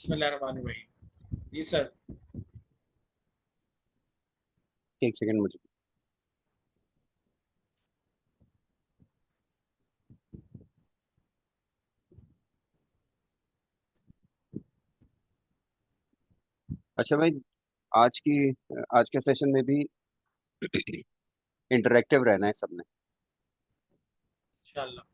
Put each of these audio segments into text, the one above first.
बिस्मिल्लाहिर्रहमानिर्रहीम। जी सर। एक सेकंड मुझे। अच्छा भाई, आज की आज के सेशन में भी इंटरेक्टिव रहना है सबने। इंशाल्लाह।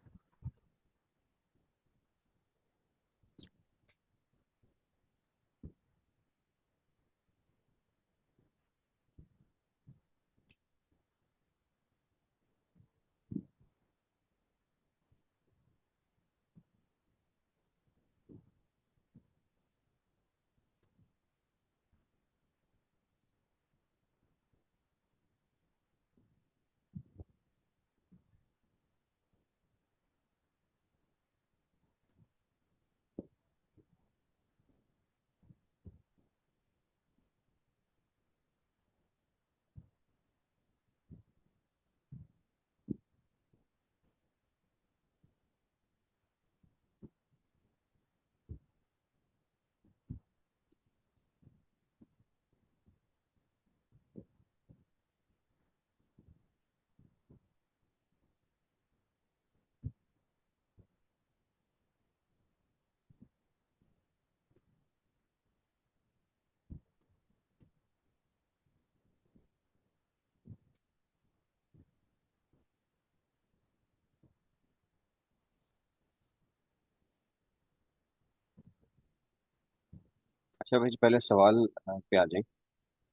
अच्छा भाई, पहले सवाल पे आ जाए।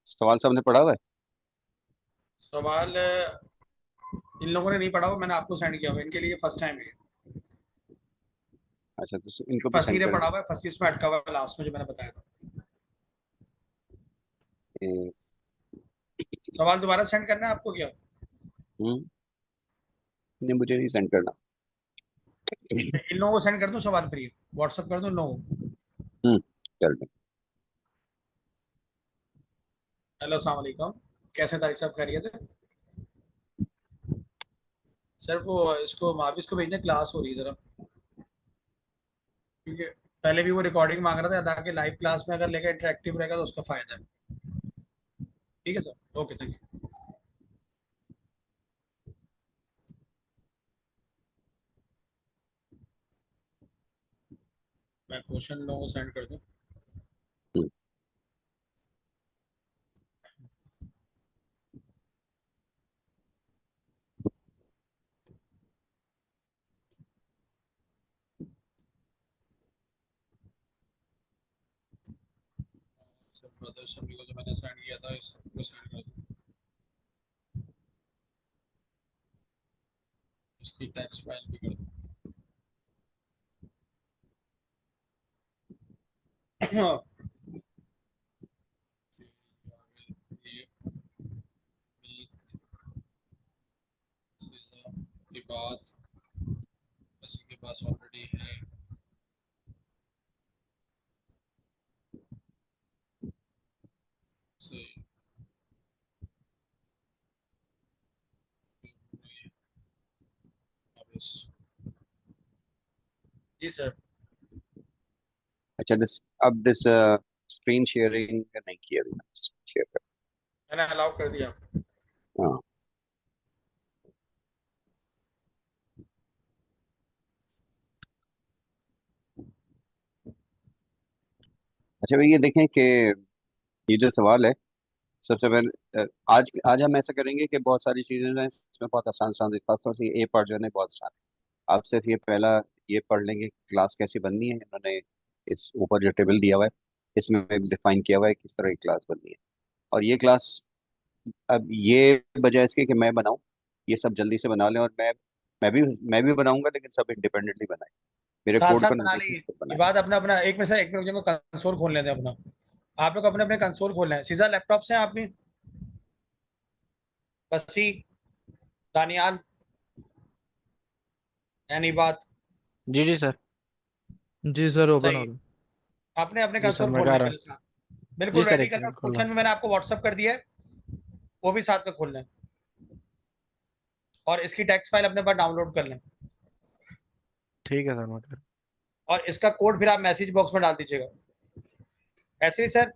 सवाल सबने पढ़ा हुआ है? सवाल इन लोगों ने नहीं पढ़ा हुआ, मैंने आपको सेंड किया हुआ, इनके लिए फर्स्ट टाइम है। अच्छा, तो इनको सिर्फ भी फंसी सेंड ने कर पढ़ा दो। हुआ है, फंसी उसमें अटका हुआ है लास्ट में जो मैंने बताया था। ए, सवाल दोबारा सेंड करना है आपको क्या? हम्म। नहीं, मुझे नहीं सेंड करना। इन लोगों को सेंड कर दूं सवाल फ्री, व्हाट्सअप कर दूं इन लोगों को? हम्म, कर दो। हेलो अस्सलाम वालेकुम। कैसे तारिक साहब, खैरियत है? सर वो इसको माफिस को भेजना, क्लास हो रही है जरा, क्योंकि पहले भी वो रिकॉर्डिंग मांग रहा था, ताकि लाइव क्लास में अगर लेकर इंटरेक्टिव रहेगा तो उसका फायदा है। ठीक है सर, ओके, थैंक यू। मैं क्वेश्चन लोगों को सेंड कर दूं। हम्म, सर ब्रदर सभी को जो मैंने सेंड किया था, इस सबको सेंड कर दूं। इसकी टेक्स्ट फाइल भी कर दूं। ये ये बात किसी के पास ऑलरेडी है। सही। जी सर। अच्छा, दिस स्क्रीन शेयरिंग नहीं किया अभी मैंने। शेयर कर। मैंने अलाउ कर दिया। हाँ। अच्छा भाई, ये देखें कि ये जो सवाल है, सबसे पहले आज आज हम ऐसा करेंगे कि बहुत सारी चीजें हैं इसमें, बहुत आसान आसान, खासतौर से ए पार्ट जो है ना, बहुत आसान है। आप सिर्फ ये पहला ये पढ़ लेंगे क्लास कैसी बननी है। इन्होंने इस ऊपर जो टेबल दिया हुआ है, इसमें डिफाइन किया हुआ है किस तरह की क्लास बननी है। और ये क्लास, अब ये बजाय इसके कि मैं बनाऊं, ये सब जल्दी से बना लें। और मैं भी बनाऊंगा, लेकिन सब इंडिपेंडेंटली बनाए। मेरे साथ कोड साथ को ना बना देखें, लेंगे। खुद ये बनाए। बात अपना अपना एक में से एक में कंसोल खोल लेते हैं अपना। आप लोग अपने अपने कंसोल खोल लें। सीधा लैपटॉप से आप भी, बसी, दानियाल, एनी बात। जी जी सर। जी सर, ओपन सही। हो गया। अपने अपने जी सर, कंसोल मैं खोल कह लें रहा हूँ। मेरे साथ। जी बिल्कुल सर, रेडी एक करना। सेकंड खोल रहा क्वेश्चन हूँ। भी मैंने आपको व्हाट्सअप कर दिया है, वो भी साथ में खोल लें। और इसकी टेक्स्ट फाइल अपने पास डाउनलोड कर लें। ठीक है सर, मैं कर। और इसका कोड फिर आप मैसेज बॉक्स में डाल दीजिएगा। ऐसे ही सर,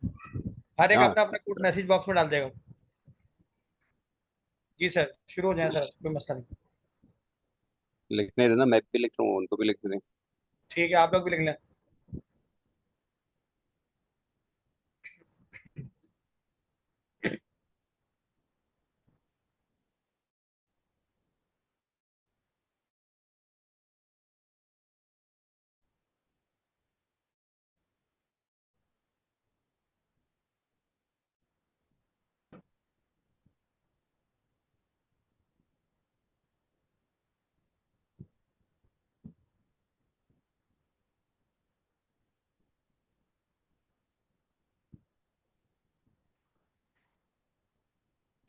हर एक हाँ अपना अपना कोड मैसेज बॉक्स में डाल देगा। जी सर, शुरू हो जाए सर, कोई मसला नहीं। लिखने देना, मैं भी लिख रहा हूँ, उनको भी लिखने दें। ठीक है, आप लोग भी लिख लें।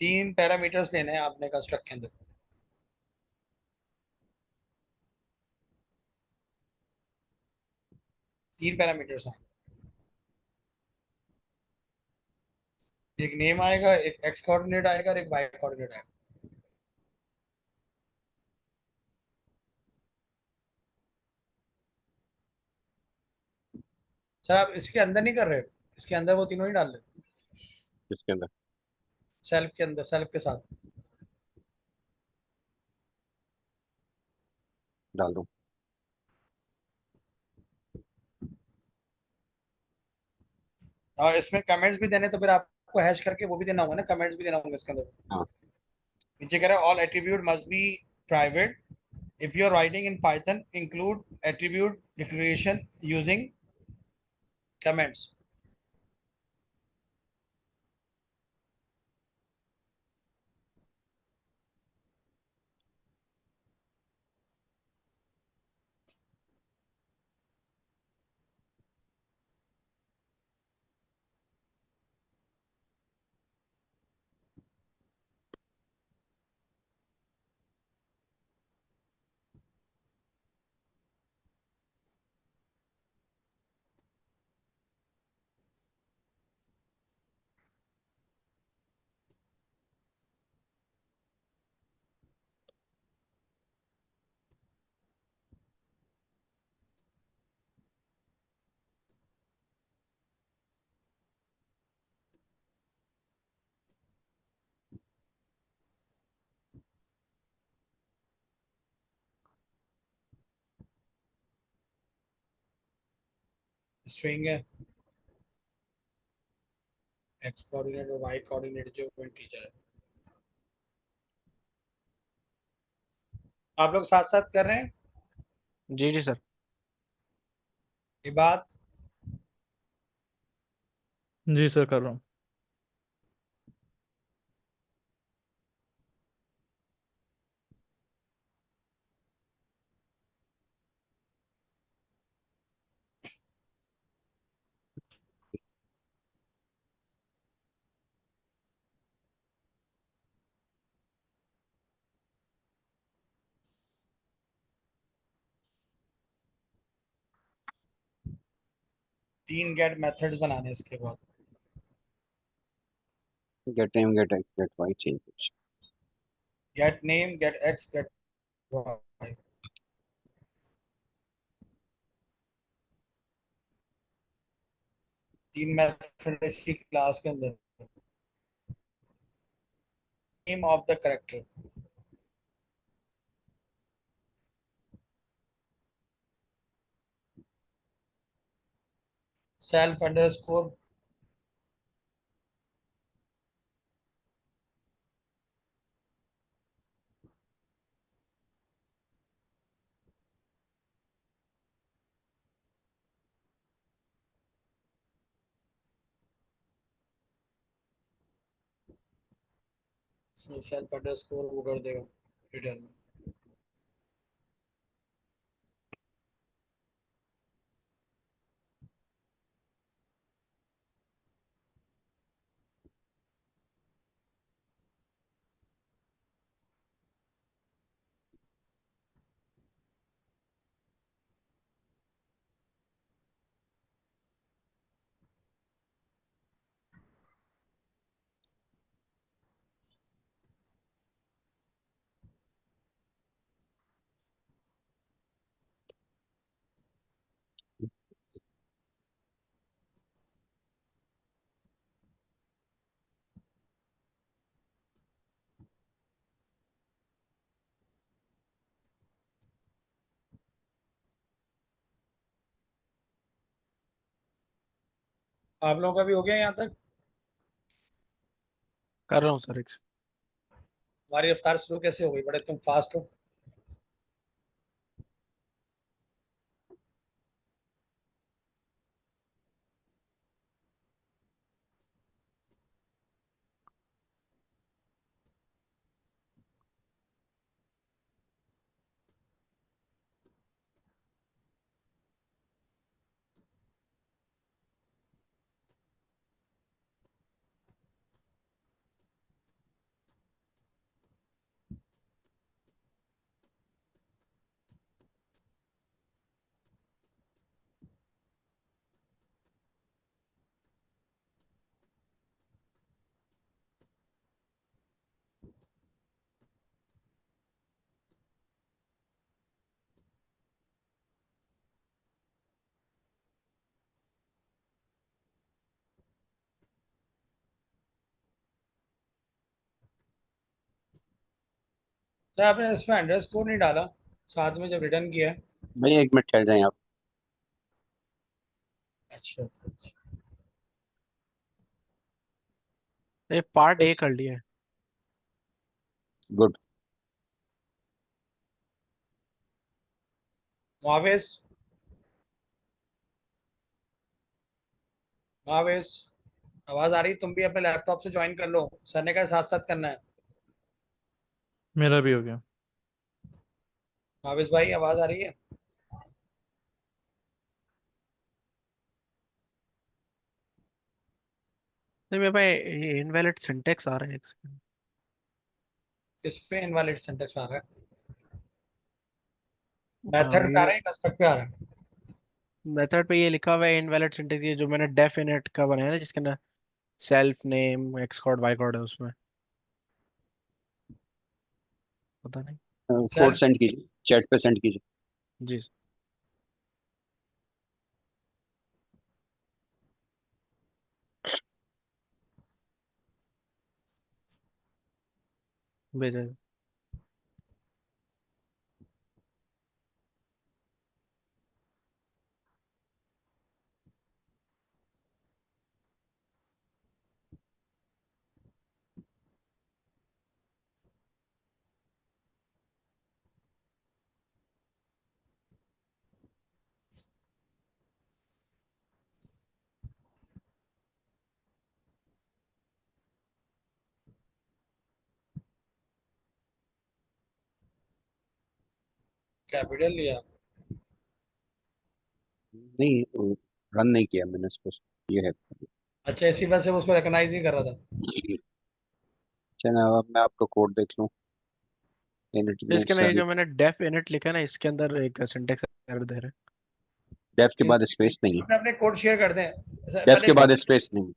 3 पैरामीटर्स लेने हैं आपने कंस्ट्रक्ट के अंदर। 3 पैरामीटर्स हैं। एक नेम आएगा, एक एक्स कोऑर्डिनेट आएगा और एक वाई कोऑर्डिनेट आएगा। सर आप इसके अंदर नहीं कर रहे, इसके अंदर वो तीनों ही डाल ले, इसके अंदर सेल्फ के अंदर, सेल्फ के साथ। डाल दूँ? और इसमें कमेंट्स भी देने, तो फिर आपको हैश करके वो भी देना होगा ना, कमेंट्स भी देना होगा इसके अंदर। हाँ। नीचे कह रहा है all attribute must be private if you are writing in Python, include attribute declaration using comments. String है, एक्स कोऑर्डिनेट और वाई कोऑर्डिनेट जो टीचर है। आप लोग साथ साथ कर रहे हैं जी जी सर। ये बात। जी सर, कर रहा हूँ। तीन गेट मेथड्स बनाने इसके बाद। Get name, get x, get y, change. Get name, get x, get y. तीन मेथड इसी क्लास के अंदर। Name of the character, self underscore, इसमें सेल्फ अंडरस्कोर वो कर देगा रिटर्न में। आप लोगों का भी हो गया यहाँ तक? कर रहा हूँ सर एक हमारी रफ्तार शुरू कैसे हो गई, बड़े तुम फास्ट हो। सर आपने इसमें अंडरस्कोर नहीं डाला साथ में जब रिटर्न किया है? भैया 1 मिनट ठहर जाएं आप। अच्छा अच्छा अच्छा। ये पार्ट ए कर लिया है। गुड। मुआविज, मुआविज, आवाज आ रही? तुम भी अपने लैपटॉप से ज्वाइन कर लो, सर ने कहा साथ साथ करना है। मेरा भी हो गया। मुआविज भाई आवाज आ रही है? नहीं मेरे पास इनवैलिड सिंटेक्स आ रहा है एक सेकंड। किस पे इनवैलिड सिंटेक्स आ रहा है? मेथड पे आ ये रहा है, कंस्ट्रक्ट पे आ रहा है? मेथड पे ये लिखा हुआ है इनवैलिड सिंटेक्स, ये जो मैंने डेफ इनिट का बनाया ना जिसके अंदर self name x code y code है उसमें। पता नहीं। Code self. सेंड कीजिए, चैट पे सेंड कीजिए। जी भेजा है। कैपिटल लिया? नहीं, रन नहीं किया मैंने इसको। ये है। अच्छा, इसी वजह से वो उसको रिकॉग्नाइज नहीं कर रहा था। चलो अब मैं आपका कोड देख लूँ। इनिट तो में इसके अंदर ये सर, जो मैंने डेफ इनिट लिखा है ना इसके अंदर एक सिंटेक्स एरर दे रहा है। डेफ के बाद स्पेस नहीं है। अपने अपने कोड शेयर कर दें डेफ पहले के इसका। बाद स्पेस नहीं है।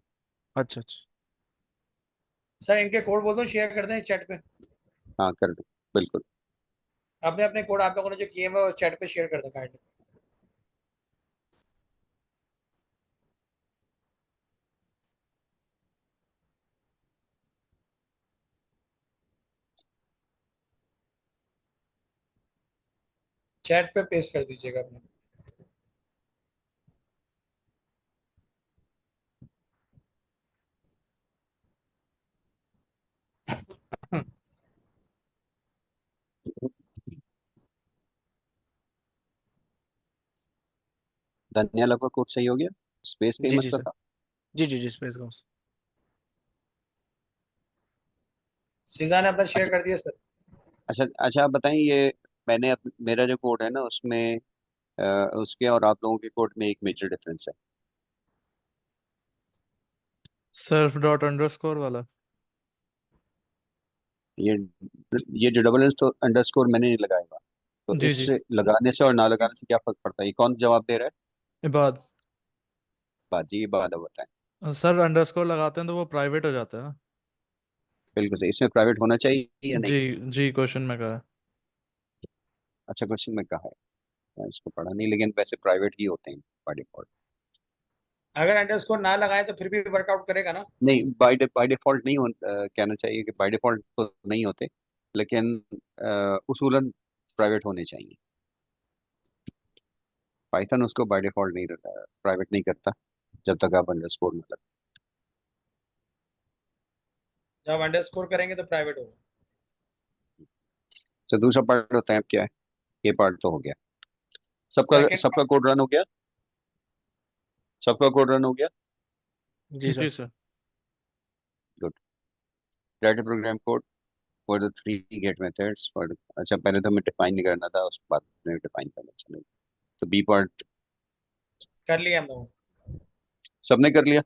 अच्छा अच्छा। सर इनके कोड बोल दो, शेयर कर दें चैट पे। हाँ कर दो, बिल्कुल। अपने अपने कोड आप लोगों ने जो किए हैं वो चैट पे शेयर कर दें काइंडली। चैट पे पेस्ट कर दीजिएगा अपने। धनिया का कोड सही हो गया। स्पेस का ही जी मसला सर। था। जी स्पेस का। सीजा ने अपना शेयर अच्छा कर दिया सर। अच्छा अच्छा, आप बताएं ये मेरा जो कोड है ना उसमें अ, उसके और आप लोगों के कोड में एक मेजर डिफरेंस है। सेल्फ डॉट अंडरस्कोर वाला। ये ये जो डबल अंडरस्कोर मैंने नहीं लगाया हुआ, तो जी इससे लगाने से और ना लगाने से क्या फर्क पड़ता है? ये कौन जवाब दे रहा है? इबाद। बात जी, ये बात अब बताएं। सर अंडरस्कोर लगाते हैं तो वो प्राइवेट हो जाता है ना। बिल्कुल सही, इसमें प्राइवेट होना चाहिए या नहीं? जी जी क्वेश्चन में कहा है। अच्छा, क्वेश्चन में कहा है। मैं इसको पढ़ा नहीं, लेकिन वैसे प्राइवेट ही होते हैं बाय डिफॉल्ट। अगर अंडरस्कोर ना लगाए तो फिर भी वर्कआउट करेगा ना? नहीं, बाय डिफॉल्ट नहीं कहना चाहिए कि बाय डिफॉल्ट तो नहीं होते, लेकिन उसूलन प्राइवेट होने चाहिए। पाइथन उसको बाय डिफॉल्ट नहीं प्राइवेट नहीं करता। जब तक आप अंडरस्कोर ना करें। जब अंडरस्कोर करेंगे तो प्राइवेट होगा। तो दूसरा पार्ट होता है क्या है, ये पार्ट तो हो गया। सबका सेकंड सबका कोड रन हो गया, सबका कोड रन हो गया। जी जी sir. Sir. Good. Write a program code for the 3 get methods for, अच्छा पहले तो हमें डिफाइन नहीं करना था, उसके बाद में डिफाइन करना चाहिए। तो बी पार्ट कर लिया हम लोगों ने। सबने कर लिया।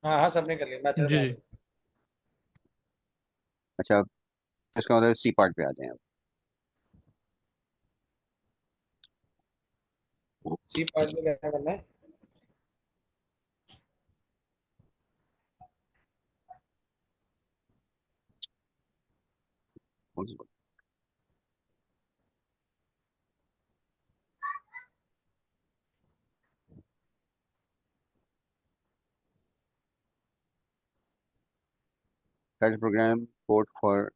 हाँ हाँ, सबने कर लिया, मेथड जी में आ जी। गए। अच्छा, इसका मतलब सी पार्ट पे आ जाए सी पार्ट में क्या करना है? अब। Write program code for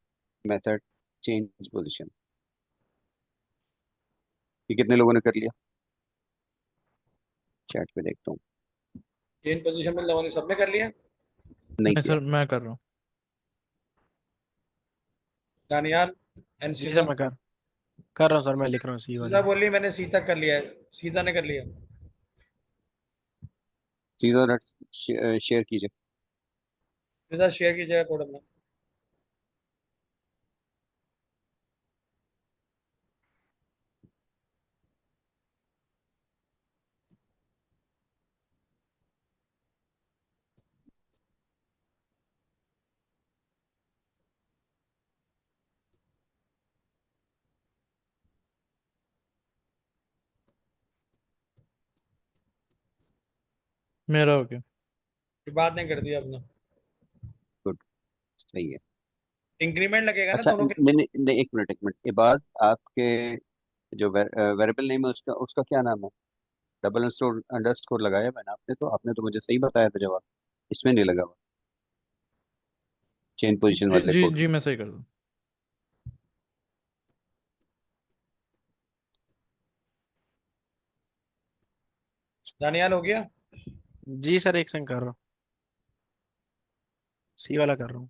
method change position. ये कितने लोगों ने कर लिया, चैट पे देखता हूँ। चेंज पोजीशन में लोगों ने सबने कर लिया। नहीं नहीं किया। सर, मैं कर रहा हूँ। दानियाल एंड जी सर सीधा। मैं कर रहा हूँ सर, मैं लिख रहा हूँ सी सीधा वाली। बोल रही मैंने सी तक कर लिया है, सीधा ने कर लिया। सीधा शेयर कीजिए। सीधा शेयर की जगह कोड अपना। मेरा हो गया। ये बात नहीं कर दिया अपना। गुड, सही है। इंक्रीमेंट लगेगा ना अच्छा दोनों के। नहीं नहीं नहीं, एक मिनट के बाद आपके जो वेरिएबल नेम है उसका उसका क्या नाम है। डबल अंडरस्कोर लगाया मैंने, आपने तो मुझे सही बताया था जवाब, इसमें नहीं लगा हुआ चेंज पोजीशन जी वाले जी कोड। जी, मैं सही कर दूँ। दानियाल हो गया। जी सर एक सेकंड कर रहा हूँ, सी वाला कर रहा हूँ।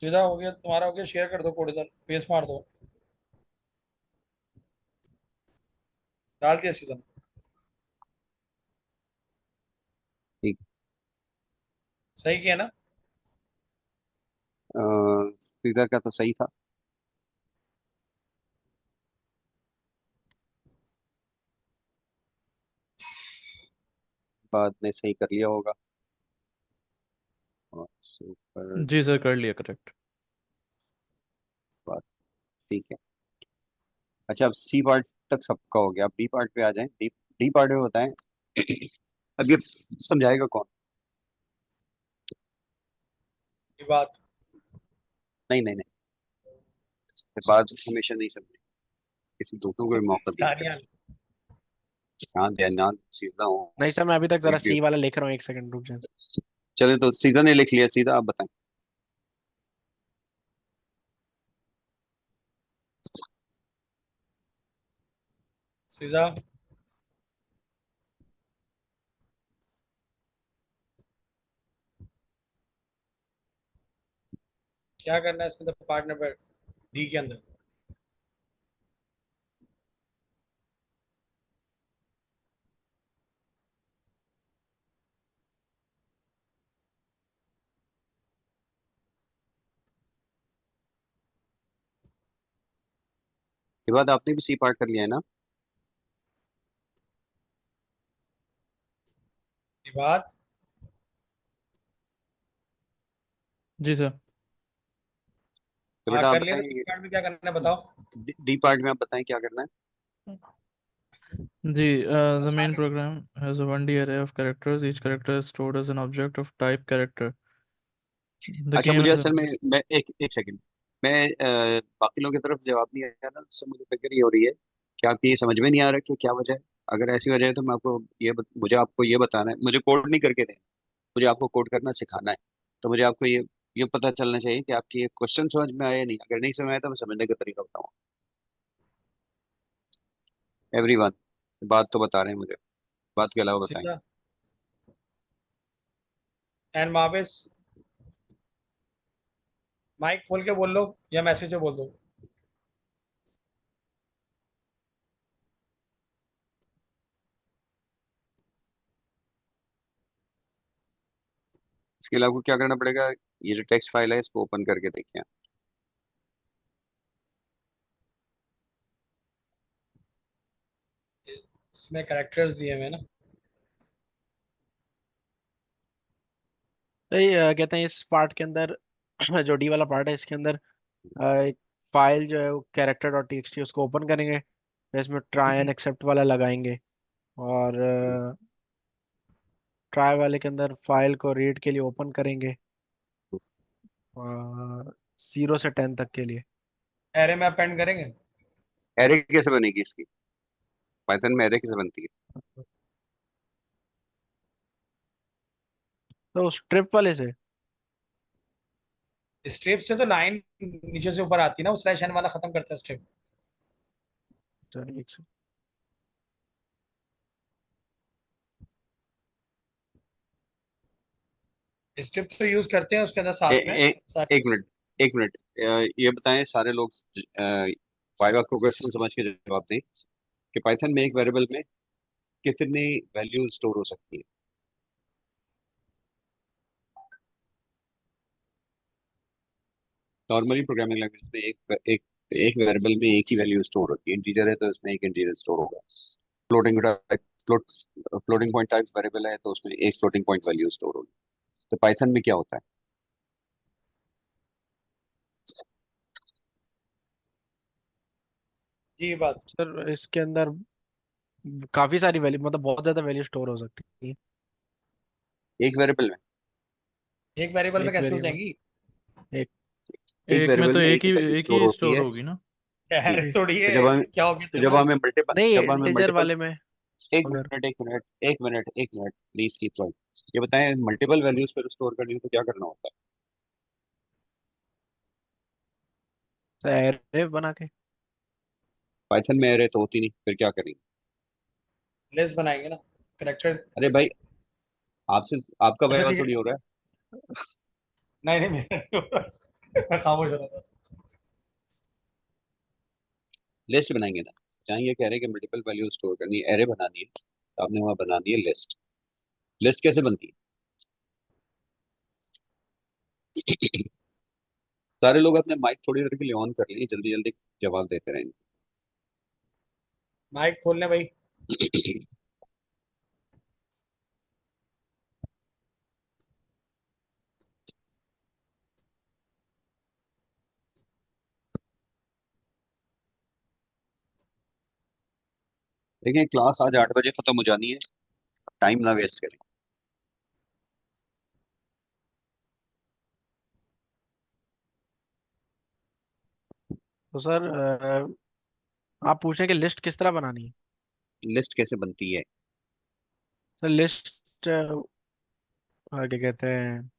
सीधा हो गया तुम्हारा, हो गया, शेयर कर दो कोड इधर, पेस्ट मार दो। डाल दिया सीधा। ठीक। सही किया ना? सीधा का तो सही था। बाद में सही कर लिया होगा। और सुपर। जी सर, कर लिया करेक्ट। बात ठीक है। अच्छा, अब सी पार्ट तक सबका हो गया, अब बी पार्ट पे आ जाएं। डी डी पार्ट में बताएं। अब ये समझाएगा कौन। ये बात। नहीं नहीं नहीं, ये बात हमेशा नहीं समझे, किसी दूसरों को भी मौका दीजिए। दानियाल। हाँ ध्यान सीखना हो। नहीं सर मैं अभी तक जरा एक- सी वाला लिख रहा हूँ, एक सेकंड रुक जाए। चले तो सीधा ने लिख लिया, सीधा आप बताएं। सीधा क्या करना है इसके अंदर, पार्टनर पर डी के अंदर। ये बात आपने भी सी पार्ट कर लिया है ना। ये बात। जी सर। तो हाँ बेटा आप कर लिया, तो डी बताएं, पार्ट में क्या करना है बताओ। डी पार्ट में आप बताएं क्या करना है। जी, the आसान main है। program has a 1D array of characters. Each character is stored as an object of type character. The अच्छा, game मुझे is a... असल में मैं एक सेकंड, मैं बाकी लोगों की तरफ जवाब नहीं आया ना, उससे मुझे फिक्र ये हो रही है कि आपकी ये समझ में नहीं आ रहा कि क्या वजह है। अगर ऐसी वजह है तो मैं आपको मुझे आपको ये बताना है, मुझे कोड नहीं करके दें, मुझे आपको कोड करना सिखाना है। तो मुझे आपको ये पता चलना चाहिए कि आपकी ये क्वेश्चन समझ में आया या नहीं। अगर नहीं समझ आया तो मैं समझने का तरीका बताऊँ। एवरीवन, बात तो बता रहे हैं मुझे, बात के अलावा बताएं। सीधा एंड माविस, माइक खोल के बोल लो या मैसेज में बोल दो। इसके लिए आपको क्या करना पड़ेगा, ये जो टेक्स्ट फाइल है इसको ओपन करके देखिए। इसमें कैरेक्टर्स दिए हुए हैं ना। तो ये कहते हैं इस पार्ट के अंदर जो डी वाला पार्ट है इसके अंदर एक फाइल जो है वो कैरेक्टर डॉट टीएक्सटी उसको ओपन करेंगे, फिर इसमें ट्राई एंड एक्सेप्ट वाला लगाएंगे, और ट्राई वाले के अंदर फाइल को रीड के लिए ओपन करेंगे 0 से 10 तक के लिए। एरे में अपेंड करेंगे। एरे कैसे बनेगी इसकी, पाइथन में एरे कैसे बनती है? तो स्ट्रिप वाले से स्ट्रिप से तो लाइन नीचे से ऊपर आती है ना, वो स्लैश एन वाला खत्म करता है स्ट्रिप। चलिए, एक सेकंड। स्ट्रिप तो यूज करते हैं उसके अंदर ए, साथ में ए, ताकि। एक मिनट, एक मिनट, ये बताएं सारे लोग, वाइवा को क्वेश्चन समझ के जवाब दें कि पाइथन में एक वेरिएबल में कितनी वैल्यू स्टोर हो सकती है। नॉर्मली प्रोग्रामिंग लैंग्वेज में एक एक वेरिएबल में एक ही वैल्यू स्टोर होती है। इंटीजर है तो उसमें एक इंटीजर स्टोर होगा। Floating float floating point type variable है तो उसमें एक फ्लोटिंग पॉइंट वैल्यू स्टोर होगी। तो पाइथन में क्या होता है? जी बात। सर इसके अंदर काफी सारी वैल्यू, मतलब बहुत ज्यादा वैल्यू स्टोर हो सकती है एक वेरिएबल में, एक वेरिएबल में एक कैसे हो वेरिएबल। जाएंगी? एक एक एक में वेरिएबल तो में एक ही वैल्यू एक स्टोर ही होती स्टोर है होगी ना। जी। एरे एक थोड़ी तो है, जब हमें क्या हो गया तो ट्रिपल? नहीं, जब हमें इंटीजर मल्टीपल, वाले में एक अगर मिनट एक मिनट एक मिनट एक मिनट प्लीज कीप गोइंग। ये बताएं मल्टीपल वैल्यूज पर स्टोर करनी हो तो क्या करना होता है? एरे बना के। पाइथन में एरे तो होती नहीं, फिर क्या करेंगे? लिस्ट बनाएंगे ना, करेक्टर। अरे भाई, आपसे आपका अच्छा वाइवा ठीक है। थोड़ी हो रहा नहीं नहीं, मेरा नहीं हो रहा। मैं खामोश हो रहा था। है। लिस्ट बनाएंगे ना, जहाँ ये कह रहे हैं कि मल्टीपल वैल्यू स्टोर करनी है, एरे बनानी है, तो आपने वहां बना दी है लिस्ट। लिस्ट कैसे बनती है? सारे लोग अपने माइक थोड़ी देर के लिए ऑन कर लिए, जल्दी जल्दी जवाब देते रहेंगे। माइक खोलने भाई। देखिए क्लास आज 8 बजे खत्म हो जानी है, टाइम ना वेस्ट करें। तो सर आप पूछ रहे हैं कि लिस्ट किस तरह बनानी है। लिस्ट कैसे बनती है? सर लिस्ट क्या कहते हैं,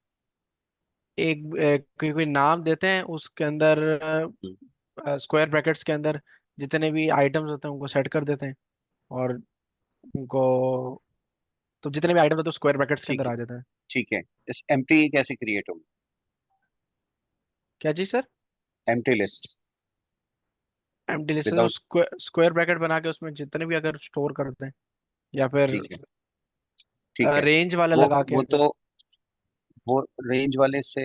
कोई कोई नाम देते हैं, उसके अंदर हम्म, स्क्वायर ब्रैकेट्स के अंदर जितने भी आइटम्स होते हैं उनको सेट कर देते हैं, और उनको, तो जितने भी आइटम होते हैं स्क्वायर ब्रैकेट्स के ठीक अंदर है, आ जाते हैं। ठीक है। इस एम्प्टी कैसे क्रिएट होगी? क्या चीज sir? Empty list empty list से विदाउट, स्क्वायर ब्रैकेट बना के उसमें जितने भी अगर स्टोर करते हैं, या फिर ठीक है, ठीक है। रेंज वाला वो लगा के वो अगर। तो वो रेंज वाले से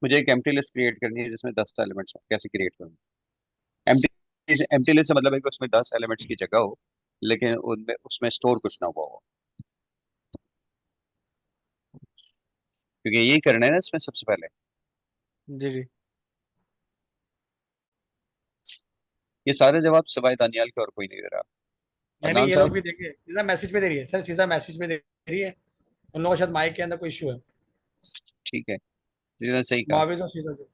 मुझे एक एम्प्टी लिस्ट क्रिएट करनी है जिसमें 10 एलिमेंट्स हो, कैसे क्रिएट करूँ? एम्प्टी एम्प्टी लिस्ट से मतलब है कि उसमें 10 एलिमेंट्स की जगह हो, लेकिन उनमें उसमें स्टोर कुछ ना हुआ हो। क्योंकि यही करना है ना इसमें सबसे पहले। जी जी। ये सारे जवाब सिवाय दानियाल के और कोई नहीं दे रहा। नहीं नहीं, अदनान ये लोग साहब, भी देखिए, सीधा मैसेज पे दे रही है सर, सीधा मैसेज पे दे रही है। उन लोगों का शायद माइक के अंदर कोई इशू है। ठीक है, जिन्होंने सही कहा। मुआविज और सीधा जी।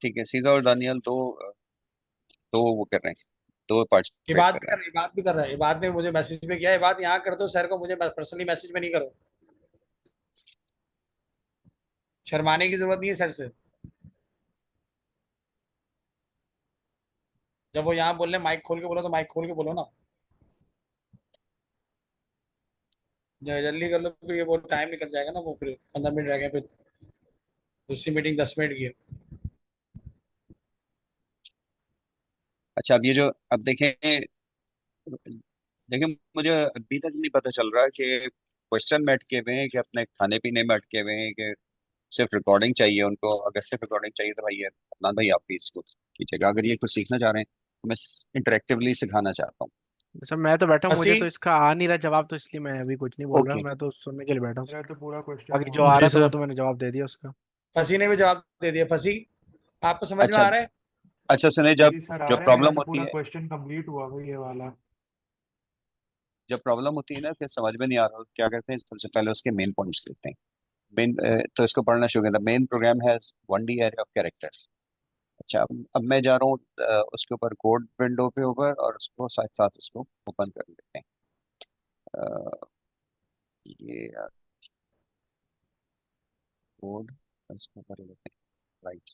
ठीक है, सीजा और दानियाल दो, वो कर रहे हैं। तो पार्टिसिपेट इबाद कर भी रहा कर रहा है, इबाद भी कर रहा है। इबाद ने मुझे मैसेज पे किया, इबाद यहाँ कर दो सर को, मुझे पर्सनली मैसेज में नहीं करो। शर्माने की जरूरत नहीं है सर से। जब वो यहाँ बोल रहे माइक खोल के बोलो तो माइक खोल के बोलो ना। जल्दी कर लो, फिर ये वो टाइम निकल जाएगा ना, वो फिर 15 मिनट रह गए, फिर दूसरी मीटिंग 10 मिनट की है। अच्छा अब ये जो अब देखें देखिए मुझे अभी तक नहीं पता चल रहा कि क्वेश्चन में अटके हुए हैं कि अपने खाने पीने में अटके हुए हैं कि सिर्फ रिकॉर्डिंग चाहिए उनको। अगर सिर्फ रिकॉर्डिंग चाहिए तो भाई ये अदनान भाई आप भी इसको कीजिएगा। अगर ये कुछ सीखना चाह रहे हैं तो मैं इंटरेक्टिवली सिखाना चाहता हूँ। सर मैं तो बैठा हूँ, मुझे तो फसी, इसका आ नहीं रहा जवाब, तो इसलिए मैं अभी कुछ नहीं बोल रहा, ओके मैं तो सुनने के लिए बैठा हूँ। मेरा तो पूरा क्वेश्चन बाकी जो हुआ। आ जी रहा था वो सर। तो मैंने जवाब दे दिया उसका। फसी ने भी जवाब दे दिया। फसी, आपको समझ में अच्छा आ रहा है? अच्छा सुने जी जब जी सर आ जब रहा है, मेरा प्रॉब्लम तो होती पूरा है क्वेश्चन कंप्लीट हुआ भाई ये वाला। जब प्रॉब्लम होती है ना कि समझ में नहीं आ रहा क्या करते हैं सबसे पहले उसके मेन पॉइंट्स लेते हैं। मेन तो इसको पढ़ना शुरू करता main program has 1D array of characters. अच्छा अब मैं जा रहा हूँ उसके ऊपर कोड विंडो पे ऊपर और उसको साथ साथ इसको ओपन कर लेते हैं। अ, ये कोड इसको कर लेते हैं राइट।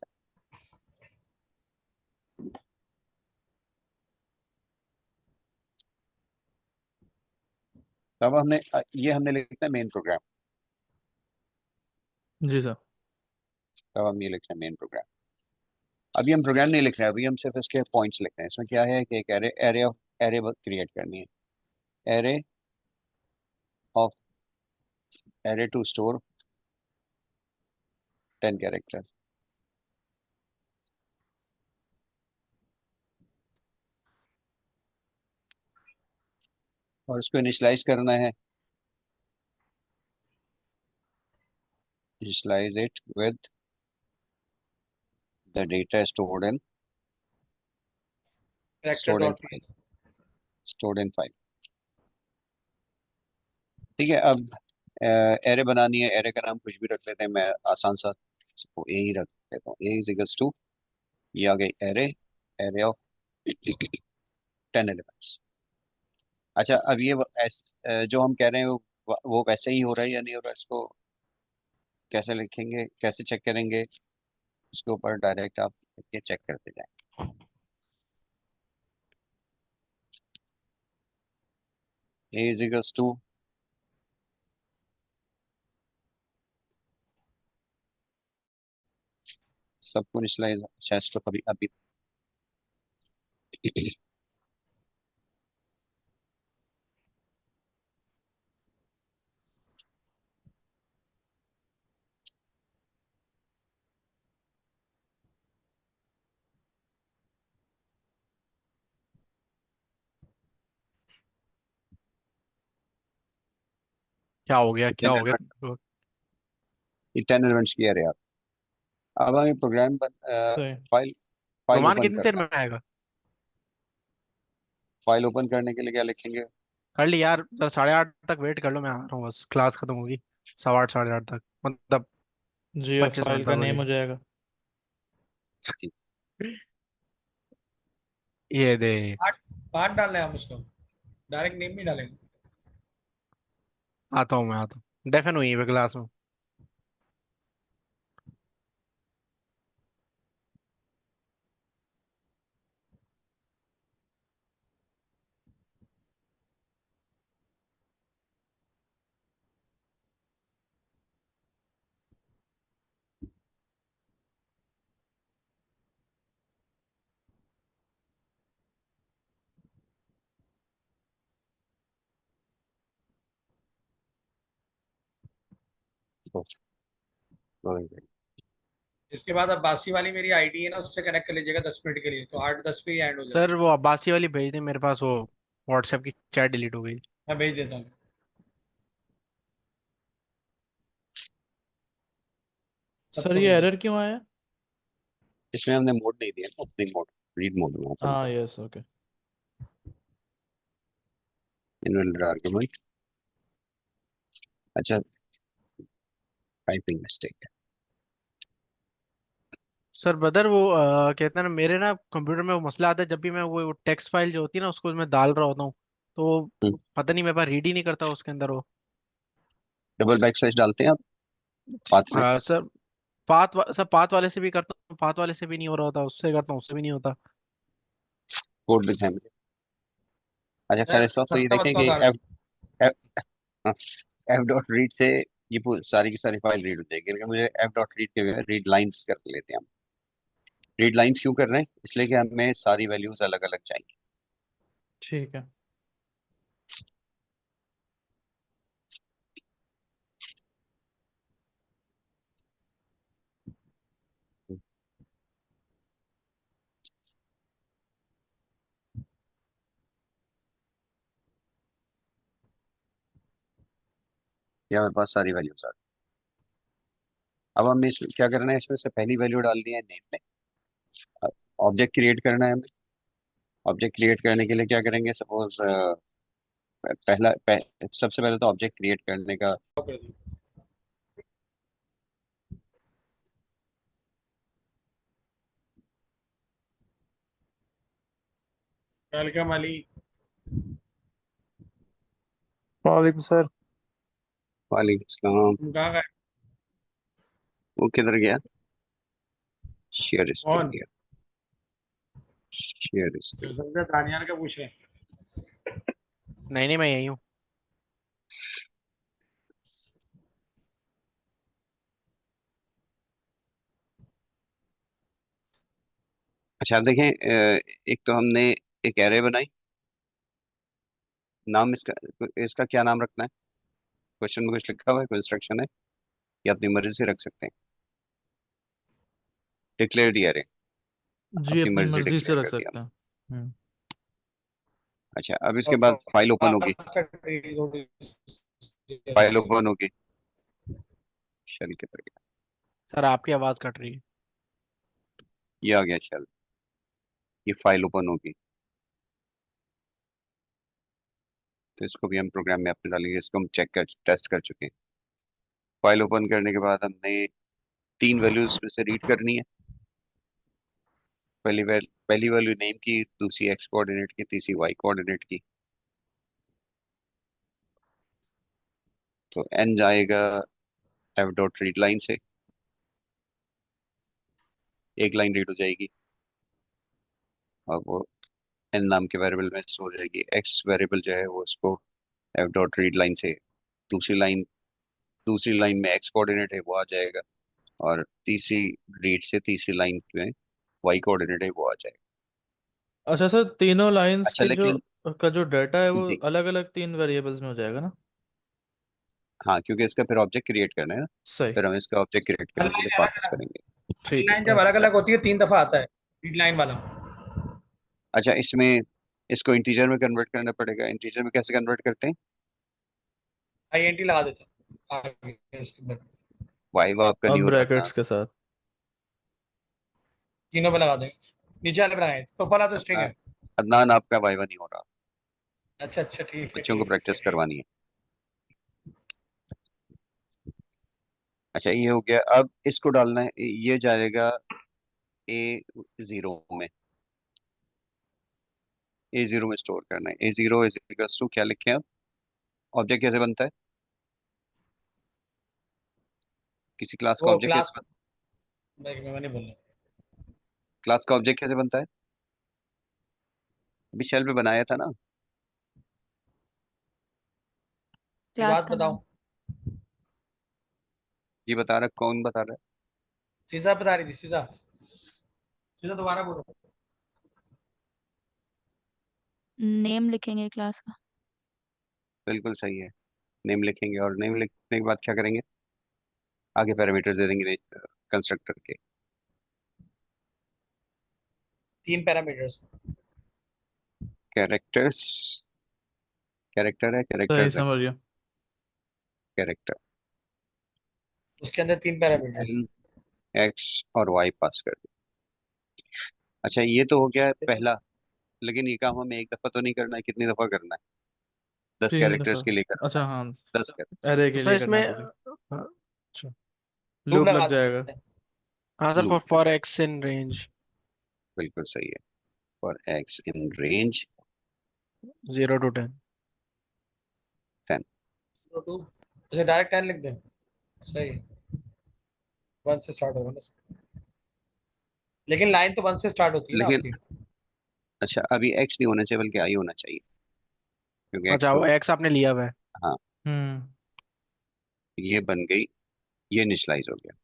तब हमने ये हमने लिखना है मेन प्रोग्राम। जी सर। तब हम ये लिख रहे हैं मेन प्रोग्राम। अभी हम प्रोग्राम नहीं लिख रहे हैं, अभी हम सिर्फ इसके पॉइंट्स लिख रहे हैं। इसमें क्या है कि एक array array of array create करनी है। Array of array to store 10 character. और उसको इनिशलाइज करना है। Initialize it with the data character stored in dot file TX. stored in file। ठीक है अब एरे बनानी है। एरे का नाम कुछ भी रख लेते हैं, मैं आसान सा इसको ए ही रख लेता हूँ। ए इज इक्वल्स टू ये आ गई एरे एरे ऑफ 10 एलिमेंट्स। अच्छा अब ये जो हम कह रहे हैं वो वैसे ही हो रहा है या नहीं हो रहा है, इसको कैसे लिखेंगे कैसे चेक करेंगे। इसके ऊपर डायरेक्ट आप ये चेक करते जाएं। ए इज इक्वल्स टू सबको इनिशियलाइज। अच्छा इसको कभी अभी क्या हो गया, क्या 10 हो गया? एलिमेंट ये 10 एलिमेंट्स की एरे। अब हमें प्रोग्राम सही। फाइल फाइल रोमान ओपन कितनी देर करना है। में आएगा? फाइल ओपन करने के लिए क्या लिखेंगे। कर ली यार, 8:30 तक वेट कर लो, मैं आ रहा हूँ, बस क्लास खत्म होगी 8:15 8:30 तक, मतलब जी, और 25 मिनट फाइल तक का नेम होगी। हो जाएगा। ये दे। पार्ट पार्ट डालना है हम उसको, डायरेक्ट नेम नहीं डालेंगे। आता हूँ, मैं आता हूँ, डेफिन हुई है क्लास में। तो, तो इसके बाद अब बासी वाली मेरी आईडी है ना, उससे कनेक्ट कर लीजिएगा 10 मिनट के लिए, तो 8:10 पे ही एंड हो सर जाएगा। वो अब्बासी वाली भेज दे मेरे पास, वो व्हाट्सएप की चैट डिलीट हो गई। मैं भेज देता हूँ। सर सबको ये भेज एरर क्यों आया? इसमें हमने मोड नहीं दिया ना, ओपनिंग मोड रीड मोड में ओपन हाँ, कर यस, ओके। Invalid argument. अच्छा टाइपिंग मिस्टेक है। सर बदर वो कहते हैं ना, मेरे ना कंप्यूटर में वो मसला आता है, जब भी मैं वो टेक्स्ट फाइल जो होती है ना उसको मैं डाल रहा होता हूँ, तो हम्म, पता नहीं मेरे पास रीड ही नहीं करता उसके अंदर वो। डबल बैक स्लैश डालते हैं आप पाथ में? सर सर पाथ वाले से भी करता हूँ, पाथ वाले से भी नहीं हो रहा होता, उससे करता हूँ उससे भी नहीं होता। कोड दिखाएं मुझे। अच्छा खैर, इस वक्त तो ये सख्त देखें का कि कारण एफ एफ डॉट रीड से ये सारी की सारी फाइल रीड हो जाएगी, लेकिन मुझे एफ डॉट रीड के रीड लाइंस कर लेते हैं हम। रीड लाइंस क्यों कर रहे हैं? इसलिए कि हमें सारी वैल्यूज अलग अलग चाहिए। ठीक है। या हमारे पास सारी वैल्यूज आ गई। अब हमें इसमें क्या करना है, इसमें से पहली वैल्यू डालनी है नेम में। ऑब्जेक्ट क्रिएट करना है हमें। ऑब्जेक्ट क्रिएट करने के लिए क्या करेंगे, सपोज सबसे पहले तो ऑब्जेक्ट क्रिएट करने का वेलकम अली। वालेकुम सर। वालेकुम सलाम। तुम कहाँ गए? वो किधर गया? शेयर स्क्रीन कौन? गया। Share screen. समझे दानियाल का पूछ रहे हैं। नहीं नहीं, मैं यही हूँ। अच्छा आप देखें, एक तो हमने एक एरे बनाई। नाम इसका इसका क्या नाम रखना है? क्वेश्चन में कुछ लिखा हुआ है, कोई इंस्ट्रक्शन है, या अपनी मर्जी से रख सकते हैं? डिक्लेयर दी एरे, जी अपनी अपनी मर्जी से मर्जी से डिक्लेयर रख कर दिया सकते हमने। हैं। हम्म। अच्छा अब इसके बाद फाइल ओपन होगी। फाइल ओपन होगी। शेल किधर गया? सर आपकी आवाज कट रही है। ये आ गया शेल। ये फाइल ओपन होगी, तो इसको भी हम प्रोग्राम में अपने डालेंगे। इसको हम चेक कर टेस्ट कर चुके हैं। फाइल ओपन करने के बाद हमने तीन वैल्यूज में से रीड करनी है। पहली वैल्यू नेम की, दूसरी एक्स कोऑर्डिनेट की, तीसरी वाई कोऑर्डिनेट की। तो एन जाएगा एफ डॉट रीड लाइन से, एक लाइन रीड हो जाएगी, और वो एन नाम के वेरिएबल में स्टोर हो जाएगी। एक्स वेरिएबल जो है वो उसको एफ डॉट रीड लाइन से दूसरी लाइन दूसरी लाइन में एक्स कोऑर्डिनेट है वो आ जाएगा, और तीसरी रीड से तीसरी लाइन में वाई कोऑर्डिनेट है वो आ जाएगा। अच्छा सर, तीनों लाइंस अच्छा के जो लेकिन का जो डाटा है वो जी, अलग अलग तीन वेरिएबल्स में हो जाएगा ना? हाँ क्योंकि इसका फिर ऑब्जेक्ट क्रिएट करना है ना। सही। फिर हम इसका ऑब्जेक्ट क्रिएट हर करने के लिए लाइन अलग पास अलग, करेंगे। रीड ठीक है, लाइन जब अलग ओके। अलग होती है 3 दफा आता है रीड लाइन वाला। अच्छा इसमें इसको इंटीजर में कन्वर्ट करना पड़ेगा। इंटीजर में कैसे कन्वर्ट करते हैं? INT लगा देता हूँ आगे इसके ऊपर। वाई वो आपका नहीं अब हो रहा अपना। ब्रैकेट्स के साथ। तीनों पे लगा देंगे। नीचे वाले बनाए तो ऊपर वाला तो स्ट्रिंग अदनान, है। अदनान आपका वाईवा नहीं हो रहा। अच्छा अच्छा, ठीक है बच्चों को ठीक है प्रैक्टिस ठीक करवानी है। अच्छा ये हो गया। अब इसको डालना है, ये जाएगा ए जीरो में। ए जीरो में स्टोर करना है। ए जीरो इज इक्वल्स टू क्या लिखें अब? ऑब्जेक्ट कैसे बनता है? किसी क्लास का वो ऑब्जेक्ट क्लास कैसे बनता मैं नहीं बोल रहा। है? क्लास का ऑब्जेक्ट कैसे बनता है? अभी शेल पे बनाया था ना। ये क्लास बात का नाम। बताओ। जी बता रहा, कौन बता रहा है? सीधा बता रही थी, सीधा सीधा दोबारा बोलो। नेम लिखेंगे क्लास का। बिल्कुल सही है। नेम लिखेंगे, और नेम लिखने के बाद क्या करेंगे? आगे पैरामीटर्स दे देंगे कंस्ट्रक्टर के। 3 पैरामीटर्स। कैरेक्टर्स, कैरेक्टर है, सही कैरेक्टर्स है, समझ गया। कैरेक्टर। उसके अंदर 3 पैरामीटर्स। एन, एक्स और वाई पास कर दे। अच्छा ये तो हो गया है पहला। लेकिन ये काम हमें एक दफा तो नहीं करना है, कितनी दफा करना है? 10 तीन दफा। कैरेक्टर्स के लिए करना अच्छा है। हाँ। 10 एरे तो के सर लिए इसमें करना है मुझे। अच्छा, लूप लूप लगा लग जाएगा। देते हैं। हाँ sir, loop for x in range बिल्कुल सही है। For x in range 0 to 10। 10। तो टू अच्छा डायरेक्ट 10 लिख दें। सही है, 1 से स्टार्ट होगा ना, लेकिन लाइन तो 1 से स्टार्ट होती है ना लेकिन आपकी। अच्छा, अभी एक्स नहीं होना चाहिए बल्कि आई होना चाहिए, क्योंकि एक्स अच्छा, तो वो एक्स आपने लिया हुआ है। हाँ, हम्म ये बन गई, ये इनिशलाइज हो गया।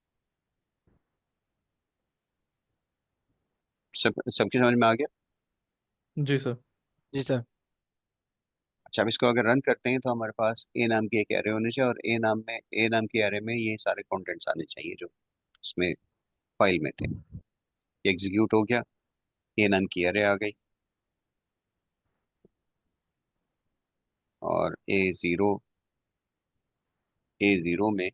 सबकी समझ में आ गया। जी सर। जी सर। अच्छा, अब इसको अगर रन करते हैं तो हमारे पास ए नाम की एक एरे होनी चाहिए, और ए नाम की एरे में ये सारे कंटेंट्स आने चाहिए जो इसमें फाइल में थे। ये एग्जीक्यूट हो गया, ए नाम की एरे आ गई, और ए जीरो में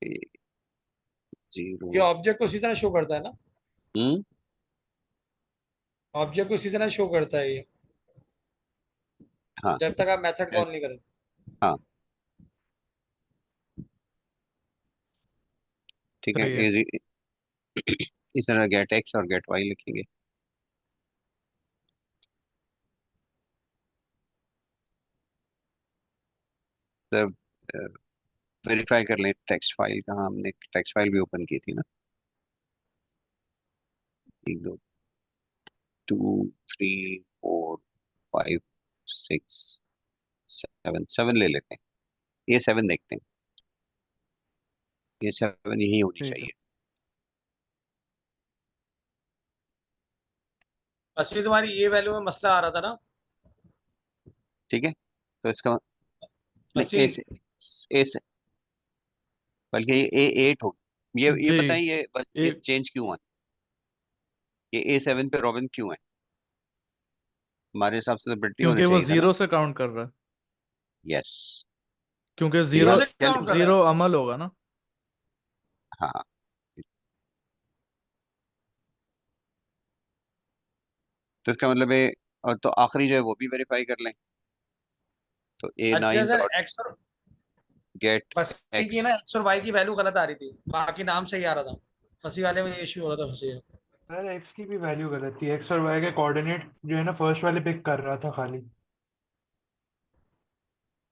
ए जीरो। ये ऑब्जेक्ट को इसी तरह शो करता है ना, हम्म। ऑब्जेक्ट को इसी तरह शो करता है ये, हाँ। जब तक आप मेथड ए- कॉल नहीं करें। हाँ, ठीक है। सही है। इस तरह गेट एक्स और गेट वाई लिखेंगे। तब वेरीफाई कर लें टेक्स्ट फाइल कहाँ, हमने टेक्स्ट फाइल भी ओपन की थी ना। 1 2 2 3 4 5 6 7 ले लेते हैं। ये 7 देखते हैं, ये 7 यही होनी ठीक है। चाहिए। असली तुम्हारी ये वैल्यू में मसला आ रहा था ना। ठीक है, तो इसका नहीं, असी ए से बल्कि ये ए8 हो। ये जी। बताएं, ये एक चेंज क्यों है, ये ए7 पे रॉबिन क्यों है। हमारे हिसाब से तो ब्रिटी होना क्योंकि वो चाहिए था ना। जीरो से काउंट कर रहा है। यस। क्योंकि ये जीरो जीरो से चल। काउंट कर रहा है। जीरो अमल होगा ना। हाँ, तो इसका मतलब है, और तो आखिरी जो है वो भी वेरीफाई कर लें। तो ए अच्छा नाइन सर, डॉट एक्स और गेट फंसी की एक्स। ना, एक्स और वाई की वैल्यू गलत आ रही थी, बाकी नाम सही आ रहा था। फंसी वाले में ये इश्यू हो रहा था, फंसी में। सर एक्स की भी वैल्यू गलत थी, एक्स और वाई के कोऑर्डिनेट जो है ना फर्स्ट वाले पिक कर रहा था खाली।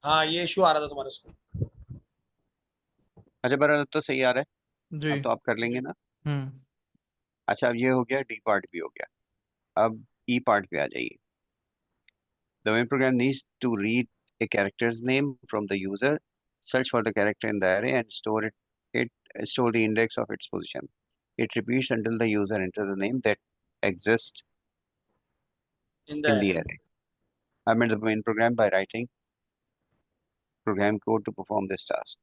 हाँ, ये इश्यू आ रहा था तुम्हारे उसको। अच्छा, बरं तो सही आ रहा है, अब जी। तो आप कर लेंगे ना। हम्म अच्छा, अब ये हो गया, डी पार्ट भी हो गया। अब ई पार्ट पे आ जाइए। The main program needs to read a character's name from the user, search for the character in the array, and store the index of its position. It repeats until the user enters the name that exists in the in the array. array. I made the main program by writing program code to perform this task.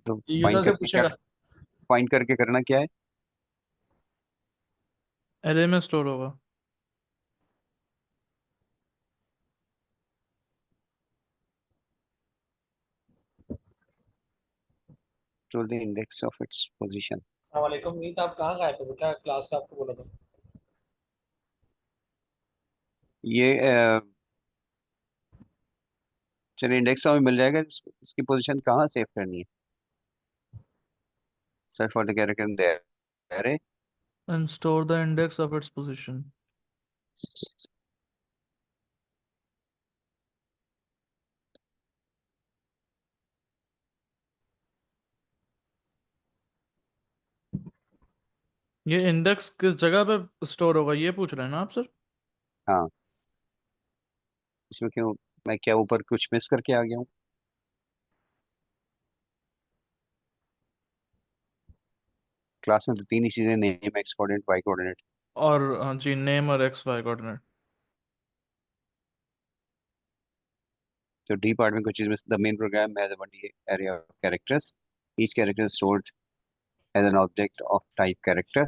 तो user से पूछेगा। Find करके करना क्या है। Array में store होगा। Store the index of its position. वालेकुम नीत, आप कहाँ गायब हो बेटा, क्लास का आपको बोला था। ये चलिए, इंडेक्स में मिल जाएगा, इसकी पोजीशन कहाँ सेव करनी है। Search for the character in the array. And store the index of its position. ये इंडेक्स किस जगह पे स्टोर होगा ये पूछ रहे हैं ना आप सर। हाँ, इसमें क्यों, मैं क्या ऊपर कुछ मिस करके आ गया हूँ। क्लास में तो तीन ही चीजें, name, x coordinate, y coordinate. और जी नेम और एक्स वाई कोऑर्डिनेट। तो डी पार्ट में कुछ चीज मिस। The main program has one array of characters. Each character is stored as an object of type character.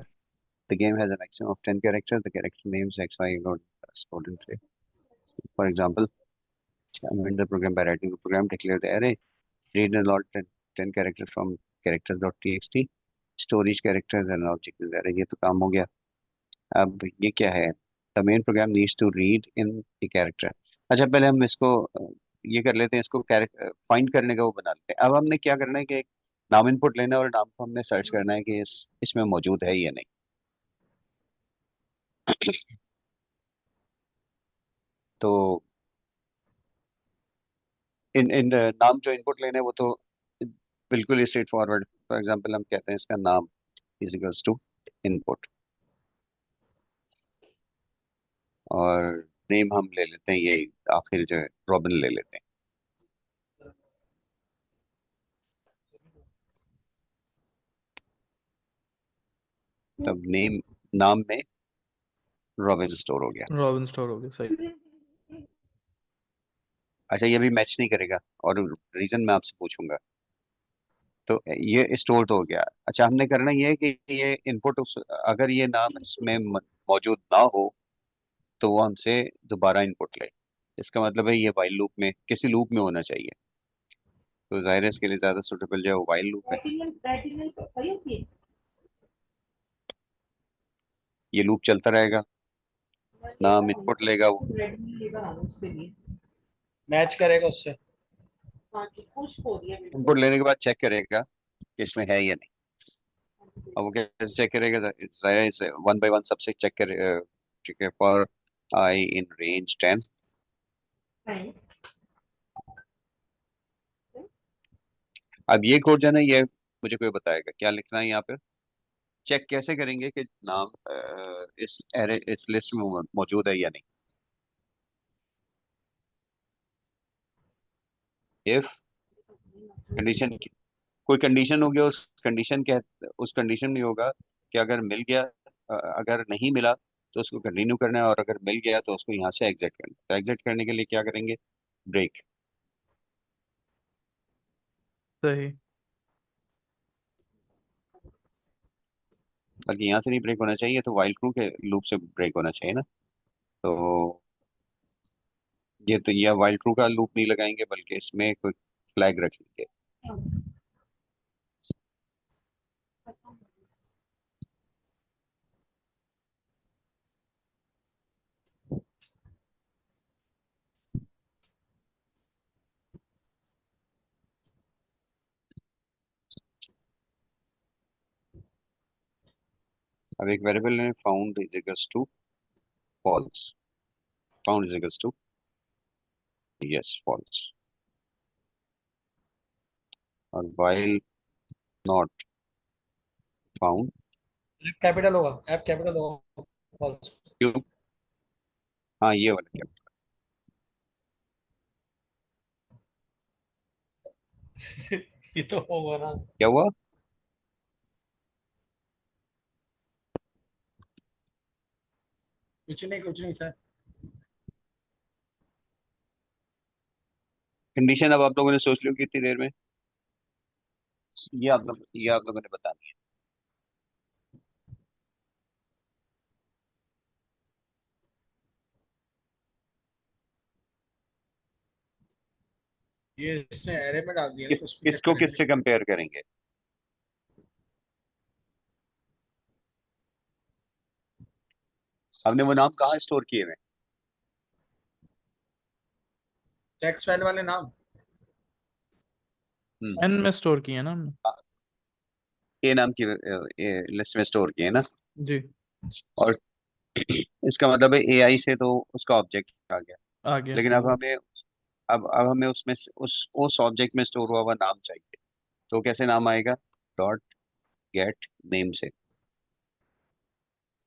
The game has a maximum of 10 characters. The character names x, y not stored in three. For example, amend the program by writing the program, declare the array, read and allot 10 characters from characters.txt, store each character as an object in the array। ये तो काम हो गया। अब ये क्या है, the main program needs to read in a character. अच्छा, पहले हम इसको ये कर लेते हैं, इसको फाइंड करने का वो बना लेते हैं। अब हमने क्या करना है कि एक नाम इनपुट लेना है और नाम को हमने सर्च करना है कि इसमें मौजूद है या नहीं। तो इन इन नाम जो इनपुट लेने हैं वो तो बिल्कुल ही स्ट्रेट फॉरवर्ड। फॉर एग्जांपल हम कहते हैं इसका नाम इज इक्वल्स टू इनपुट, और नेम हम ले लेते हैं, ये आखिर जो है रॉबिन ले लेते हैं। तब नाम में रॉबिन स्टोर हो गया। रॉबिन स्टोर हो गया, सही। अच्छा, ये भी मैच नहीं करेगा और रीजन मैं आपसे पूछूंगा। तो ये स्टोर तो हो गया। अच्छा, हमने करना ये है कि ये इनपुट अगर ये नाम इसमें मौजूद ना हो तो वो हमसे दोबारा इनपुट ले। इसका मतलब है ये वाइल लूप में, किसी लूप में होना चाहिए। तो जाहिर है इसके लिए ज्यादा सुटेबल जो है वो वाइल लूप है। ये लूप चलता रहेगा, नाम इनपुट लेगा, वो मैच करेगा उससे। इनपुट लेने के बाद चेक करेगा कि इसमें है या नहीं। अब वो कैसे चेक करेगा? जाहिर है इसे 1 बाय 1 सबसे चेक करे। ठीक है, फॉर आई इन रेंज 10। अब ये कोड जो है ना, ये मुझे कोई बताएगा क्या लिखना है यहाँ पे। चेक कैसे करेंगे कि नाम इस लिस्ट में मौजूद है या नहीं? इफ कंडीशन, कोई कंडीशन होगी, उस कंडीशन में होगा कि अगर मिल गया, अगर नहीं मिला तो उसको कंटिन्यू करना है, और अगर मिल गया तो उसको यहाँ से एग्जिट करना है। तो एग्जिट करने के लिए क्या करेंगे? ब्रेक। सही। बल्कि यहाँ से नहीं ब्रेक होना चाहिए, तो वाइल ट्रू के लूप से ब्रेक होना चाहिए ना। तो ये तो यह वाइल ट्रू का लूप नहीं लगाएंगे, बल्कि इसमें कोई फ्लैग रख लेंगे। अब एक वेरिएबल है found is equals to false. Found is equals to yes false, और वाइल नॉट फाउंड कैपिटल होगा, एफ कैपिटल होगा, false। क्यों? हाँ, ये वाला क्या ये तो होगा ना। क्या हुआ? कुछ नहीं सर। कंडीशन अब आप लोगों ने सोच ली कितनी देर में? ये आप लोगों ने बतानी है। ये इसने एरे में डाल दिया ना, तो उसमें किसको करेंगे। किससे कंपेयर करेंगे? हमने वो नाम कहाँ स्टोर किए हुए? टेक्स्ट फाइल वाले नाम। एन में स्टोर किया ना हमने। ए नाम की लिस्ट में स्टोर किए ना। जी। और इसका मतलब है एआई से तो उसका ऑब्जेक्ट आ गया, आ गया, लेकिन ठीक अब है। हमें अब हमें उसमें उस ऑब्जेक्ट में स्टोर हुआ हुआ नाम चाहिए। तो कैसे नाम आएगा? डॉट गेट नेम से।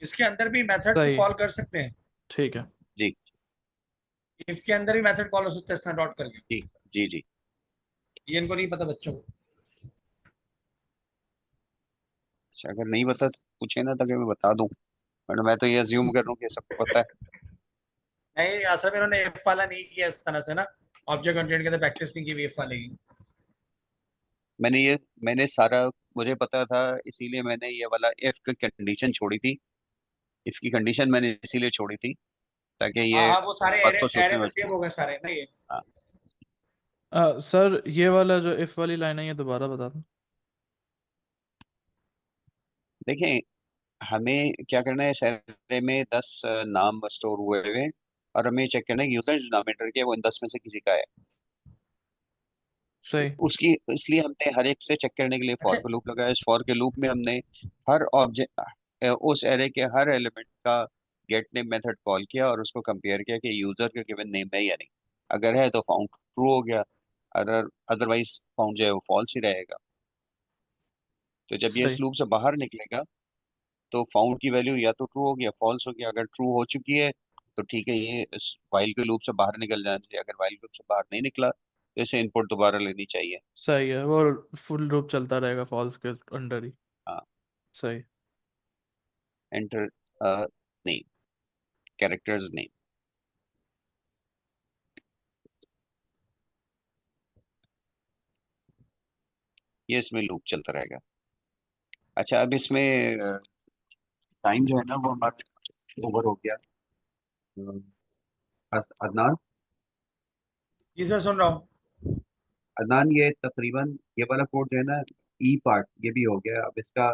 इसके अंदर भी मेथड को सही। कॉल कर सकते हैं। ठीक है। जी इफ के अंदर भी मेथड कॉल हो सकता है इस तरह डॉट करके। जी जी जी। ये इनको नहीं पता बच्चों को। अच्छा, अगर नहीं बता तो पूछे ना, ताकि मैं बता दूं, वरना मैं तो ये अज्यूम कर रहा हूँ कि सबको पता है। नहीं, असल में इन्होंने इफ वाला नहीं किया इस तरह से ना। ऑब्जेक्ट ओरिएंटेड के अंदर प्रैक्टिस नहीं की इफ वाले की। मैंने सारा, मुझे पता था, इसीलिए मैंने ये वाला इफ की कंडीशन छोड़ी थी। इफ की कंडीशन मैंने इसीलिए छोड़ी थी ताकि हाँ ये हाँ, वो सारे बात एरे को एरे सोचने में में सेव हो गए सारे ना ये। हाँ। सर ये वाला जो इफ वाली लाइन है, ये दोबारा बता दो। देखें, हमें क्या करना है, इस array में 10 नाम स्टोर हुए हुए हैं, और हमें चेक करना है कि यूजर जो नाम एंटर किया वो इन 10 में से किसी का है। सही। उसकी इसलिए हमने हर एक से चेक करने के लिए फॉर अच्छा का लूप लगाया। इस फॉर के लूप में हमने हर ऑब्जेक्ट उस एरे के हर एलिमेंट का गेट नेम मेथड कॉल किया और उसको कंपेयर किया कि यूजर का गिवन नेम है या नहीं। अगर है तो फाउंड ट्रू हो गया, अदर अदरवाइज फाउंड जो है वो फॉल्स ही रहेगा। तो जब ये इस सही। लूप से बाहर निकलेगा तो फाउंड की वैल्यू या तो ट्रू हो गया फॉल्स हो गया। अगर ट्रू हो चुकी है तो ठीक है, ये इस वाइल के लूप से बाहर निकल जाना चाहिए। अगर वाइल लूप से बाहर नहीं निकला तो इसे इनपुट दोबारा लेनी चाहिए। सही है, वो फुल लूप चलता रहेगा फॉल्स के अंडर ही। हाँ, सही। एंटर नेम, कैरेक्टर्स नेम, ये इसमें लूप चलता रहेगा। अच्छा, अब इसमें टाइम जो है ना वो हमारा ओवर हो गया। अदनान, जी सर सुन रहा हूँ। अदनान ये तकरीबन ये वाला कोड जो है ना, ई पार्ट ये भी हो गया। अब इसका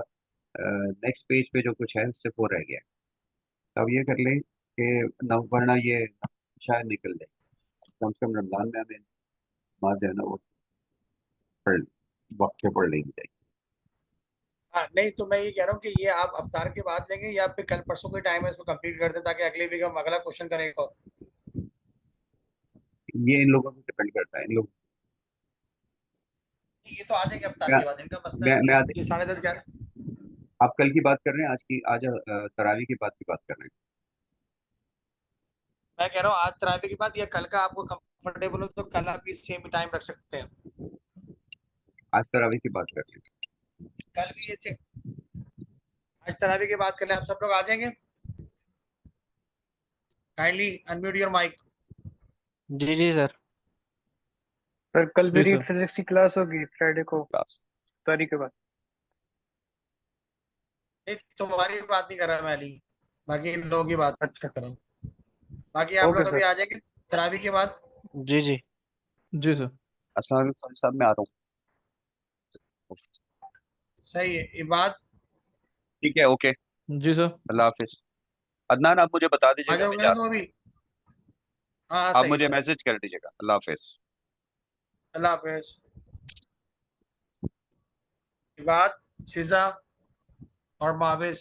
नेक्स्ट पेज पे जो कुछ है सिर्फ वो रह गया। तो अब ये कर लें कि न वरना ये शायद निकल जाए। कम से कम रमजान में हमें नमाज जो है ना वो पढ़ वक्त पे पढ़ लेनी चाहिए। हाँ नहीं तो मैं ये कह रहा हूँ कि ये आप अवतार के बाद लेंगे या फिर कल परसों के टाइम में इसको कंप्लीट कर दें ताकि अगले वीक हम अगला क्वेश्चन करेंगे। और ये इन लोगों पर डिपेंड करता है। इन लोग ये तो आ जाएंगे अवतार मैं के बाद, इनका मसला है मैं, कि मैं आधे- ये 10:30 ग्यारह। आप कल की बात कर रहे हैं, आज की आज तरावी की बात की बात कर रहे हैं। मैं कह रहा हूँ आज तरावी के बाद या कल का आपको कंफर्टेबल हो तो कल आप भी सेम टाइम रख सकते हैं। आज तरावी की बात कर रहे हैं। कल भी ये आज तरावी के बाद कल आप सब लोग आ जाएंगे। Kindly unmute your mic. जी जी सर। सर कल जी मेरी सर। फिजिक्स की क्लास होगी फ्राइडे को, क्लास तारीख के बाद। तुम्हारी बात नहीं कर रहा मैं अली, बाकी इन लोगों की बात अच्छा, कर रहा हूँ। बाकी आप ओके लोग अभी सर। आ जाएंगे तरावी के बाद। जी जी। जी सर। अस्सलाम वालेकुम साहब, मैं आ रहा हूँ। सही है ये बात। ठीक है, ओके, जी सर। अल्लाह हाफिज। अदनान आप मुझे बता आ दीजिएगा, मैं जाओगे जा ना रहा तुम अभी। हाँ हाँ हूँ। आप सही है मुझे सही। मैसेज कर दीजिएगा। अल्लाह हाफिज। अल्लाह हाफिज। बात शिजा और माविस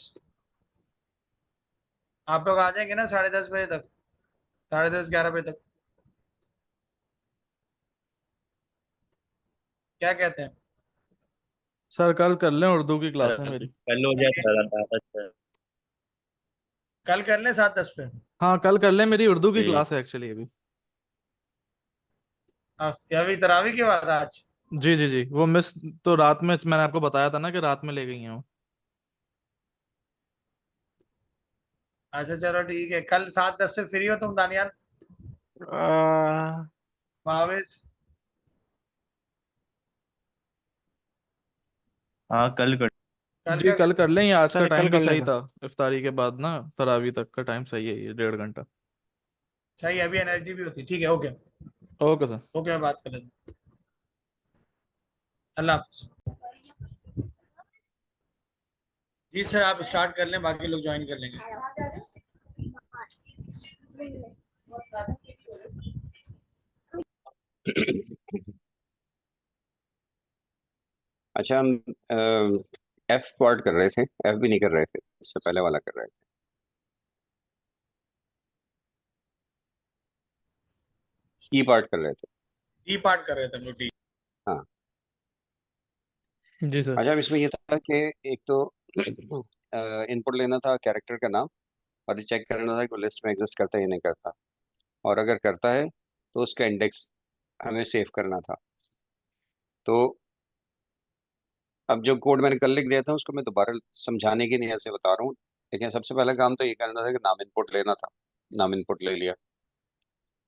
आप लोग आ जाएंगे ना 10:30 बजे तक, 10:30 11 बजे तक। क्या कहते हैं? सर कल कर लें, उर्दू की क्लास है मेरी। कल हो जाता है अच्छा। कल कर लें 7:10 पे। हाँ कल कर लें, मेरी उर्दू की ठीक। क्लास है एक्चुअली अभी। अभी तरावी के बाद आज। जी जी जी, वो मिस तो रात में मैंने आपको बताया था ना कि रात में ले गई हैं वो। अच्छा चलो ठीक है, कल 7:10 से फ्री हो तुम दानियाल, आ, माविस? हाँ कल कर। कल जी का कल कर लें, ये आज का सर कल टाइम भी कर ले सही सर। था। इफ्तारी के बाद ना तरावी तक का टाइम सही है, ये 1.5 घंटा। सही है, अभी एनर्जी भी होती है। ठीक है ओके। Okay sir. ओके मैं बात कर लेता हूँ। अल्लाह हाफिज। जी सर आप स्टार्ट कर लें, बाकी लोग ज्वाइन कर लेंगे। अच्छा, हम एफ पार्ट कर रहे थे, एफ भी नहीं कर रहे थे, इससे पहले वाला कर रहे थे। ई पार्ट कर रहे थे। ई पार्ट कर रहे थे हम लोग। ठीक। हाँ। जी सर। अच्छा, अब इसमें ये था कि एक तो इनपुट लेना था कैरेक्टर का नाम, और चेक करना था कि वो लिस्ट में एग्जिस्ट करता है या नहीं करता, और अगर करता है तो उसका इंडेक्स हमें सेव करना था। तो अब जो कोड मैंने कल लिख दिया था उसको मैं दोबारा समझाने के लिए ऐसे बता रहा हूँ। लेकिन सबसे पहला काम तो ये करना था कि नाम इनपुट लेना था। नाम इनपुट ले लिया।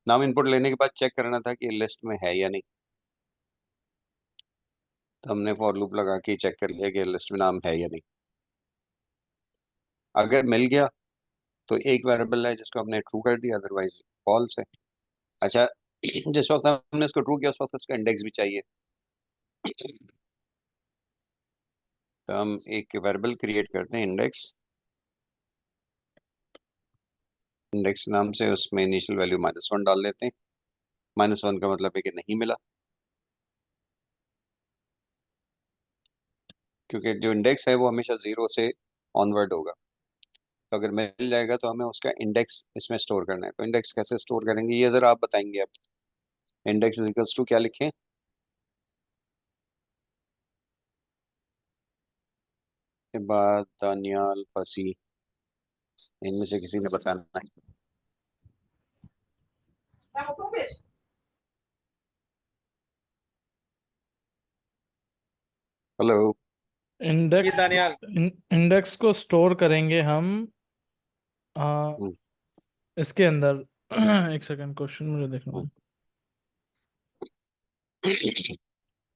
नाम इनपुट लेने के बाद चेक करना था कि लिस्ट में है या नहीं। तो हमने फॉर लूप लगा के चेक कर लिया कि लिस्ट में नाम है या नहीं। अगर मिल गया तो एक वेरिएबल है जिसको हमने ट्रू कर दिया, अदरवाइज फॉल्स है। अच्छा, जिस वक्त हमने इसको ट्रू किया उस वक्त उसका इंडेक्स भी चाहिए। तो हम एक वेरिएबल क्रिएट करते हैं इंडेक्स। इंडेक्स नाम से उसमें इनिशियल वैल्यू -1 डाल देते हैं। -1 का मतलब है कि नहीं मिला। क्योंकि जो इंडेक्स है वो हमेशा 0 से ऑनवर्ड होगा। तो अगर मिल जाएगा तो हमें उसका इंडेक्स इसमें स्टोर करना है। तो इंडेक्स कैसे स्टोर करेंगे ये ज़रा आप बताएंगे। अब इंडेक्स इज इक्वल्स टू क्या लिखें? इबाद, दानियाल, फसी, इनमें से किसी ने बताना है। हेलो। इंडेक्स दानियाल। इंडेक्स को स्टोर करेंगे हम हम्म, इसके अंदर। एक सेकंड, क्वेश्चन मुझे देखना है।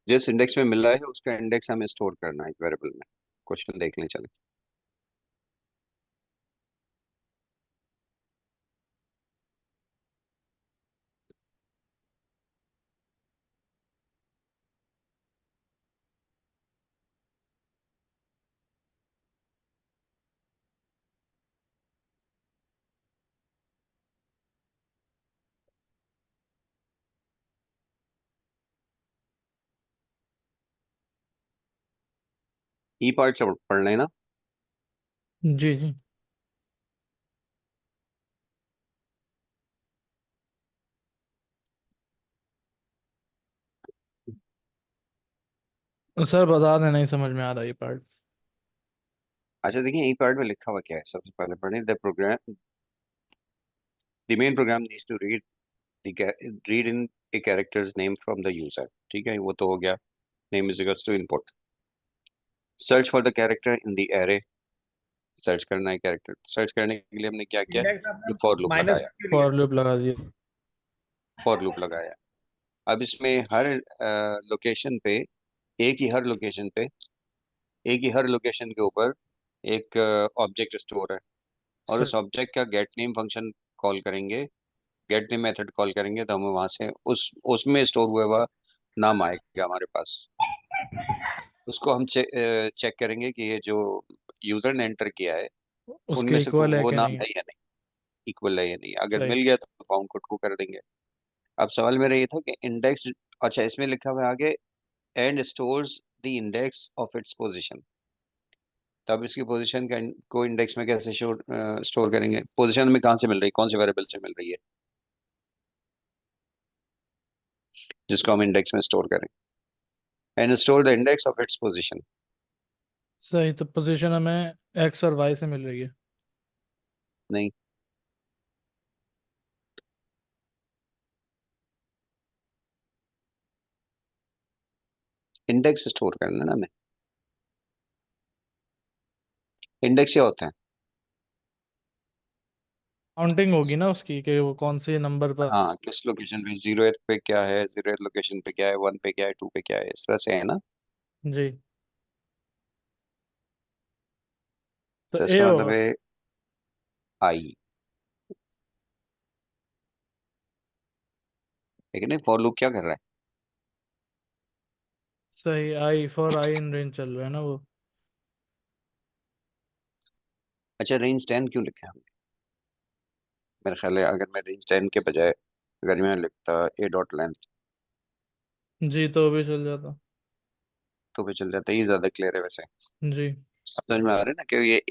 जिस इंडेक्स में मिल रहा है उसका इंडेक्स हमें स्टोर करना है एक वेरिएबल में। क्वेश्चन देख लें चले। ई पार्ट पढ़ लेना। जी जी। सर बता दें, नहीं समझ में आ रहा ये पार्ट। अच्छा देखिए ई पार्ट में लिखा हुआ क्या है, सबसे पहले पढ़ें। The program, the main program needs to read in a characters name from the user. ठीक है, वो तो हो गया। Name is equals to input. Search for the character in the array. Search करना है कैरेक्टर। सर्च करने के लिए हमने क्या किया? इंडेक्स जो आपने फॉर लूप माइनस लगाया। क्यों लिया? फॉर लूप लगा दिए। फॉर लूप लगाया। अब इसमें हर लोकेशन पे, एक ही हर लोकेशन पे, एक ही हर लोकेशन के ऊपर एक ऑब्जेक्ट स्टोर है। और सर उस ऑब्जेक्ट का गेट नेम फंक्शन कॉल करेंगे, गेट नेम मेथड कॉल करेंगे तो हमें वहां से उसमें स्टोर हुआ हुआ नाम आएगा हमारे पास। उसको हम चेक करेंगे कि ये जो यूजर ने एंटर किया है उसके उनमें से कोई इक्वल है वो कि नाम नहीं। है या नहीं, इक्वल है या नहीं। अगर सही। मिल गया तो फाउंड को कर देंगे। अब सवाल मेरा ये था कि इंडेक्स, अच्छा इसमें लिखा हुआ है आगे and stores the index of its position. तब इसकी पोजीशन को इंडेक्स में कैसे स्टोर करेंगे? पोजीशन में कहाँ से मिल रही है, कौन से वेरिएबल से मिल रही है जिसको हम इंडेक्स में स्टोर करें? And store the index of its position. सही, तो पोजीशन हमें एक्स और वाई से मिल रही है। नहीं, इंडेक्स स्टोर करना है ना हमें। इंडेक्स क्या होता है? काउंटिंग होगी ना उसकी, कि वो कौन से नंबर पर। हाँ, किस लोकेशन पे, 0th पे क्या है, 0th लोकेशन पे क्या है, 1 पे क्या है, 2 पे क्या है, इस तरह से है ना। जी। तो तो ए इसका मतलब होगा। है आई। लेकिन नहीं, फॉर लूप क्या कर रहा है? सही, I for I in range चल रहा है ना वो। अच्छा, रेंज 10 क्यों लिखा है हमने? मेरे ख्याल है अगर मैं रेंज 10 के बजाय अगर मैं लिखता ए डॉट लेंथ जी, तो भी चल जाता। तो भी चल जाता। ये ज्यादा क्लियर है वैसे। जी। समझ में आ रहा है ना कि ये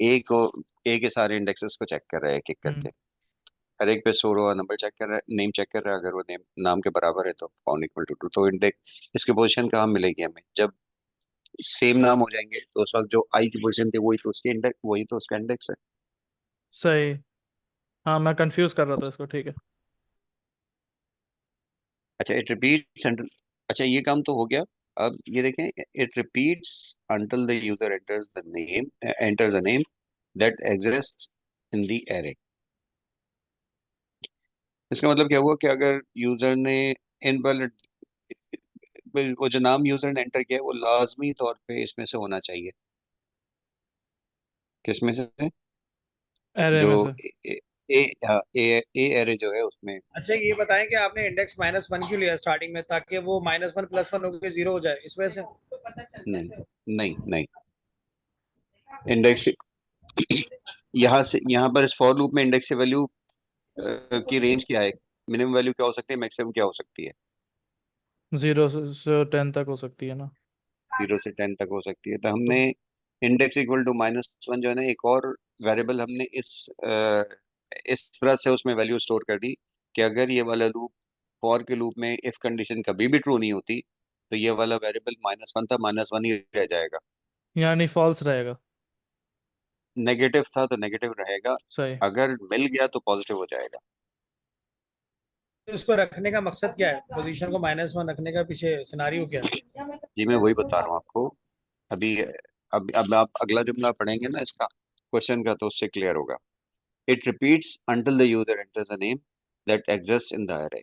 ए के सारे इंडेक्सेस को चेक कर रहा है एक एक हम्म। करके। हर एक पे स्टोर हुआ नंबर चेक कर रहा है, नेम चेक कर रहा है। अगर वो नेम नाम के बराबर है तो फाउंड इक्वल टू ट्रू। तो इंडेक्स, इसकी पोजीशन कहाँ मिलेगी हमें? जब सेम नाम हो जाएंगे तो उस वक्त जो आई की पोजीशन थी वही तो उसकी इंडेक्स, वही तो उसका इंडेक्स है। सही। हाँ, मैं कंफ्यूज कर रहा था इसको, ठीक है। अच्छा, इट रिपीट्स। अच्छा ये काम तो हो गया। अब ये देखें, it repeats until the user enters a name that exists in the array. इसका मतलब क्या हुआ कि अगर यूजर ने इनवैलिड, वो जो नाम यूजर ने एंटर किया है वो लाजमी तौर पे इसमें से होना चाहिए। किसमें से? एरे जो में से। ए ए हाँ, ए एरे जो है उसमें। अच्छा ये बताएं कि आपने इंडेक्स -1 क्यों लिया स्टार्टिंग में, ताकि वो -1 +1 होकर 0 हो जाए, इस वजह से? नहीं नहीं नहीं, इंडेक्स यहाँ से यहाँ पर इस फॉर लूप में इंडेक्स की वैल्यू की रेंज क्या है? मिनिमम वैल्यू क्या हो सकती है, मैक्सिमम क्या हो सकती है? 0 से 10 तक हो सकती है ना। 0 से 10 तक हो सकती है। तो हमने इंडेक्स इक्वल टू -1 जो है ना, एक और वेरिएबल हमने इस तरह से उसमें वैल्यू स्टोर कर दी कि अगर ये वाला लूप फॉर के लूप में इफ कंडीशन कभी भी ट्रू नहीं होती तो ये वाला वेरिएबल -1 था, -1 ही रह जाएगा। यानी फॉल्स रहेगा। नेगेटिव था तो नेगेटिव रहेगा, सही। अगर मिल गया तो पॉजिटिव हो जाएगा। तो इसको रखने का मकसद क्या है? पोजीशन को -1 रखने का पीछे सिनारियो क्या है? जी मैं वही बता रहा हूँ आपको अभी। अब आप अगला जुमला पढ़ेंगे ना इसका क्वेश्चन का, तो उससे क्लियर होगा। It repeats until the user enters a name that exist in the array.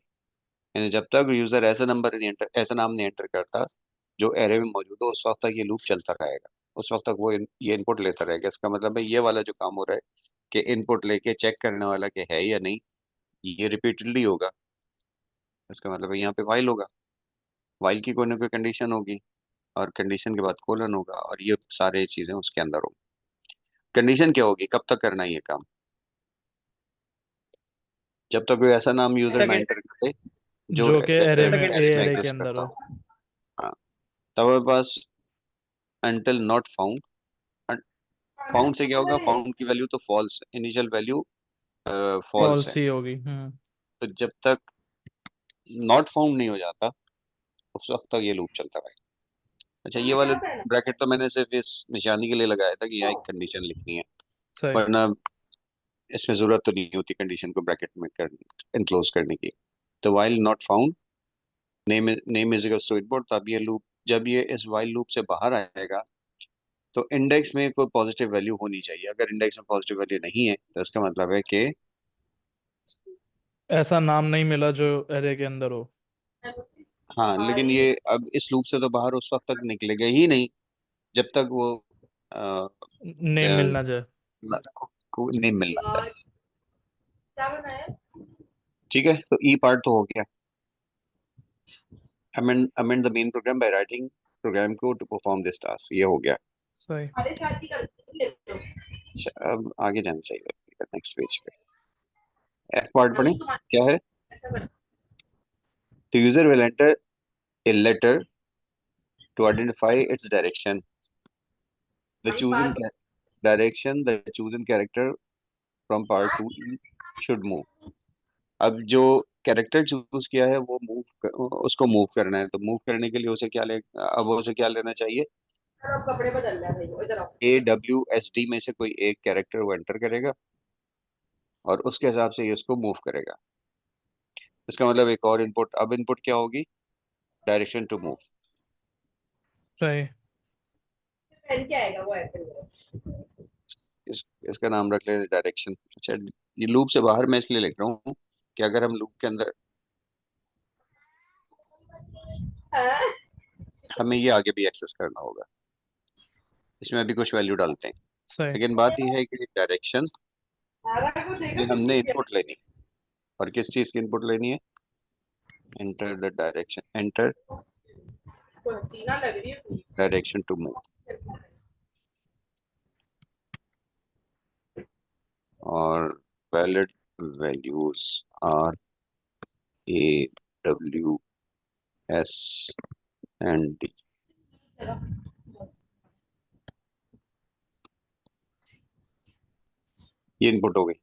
यानी जब तक यूजर ऐसा नाम नहीं एंटर करता जो एरे में मौजूद हो, उस वक्त तक ये लूप चलता रहेगा। उस वक्त तक वो ये इनपुट लेता रहेगा। इसका मतलब है ये वाला जो काम हो रहा है कि इनपुट लेके चेक करने वाला कि है या नहीं, ये रिपीटेडली होगा। इसका मतलब है यहाँ पे वाइल होगा, वाइल की कोई ना कोई कंडीशन होगी और कंडीशन के बाद कोलन होगा और ये सारे चीजें उसके अंदर होंगी। कंडीशन क्या होगी, कब तक करना है ये काम? जब तक कोई ऐसा नाम यूजर ना एंटर करे जो जो कि एरे में एरे में एरे के एग्जिस्ट अंदर करता हो। हो। हाँ, तब हमारे पास अंटिल नॉट फाउंड। फाउंड से क्या होगा, फाउंड की वैल्यू तो फॉल्स, इनिशियल वैल्यू फॉल्स है। फॉल्स ही होगी। तो जब तक नॉट फाउंड नहीं हो जाता उस वक्त तक ये लूप चलता रहेगा। अच्छा, ये वाले ब्रैकेट तो मैंने सिर्फ इस निशानी के लिए लगाया था कि यहाँ एक कंडीशन लिखनी है, सही। वरना इसमें जरूरत तो नहीं होती कंडीशन को ब्रैकेट में इनक्लोज करने की। तो while not found name is equals to input. तब ये लूप, जब ये इस वाइल लूप से बाहर आएगा तो इंडेक्स में कोई पॉजिटिव वैल्यू होनी चाहिए। अगर इंडेक्स में पॉजिटिव वैल्यू नहीं है तो इसका मतलब है कि ऐसा नाम नहीं मिला जो एरे के अंदर हो। हाँ, लेकिन ये अब इस लूप से तो बाहर उस वक्त तक निकलेगा ही नहीं जब तक वो नेम मिलना जाए। नहीं मिलना चाहिए। ठीक है, तो ई पार्ट तो हो गया। amend the main program by writing program code to perform this task, ये हो गया। सही। अच्छा, अब आगे जाना चाहिए नेक्स्ट पेज पे। एफ पार्ट पढ़ें, क्या है? The user will enter a letter to identify its direction. The chosen direction the chosen character from part 2 should move. अब जो कैरेक्टर चूज किया है वो उसको मूव करना है। तो मूव करने के लिए उसे क्या लेना चाहिए? AWSD में से कोई एक कैरेक्टर वो एंटर करेगा और उसके हिसाब से ये उसको मूव करेगा। इसका मतलब एक और इनपुट, अब इनपुट क्या होगी? Direction to move. सही। इसका नाम रख ले डायरेक्शन। अच्छा, ये लूप से बाहर मैं इसलिए लिख रहा हूँ कि अगर हम लूप के अंदर, हमें ये आगे भी एक्सेस करना होगा, इसमें अभी कुछ वैल्यू डालते हैं। सही। लेकिन बात यह है कि डायरेक्शन ये हमने इनपुट लेनी है, और किस चीज की इनपुट लेनी है? Enter the direction, enter direction to move. और valid values are AWS and D। ये इनपुट हो गई।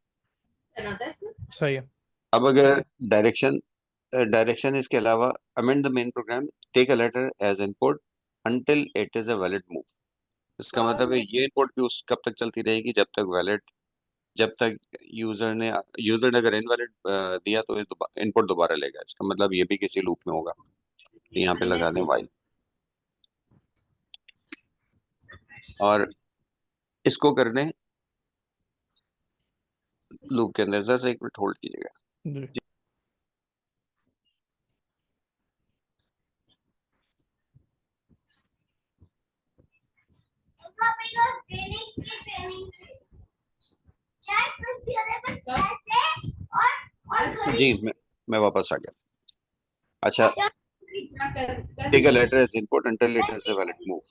सही है। अब अगर डायरेक्शन इसके अलावा amend the main program take a letter as input until it is a valid move. इसका मतलब है ये इनपुट भी उस कब तक चलती रहेगी जब तक वैलिड, जब तक यूजर ने अगर इनवैलिड दिया तो इनपुट दोबारा लेगा। इसका मतलब ये भी किसी लूप में होगा। तो यहाँ पे लगा दें वाइल, और इसको कर दें लूप के अंदर। जरा एक मिनट होल्ड कीजिएगा। जी। जी मैं वापस आ गया। अच्छा, take a letter as input until it is a valid move.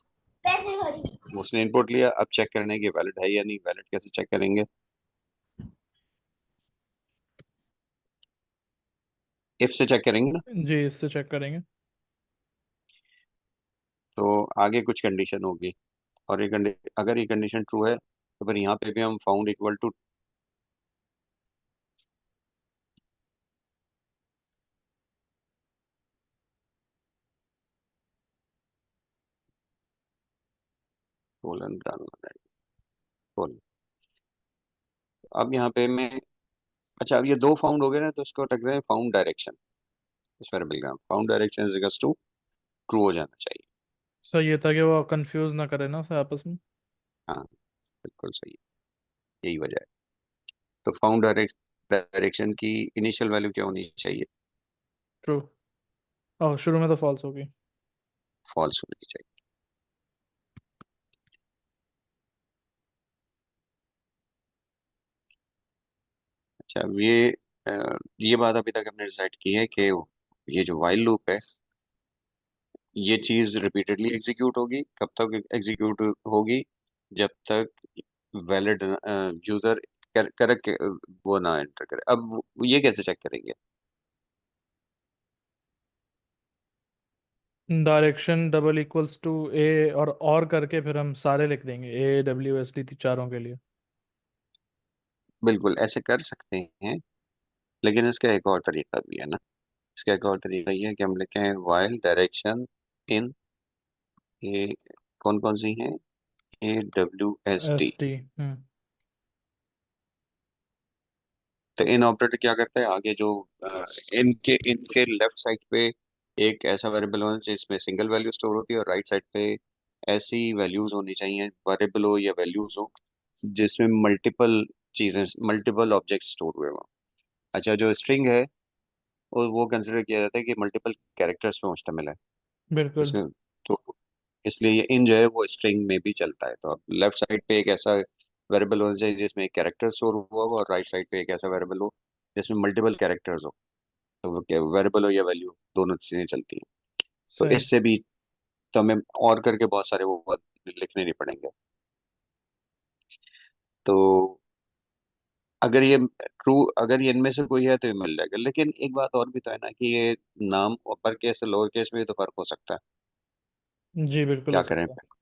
उसने इनपुट लिया, अब चेक करने की वैलिड है या नहीं। वैलिड कैसे चेक करेंगे? इफ से चेक करेंगे ना। जी, इससे चेक करेंगे। तो आगे कुछ कंडीशन होगी, और अगर ये कंडीशन ट्रू है तो फिर यहाँ पे भी हम फाउंड इक्वल टू कोलन डालना है कोलन। अब यहाँ पे मैं, अच्छा अब ये दो फाउंड हो गए ना, तो इसको टक रहे हैं फाउंड डायरेक्शन। इस वेरिएबल का found direction is equals to true हो जाना चाहिए। सो ये था कि वो कंफ्यूज ना करे ना उसे आपस में। हाँ बिल्कुल सही है, यही वजह है। तो फाउंड डायरेक्शन की इनिशियल वैल्यू क्या होनी चाहिए? ट्रू। ओह, शुरू में तो फॉल्स होगी। फॉल्स होनी चाहिए। अच्छा अब ये बात अभी तक हमने डिसाइड की है कि ये जो वाइल लूप है, ये चीज रिपीटेडली एग्जीक्यूट होगी। कब तक एग्जीक्यूट होगी? जब तक वैलिड यूजर करेक्ट वो ना एंटर करे। अब ये कैसे चेक करेंगे? डायरेक्शन डबल इक्वल्स टू ए और करके फिर हम सारे लिख देंगे, AWSD चारों के लिए। बिल्कुल ऐसे कर सकते हैं, लेकिन इसका एक और तरीका भी है ना। इसका एक और तरीका ये है कि हम लिखें वाइल डायरेक्शन इन ए, कौन कौन सी हैं? AWSD। SD। तो इन ऑपरेटर क्या करता है आगे जो इनके इनके लेफ्ट साइड पे एक ऐसा वेरिएबल होना चाहिए जिसमें सिंगल वैल्यू स्टोर होती है, और राइट साइड पे ऐसी वैल्यूज होनी चाहिए, वेरिएबल हो या वैल्यूज हो, जिसमें मल्टीपल चीजें, मल्टीपल ऑब्जेक्ट स्टोर हुए हों। अच्छा जो स्ट्रिंग है वो कंसिडर किया जाता है कि मल्टीपल कैरेक्टर्स पे मुश्तमिल है बिल्कुल। इसमें। तो इसलिए ये इन जो है वो स्ट्रिंग में भी चलता है। तो अब लेफ्ट साइड पे एक ऐसा वेरिएबल होना चाहिए जिसमें एक कैरेक्टर स्टोर हुआ हो, और राइट साइड पे एक ऐसा वेरिएबल हो जिसमें मल्टीपल कैरेक्टर्स हो। तो वो क्या वेरिएबल हो या वैल्यू, दोनों चीजें चलती हैं। तो सही। इससे भी तो हमें और करके बहुत सारे वो लिखने नहीं पड़ेंगे। तो अगर ये इनमें से कोई है तो ये मिल जाएगा। लेकिन एक बात और भी तो है ना कि ये नाम अपर केस से लोअर केस में भी तो फर्क हो सकता है। जी बिल्कुल हो क्या करें सकता है। फिर?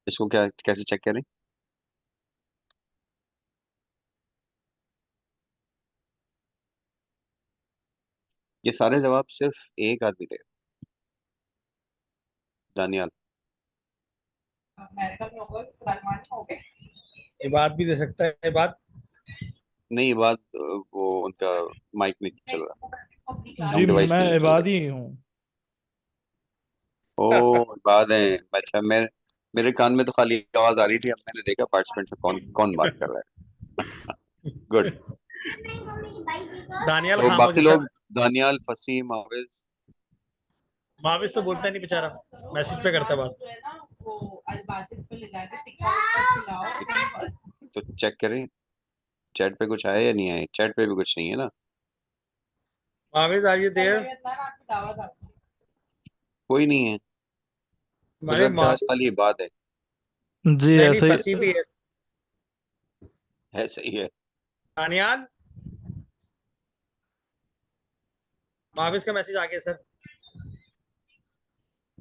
इसको क्या कैसे चेक करें? ये सारे जवाब सिर्फ एक आदमी दे, दानियाल। ये बात भी दे सकता है, ये बात। नहीं ये बात वो उनका माइक नहीं चल रहा, जी साउंड डिवाइस मैं नहीं चल इबादी रही। ही हूँ। ओ बात है। अच्छा मेरे कान में तो खाली आवाज आ रही थी, अब मैंने देखा पार्टिसिपेंट में कौन कौन बात कर रहा है। गुड। दानियाल तो खाम हो बाकी जैसा। लोग, दानियाल, फसीम, आविज। माविस तो बोलता नहीं बेचारा, मैसेज पे करता बात। तो चेक करें चैट पे कुछ आया या नहीं आया। चैट पे भी कुछ नहीं है ना। माविस आर यू देयर? कोई नहीं है। मुझे अरे लगता है आज माविस, खाली ये बात है। जी नहीं नहीं ऐसे फंसी भी है। सही है। दानियाल, माविस का मैसेज आ गया सर।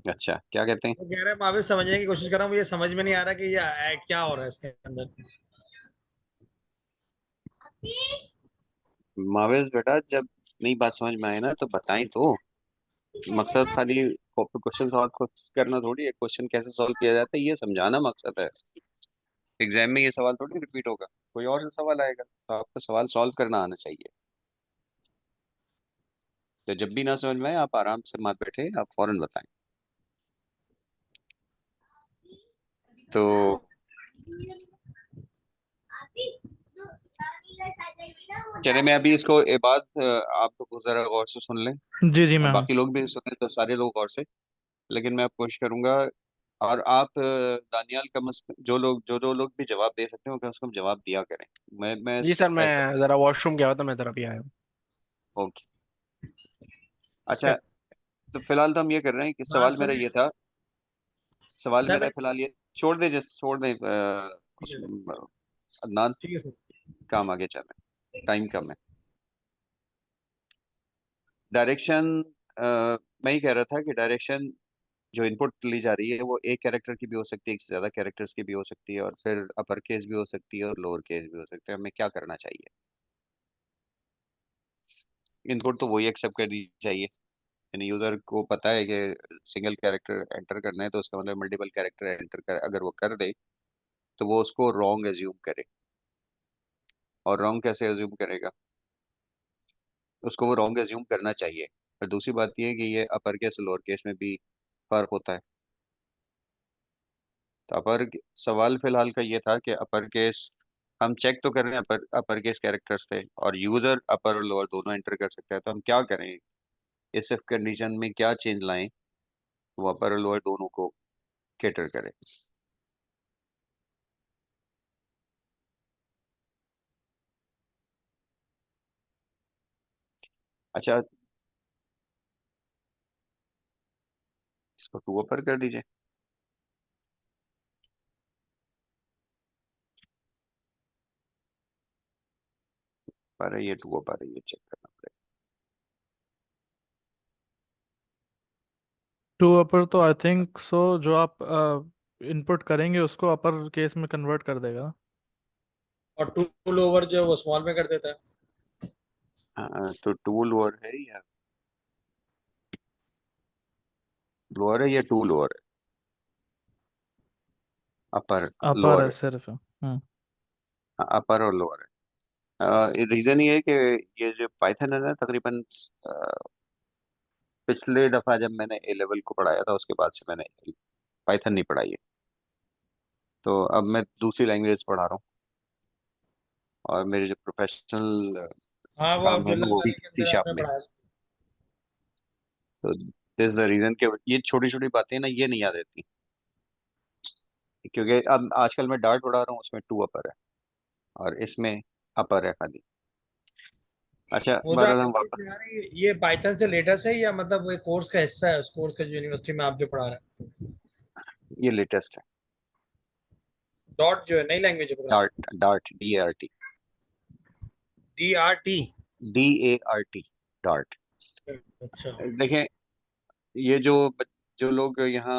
अच्छा क्या कहते हैं? वो कह रहा है माविस समझने की कोशिश कर रहा हूँ, मुझे समझ में नहीं आ रहा कि ये क्या हो रहा है इसके अंदर। मावेज बेटा जब नई बात समझ में आए ना तो बताएं तो। मकसद खाली क्वेश्चन सॉल्व करना थोड़ी है। क्वेश्चन कैसे सॉल्व किया जाता है ये समझाना मकसद है। एग्जाम में ये सवाल थोड़ी रिपीट होगा, कोई और सवाल आएगा तो आपको सवाल सॉल्व करना आना चाहिए। तो जब भी ना समझ में आए आप आराम से मत बैठे, आप फौरन बताएं। तो चले मैं अभी इसको एक बात आप तो जरा गौर से सुन लें, जी जी मैं हूँ। बाकी लोग भी सुने तो सारे लोग गौर से। लेकिन मैं कोशिश करूंगा, और आप दानियाल कम अज कम जो लोग भी जवाब दे सकते हो कम से कम जवाब दिया करें। मैं जी सर, मैं ऐसा। जरा वॉशरूम गया हुआ था, मैं इधर अभी आया हूँ। ओके। अच्छा तो फिलहाल तो हम ये कर रहे हैं कि बात सवाल मेरा सुनिए ये था, सवाल सर। मेरा फिलहाल ये छोड़ दे, जस्ट छोड़ दे ठीक है अदनान, ठीक है सर। काम आगे चल रहा है, टाइम कम है। डायरेक्शन मैं ही कह रहा था कि डायरेक्शन जो इनपुट ली जा रही है वो एक कैरेक्टर की भी हो सकती है, एक से ज़्यादा कैरेक्टर्स की भी हो सकती है, और फिर अपर केस भी हो सकती है और लोअर केस भी हो सकती है। हमें क्या करना चाहिए? इनपुट तो वही एक्सेप्ट कर दी चाहिए। यानी यूज़र को पता है कि सिंगल कैरेक्टर एंटर करना है, तो उसका मतलब मल्टीपल कैरेक्टर एंटर कर अगर वो कर दे तो वो उसको रॉन्ग एज्यूम करे। और रॉन्ग कैसे एज्यूम करेगा? उसको वो रॉन्ग एज्यूम करना चाहिए। और दूसरी बात ये है कि ये अपर केस और लोअर केस में भी फर्क होता है। तो सवाल फिलहाल का ये था कि अपर केस हम चेक तो कर रहे हैं, अपर केस कैरेक्टर्स थे और यूज़र अपर और लोअर दोनों एंटर कर सकता है, तो हम क्या करें? इस इफ कंडीशन में क्या चेंज लाएं वो अपर और लोअर दोनों को कैटर करे? अच्छा, इसको टू अपर कर दीजिए। पर ये टू अपर है, ये चेक करना पड़ेगा। टू अपर तो आई थिंक सो, जो आप इनपुट करेंगे उसको अपर केस में कन्वर्ट कर देगा। और टू लोअर जो है वो स्मॉल में कर देता है। तो टू लोअर है या लोअर है या टू लोअर है? अपर अपर लोअर है है। सिर्फ। अपर और लोअर है। रीजन ये है कि ये जो पाइथन है ना, तकरीबन पिछले दफा जब मैंने ए लेवल को पढ़ाया था उसके बाद से मैंने पाइथन नहीं पढ़ाई है। तो अब मैं दूसरी लैंग्वेज पढ़ा रहा हूँ और मेरे जो प्रोफेशनल हाँ वो काम है अब्दुल्ला वो भी वाले के सी अंदर शार्प आपने में। पढ़ाया। तो दिस द रीजन कि ये छोटी छोटी बातें ना ये नहीं याद रहती, क्योंकि अब आजकल मैं डार्ट पढ़ा रहा हूँ, उसमें टू अपर है और इसमें अपर है खाली। अच्छा, वो जो बहरहाल आप हम इंग्लिश वापस। में आ रहे हैं ये पाइथन से लेटेस्ट है या मतलब वो कोर्स का हिस्सा है, उस कोर्स का जो यूनिवर्सिटी में आप जो पढ़ा रहे हैं? ये लेटेस्ट है। डॉट जो है नई लैंग्वेज है program. Dart, Dart DART, DRT। DART, Dart. अच्छा। देखें, ये जो लोग यहाँ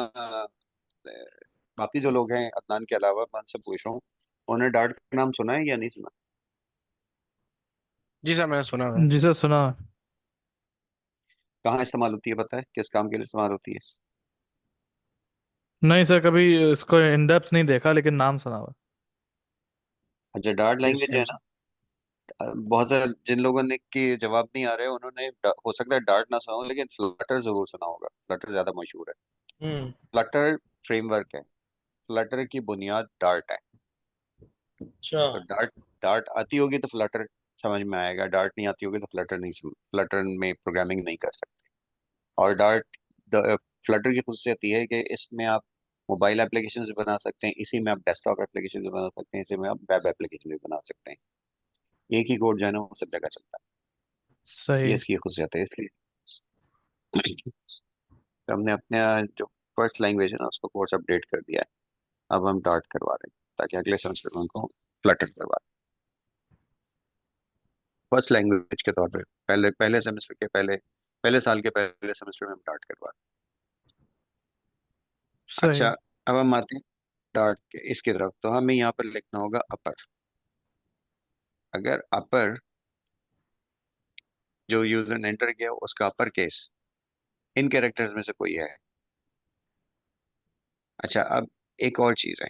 बाकी जो लोग हैं अदनान के अलावा, मैं उनसे पूछ रहा हूँ, उन्होंने डार्ट का नाम सुना है या नहीं सुना? जी सर, मैंने सुना है। जी सर, सुना। कहाँ इस्तेमाल होती है पता है? किस काम के लिए इस्तेमाल होती है? नहीं सर, कभी इसको इन डेप्थ नहीं देखा, लेकिन नाम सुना हुआ। अच्छा, डार्ट जी लैंग्वेज है सेम ना, सर। बहुत सारे जिन लोगों ने की जवाब नहीं आ रहे उन्होंने हो सकता है डार्ट ना सुना हो, लेकिन फ्लटर जरूर सुना होगा। फ्लटर ज्यादा मशहूर है। हम्म। फ्लटर फ्रेमवर्क है। फ्लटर की बुनियाद डार्ट है। अच्छा। तो डार्ट डार्ट आती होगी तो फ्लटर समझ में आएगा, डार्ट नहीं आती होगी तो फ्लटर में प्रोग्रामिंग नहीं कर सकते। और फ्लटर की खुशियत ये है कि इसमें आप मोबाइल एप्लीकेशन भी बना सकते हैं, इसी में आप डेस्कटॉप एप्लीकेशन भी बना सकते हैं, इसी में आप वेब एप्लीकेशन भी बना सकते हैं। एक ही कोड जो है ना वो सब जगह चलता है। ये सही। इसकी खुशियत है, इसलिए तो हमने अपने जो फर्स्ट लैंग्वेज है ना उसको कोर्स अपडेट कर दिया है। अब हम डार्ट करवा रहे हैं ताकि अगले सेमेस्टर में उनको फ्लटर करवा दें। फर्स्ट लैंग्वेज के तौर पे पहले पहले सेमेस्टर के पहले पहले साल के पहले सेमेस्टर में हम डार्ट करवा रहे हैं। अच्छा, सही। अब हम आते हैं डार्ट के इसकी तरफ। तो हमें यहाँ पर लिखना होगा अपर। अगर अपर जो यूजर ने एंटर किया उसका अपर केस इन कैरेक्टर्स में से कोई है। अच्छा, अब एक और चीज़ है।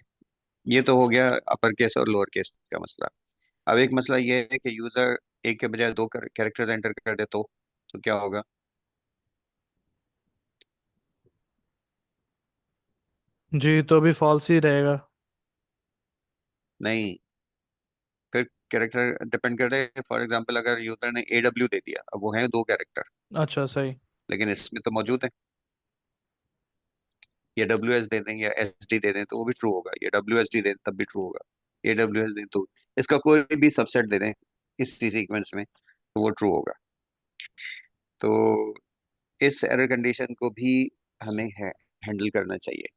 ये तो हो गया अपर केस और लोअर केस का मसला। अब एक मसला ये है कि यूजर एक के बजाय दो कैरेक्टर्स एंटर कर दे तो क्या होगा? जी, तो भी फॉल्स ही रहेगा। नहीं, फिर कैरेक्टर डिपेंड करते हैं। फॉर एग्जांपल अगर यूजर ने AW दे दिया, अब वो है दो कैरेक्टर अच्छा, सही। लेकिन इसमें तो मौजूद है, ये WS दे दें या SD दे दें तो वो भी ट्रू होगा, ये WSD दे दें तब भी ट्रू होगा, AWS दें तो इसका कोई भी सबसेट दे दें इसी सीक्वेंस में तो वो ट्रू होगा। तो इस एरर कंडीशन को भी हमें हैंडल करना चाहिए।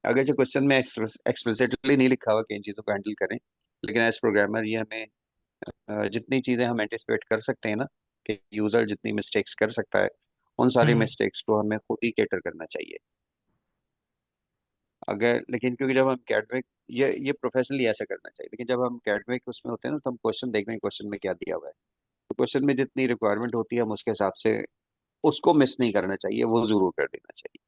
अगर जो क्वेश्चन में एक्सप्लिसिटली नहीं लिखा हुआ कि इन चीज़ों को हैंडल करें, लेकिन एज प्रोग्रामर ये हमें जितनी चीज़ें हम एंटिसिपेट कर सकते हैं ना कि यूज़र जितनी मिस्टेक्स कर सकता है, उन सारी हम्म। मिस्टेक्स को हमें खुद ही कैटर करना चाहिए। अगर लेकिन क्योंकि जब हम कैटरिंग ये प्रोफेशनली ऐसा करना चाहिए, लेकिन जब हम कैटरिंग उसमें होते हैं ना, तो हम क्वेश्चन देखते हैं क्वेश्चन में क्या दिया हुआ है। तो क्वेश्चन में जितनी रिक्वायरमेंट होती है हम उसके हिसाब से उसको मिस नहीं करना चाहिए, वो जरूर कर देना चाहिए।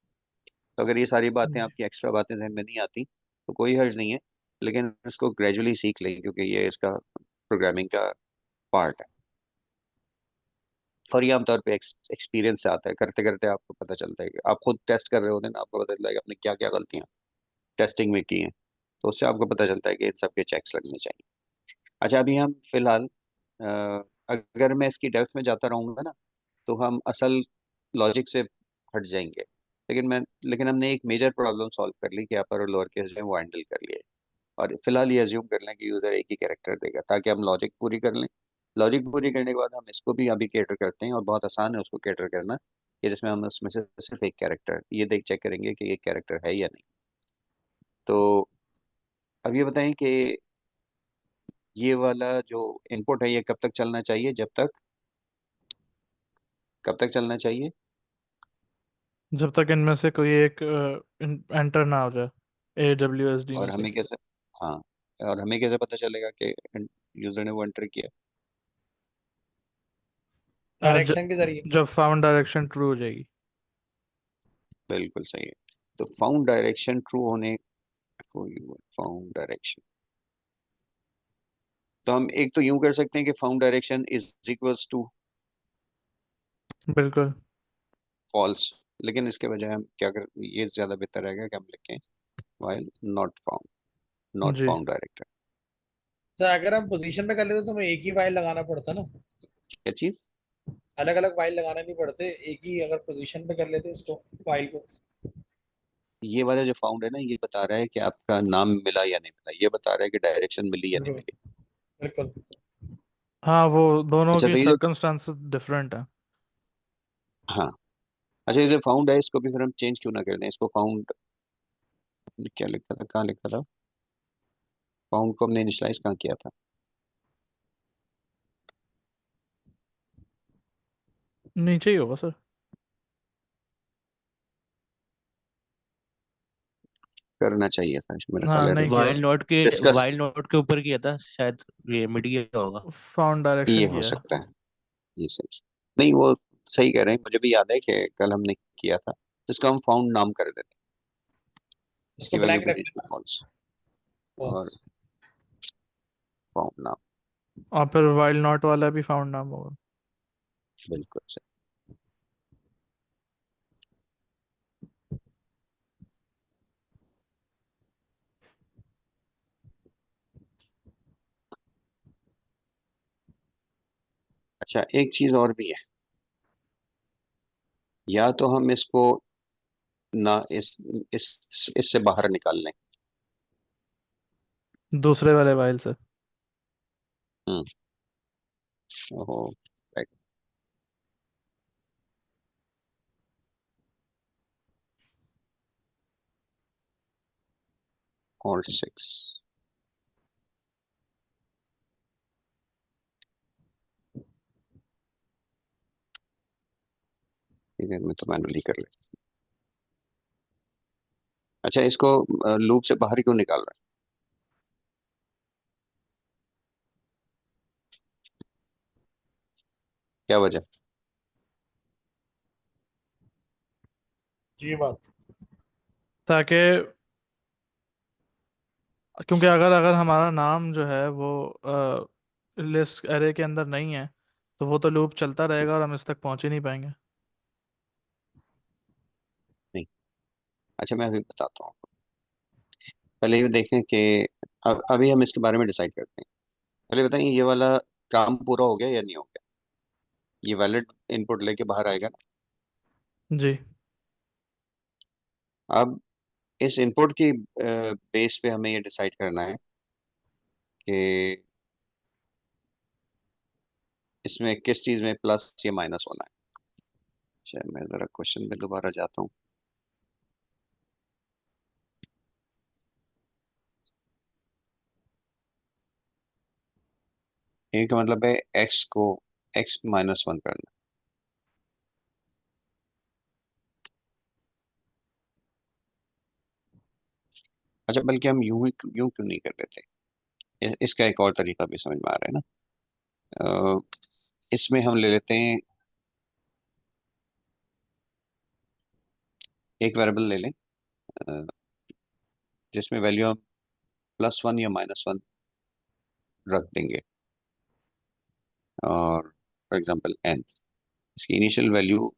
तो अगर ये सारी बातें जी आपकी एक्स्ट्रा बातें जहन में नहीं आती तो कोई हर्ज नहीं है, लेकिन इसको ग्रेजुअली सीख लें क्योंकि ये इसका प्रोग्रामिंग का पार्ट है। और ये आमतौर पे एक्सपीरियंस से आता है, करते करते आपको पता चलता है कि आप खुद टेस्ट कर रहे होते हैं ना, आपको पता चलता है कि आपने क्या क्या गलतियां टेस्टिंग में की हैं। तो उससे आपको पता चलता है कि इन सब के चेक्स लगने चाहिए। अच्छा, अभी हम फिलहाल अगर मैं इसकी डेप्थ में जाता रहूंगा ना तो हम असल लॉजिक से हट जाएंगे। लेकिन हमने एक मेजर प्रॉब्लम सॉल्व कर ली कि अपर और लोअर केस जो है वो हैंडल कर लिए। और फिलहाल ये अज्यूम कर लें कि यूज़र एक ही कैरेक्टर देगा ताकि हम लॉजिक पूरी कर लें। लॉजिक पूरी करने के बाद हम इसको भी अभी कैटर करते हैं और बहुत आसान है उसको कैटर करना, कि जिसमें हम उसमें से सिर्फ एक कैरेक्टर ये देख चेक करेंगे कि ये कैरेक्टर है या नहीं। तो अब ये बताएं कि ये वाला जो इनपुट है ये कब तक चलना चाहिए, कब तक चलना चाहिए? जब तक इनमें से कोई एक एंटर ना हो जाए AWSD में और से। हमें कैसे, हाँ, और हमें कैसे पता चलेगा कि यूजर ने वो एंटर किया? ज, डायरेक्शन के जरिए। जब फाउंड डायरेक्शन ट्रू हो जाएगी। बिल्कुल सही है। तो फाउंड डायरेक्शन ट्रू होने, फाउंड डायरेक्शन, तो हम एक तो यूं कर सकते हैं कि found direction is equals to बिल्कुल। फॉल्स, लेकिन इसके बजाय हम क्या कर, ये ज्यादा बेहतर रहेगा कि हम लिखें वाइल नॉट फाउंड, नॉट जी फाउंड डायरेक्टर। तो अगर हम पोजीशन पे कर लेते तो हमें एक ही फाइल लगाना पड़ता ना, क्या चीज? अलग अलग फाइल लगाना नहीं पड़ते, एक ही अगर पोजीशन पे कर लेते इसको, फाइल को। ये वाला जो फाउंड है ना, ये बता रहा है कि आपका नाम मिला या नहीं मिला, ये बता रहा है कि डायरेक्शन मिली या नहीं बिल्कुल मिली। बिल्कुल। हाँ, वो दोनों अच्छा, की तो ये जो, सर्कमस्टांसेस डिफरेंट है। हाँ, अच्छा, ये जो फाउंड है इसको भी फिर हम चेंज क्यों ना कर दें? इसको फाउंड, क्या लिखा था, कहाँ लिखा था? फाउंड को हमने इनिशलाइज कहाँ किया था? नीचे ही होगा सर। करना चाहिए था, मेरा हाँ, ख्याल है नहीं किया। डिस्कस, वाइल नोट के ऊपर किया था शायद, ये मिड गया होगा। फाउंड ये डायरेक्शन हो किया है। सकता है, ये सही। नहीं, वो सही कह रहे हैं, मुझे भी याद है कि कल हमने किया था। इसको हम फाउंड नाम कर देते हैं, इसको इसकी वैल्यू ब्लैंक कर दी रखना। फॉल्स, और बस। फाउंड नाम, और फिर वाइल नॉट वाला भी फाउंड नाम होगा। बिल्कुल सही। अच्छा, एक चीज और भी है, या तो हम इसको ना इस इससे बाहर निकाल लें। दूसरे वाले वाइल से। हम्म, ओहो, ऑल्ट 6, इधर में तो मैनुअली कर ले। अच्छा, इसको लूप से बाहर क्यों निकाल रहा है? क्या वजह? जी बात। ताकि, क्योंकि अगर अगर हमारा नाम जो है वो लिस्ट एरे के अंदर नहीं है, तो वो तो लूप चलता रहेगा और हम इस तक पहुंच ही नहीं पाएंगे। नहीं, अच्छा, मैं अभी बताता हूँ। पहले ये देखें कि अभी हम इसके बारे में डिसाइड करते हैं। पहले बताइए, ये वाला काम पूरा हो गया या नहीं हो गया? ये वैलिड इनपुट लेके बाहर आएगा ना। जी। अब इस इनपुट की बेस पे हमें ये डिसाइड करना है कि इसमें किस चीज़ में प्लस या माइनस होना है। अच्छा, मैं ज़रा क्वेश्चन में दोबारा जाता हूँ। इनका मतलब है एक्स को x-1 करना। अच्छा, बल्कि हम यूं क्यों नहीं कर लेते, इसका एक और तरीका भी समझ में आ रहा है ना। अ, इसमें हम ले लेते हैं, एक वेरिएबल ले लें अ, जिसमें वैल्यू हम +1 या -1 रख देंगे, और फॉर एग्जांपल n, इसकी इनिशियल वैल्यू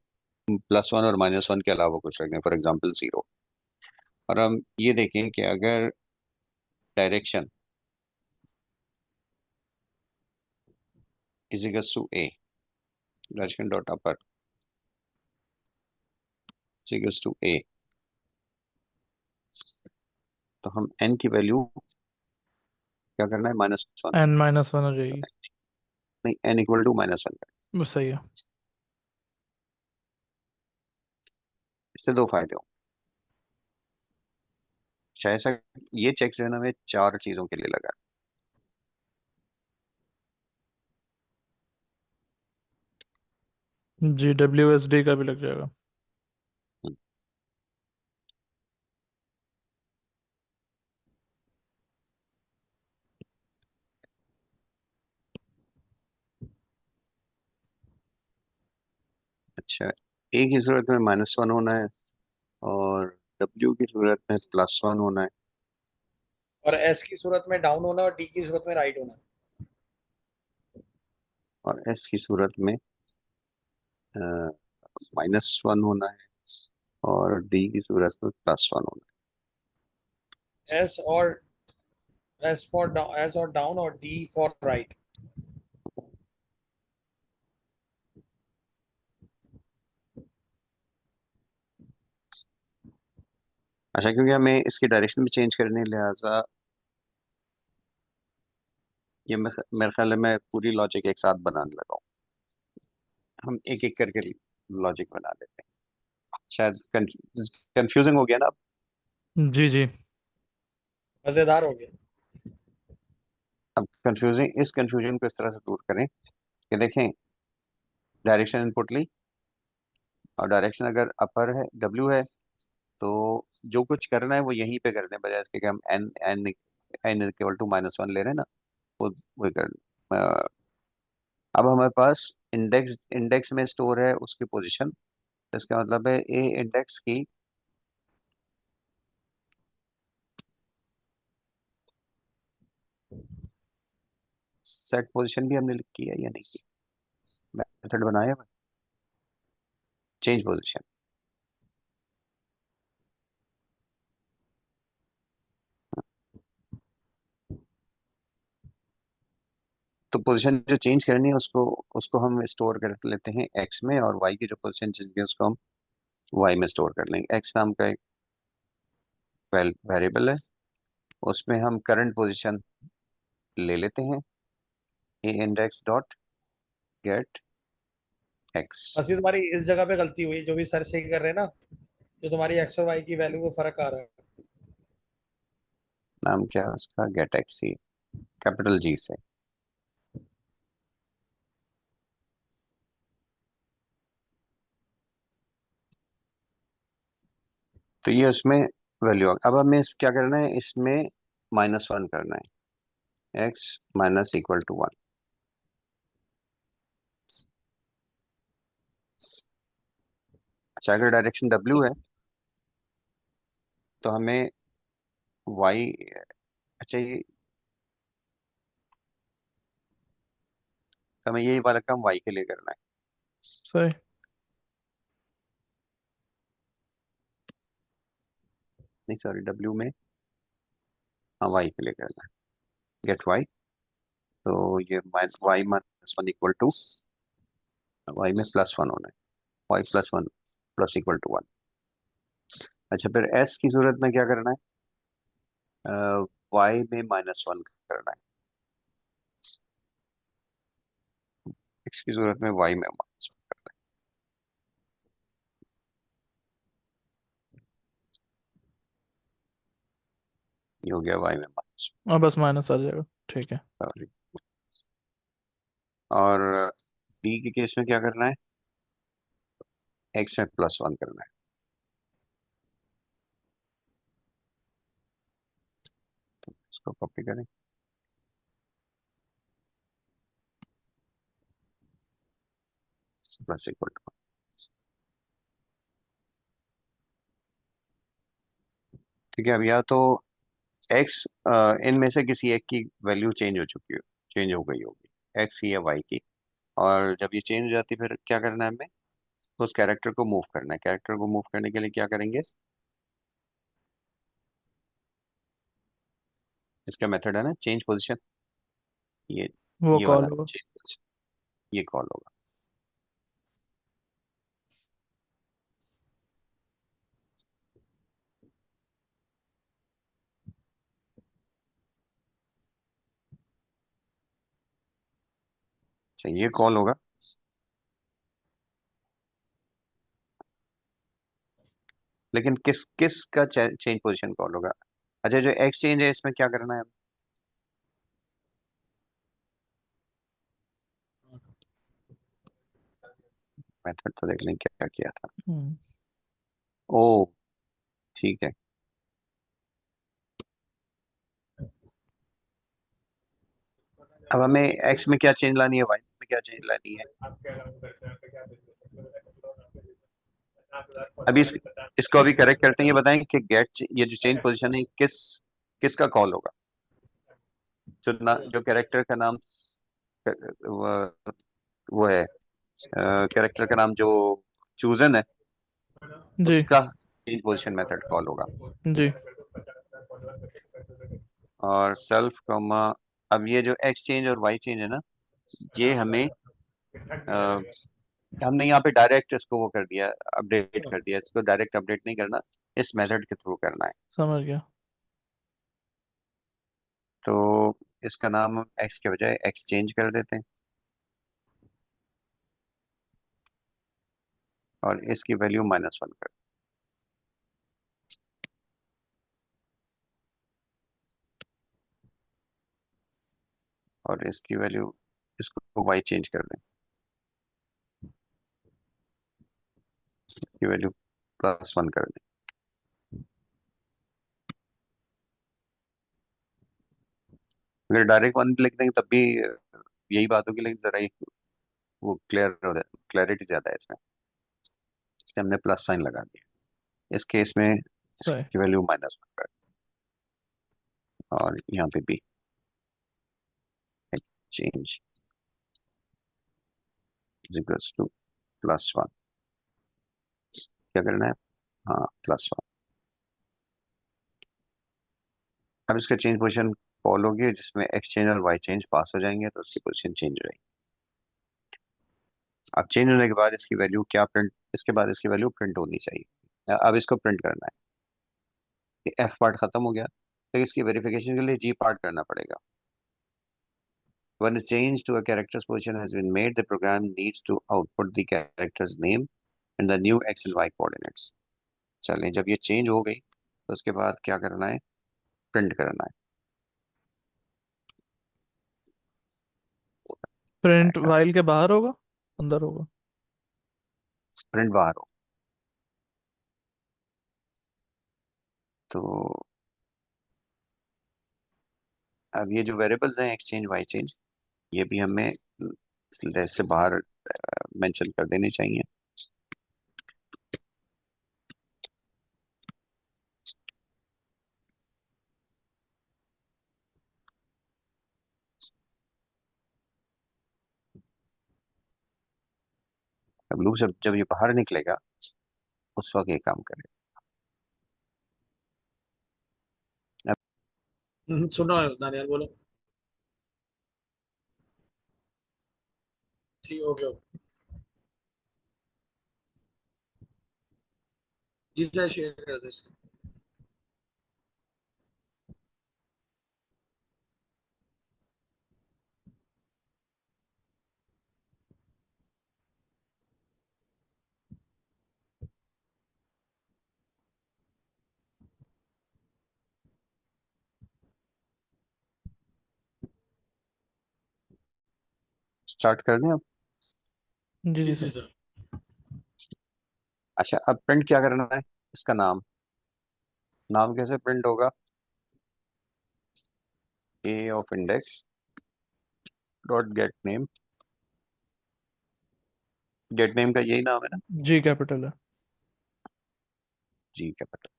+1 और -1 के अलावा कुछ रख दें, फॉर एग्जांपल 0। और हम ये देखें कि अगर direction is equals to a, direction dot upper is equals to a, तो हम n की वैल्यू क्या करना है, -1, n-1 हो जाएगी। नहीं, n इक्वल टू -1। वो सही है। इससे दो फायदे हों, शायद ऐसा, ये चेक जो है ना, हमें 4 चीज़ों के लिए लगा। जी, WSD का भी लग जाएगा। हम्म, अच्छा, a की सूरत में -1 होना है, और w की सूरत में +1 होना है, और एस की सूरत में डाउन होना और डी की सूरत में राइट होना। और s की सूरत में -1 होना है, और d की सूरत में +1 होना एस और एस फॉर डाउन, एस और डाउन, और डी फॉर राइट। है। अच्छा, क्योंकि हमें इसकी डायरेक्शन भी चेंज करनी है, लिहाजा ये मेरे ख्याल है मैं पूरी लॉजिक एक साथ बनाने लगा हूँ। हम एक एक करके लॉजिक बना लेते हैं, शायद कंफ्यूजिंग हो गया ना। जी जी। मजेदार हो गया। अब इस कंफ्यूजन को इस तरह से दूर करें कि देखें, डायरेक्शन इनपुट ली, और डायरेक्शन अगर अपर है, डब्ल्यू है, तो जो कुछ करना है वो यहीं पे कर दें, बजाय इसके कि हम N N N equal to -1 ले रहे हैं ना, वो कर दें। अब हमारे पास इंडेक्स इंडेक्स में स्टोर है उसकी पोजीशन, इसका मतलब है ए इंडेक्स की सेट पोजीशन भी हमने की है या नहीं की, मेथड बनाया हुआ, चेंज पोजीशन। तो पोजीशन जो चेंज करनी है उसको उसको हम स्टोर कर लेते हैं एक्स में, और वाई की जो पोजीशन चेंज है उसको हम वाई में स्टोर कर लेंगे। एक्स नाम का एक वेरिएबल है, उसमें हम करंट पोजीशन ले लेते हैं, ए इंडेक्स डॉट गेट एक्स। असली तुम्हारी इस जगह पे गलती हुई, जो भी सर सही कर रहे हैं ना, जो तुम्हारी एक्स और वाई की वैल्यू में फर्क आ रहा है। नाम क्या है उसका, गेट एक्स ही, कैपिटल जी से। तो ये उसमें वैल्यू, अब हमें क्या करना है, इसमें -1 करना है, एक्स माइनस इक्वल टू 1। अच्छा, अगर डायरेक्शन डब्ल्यू है तो हमें वाई, अच्छा ये, तो हमें यही वाला काम वाई के लिए करना है, सही। नहीं सॉरी, डब्ल्यू में, हाँ वाई के लिए करना है, गेट वाई। तो ये वाई -1 इक्वल टू, वाई में +1 होना है, वाई +1 प्लस इक्वल टू 1। अच्छा, फिर एस की सूरत में क्या करना है, वाई में -1 करना है, एक्स की सूरत में वाई में -1 करना है, ये हो गया वाई में और बस माइनस आ जाएगा। ठीक है। -1। और बी के केस में क्या करना है, एक्स में +1 करना है, इसको कॉपी करें, प्लस इक्वल टू, ठीक है। अब या तो एक्स, इनमें से किसी एक की वैल्यू चेंज हो गई होगी, एक्स की या वाई की। और जब ये चेंज हो जाती है फिर क्या करना है हमें, तो उस कैरेक्टर को मूव करना है। कैरेक्टर को मूव करने के लिए क्या करेंगे, इसका मेथड है ना चेंज पोजीशन, ये वो ये कॉल वाला होगा। चेंज पोजीशन, ये कॉल होगा। अच्छा, ये कॉल होगा। लेकिन किस किस का चेंज पोजीशन कॉल होगा? अच्छा, जो एक्सचेंज है इसमें क्या करना है? मेथड तो देख लें क्या किया था। हम्म। ओ, ठीक है। अब हमें एक्स में क्या चेंज लानी है, वाई में क्या चेंज लानी है? अभी इसको अभी करेक्ट करते हैं। ये बताएं कि ये जो चेंज पोजीशन है किसका कॉल होगा? जो कैरेक्टर का नाम वो है, कैरेक्टर का नाम जो चूजन है, जी उसका चेंज पोजीशन मेथड कॉल होगा। जी। और सेल्फ कॉमा, अब ये जो एक्स चेंज और वाई चेंज है ना, ये हमने यहाँ पे डायरेक्ट इसको वो कर दिया, अपडेट कर दिया। इसको डायरेक्ट अपडेट नहीं करना, इस मेथड के थ्रू करना है। समझ गया। तो इसका नाम हम एक्स के बजाय एक्स चेंज कर देते हैं, और इसकी वैल्यू -1 कर, और इसकी वैल्यू, इसको वाई चेंज कर दें, इसकी वैल्यू +1 कर दें। अगर डायरेक्ट 1 लिख देंगे तब भी यही बात होगी, लेकिन जरा वो क्लैरिटी ज्यादा है इसमें, इसलिए हमने प्लस साइन लगा दिया। इस केस में सही। इसकी वैल्यू -1 कर, और यहाँ पे भी चेंज इक्वल्स टू +1। क्या करना है? हाँ, +1। अब इसका चेंज पोजीशन कॉल होगी, जिसमें एक्स चेंज और वाई चेंज पास हो जाएंगे, तो उसकी पोजीशन चेंज हो जाएगी। अब चेंज होने के बाद इसकी वैल्यू क्या प्रिंट, इसके बाद इसकी वैल्यू प्रिंट होनी चाहिए। अब इसको प्रिंट करना है। एफ पार्ट खत्म हो गया, तो इसकी वेरिफिकेशन के लिए जी पार्ट करना पड़ेगा। When a change to a character's position has been made, the program needs to output the character's name and the new x and y coordinates. चलें, जब ये चेंज हो गई तो उसके बाद क्या करना है? प्रिंट करना प्रिंट है। वाइल के बाहर होगा, अंदर होगा? प्रिंट बाहर हो, तो अब ये जो वेरिएबल्स हैं एक्सचेंज वाई चेंज, ये भी हमें लिस्ट से बाहर मेंशन कर देने चाहिए। अब लूप जब ये बाहर निकलेगा उस वक्त ये काम करेगा। सुनो दानियाल बोलो। ठीक, ओके ओके। जी शेयर कर दे इसको। स्टार्ट कर दें अब। जी जी जी सर। सर। अच्छा, अब प्रिंट क्या करना है? इसका नाम कैसे प्रिंट होगा? A of index dot get name. Get name का यही नाम है ना? जी कैपिटल है। G capital.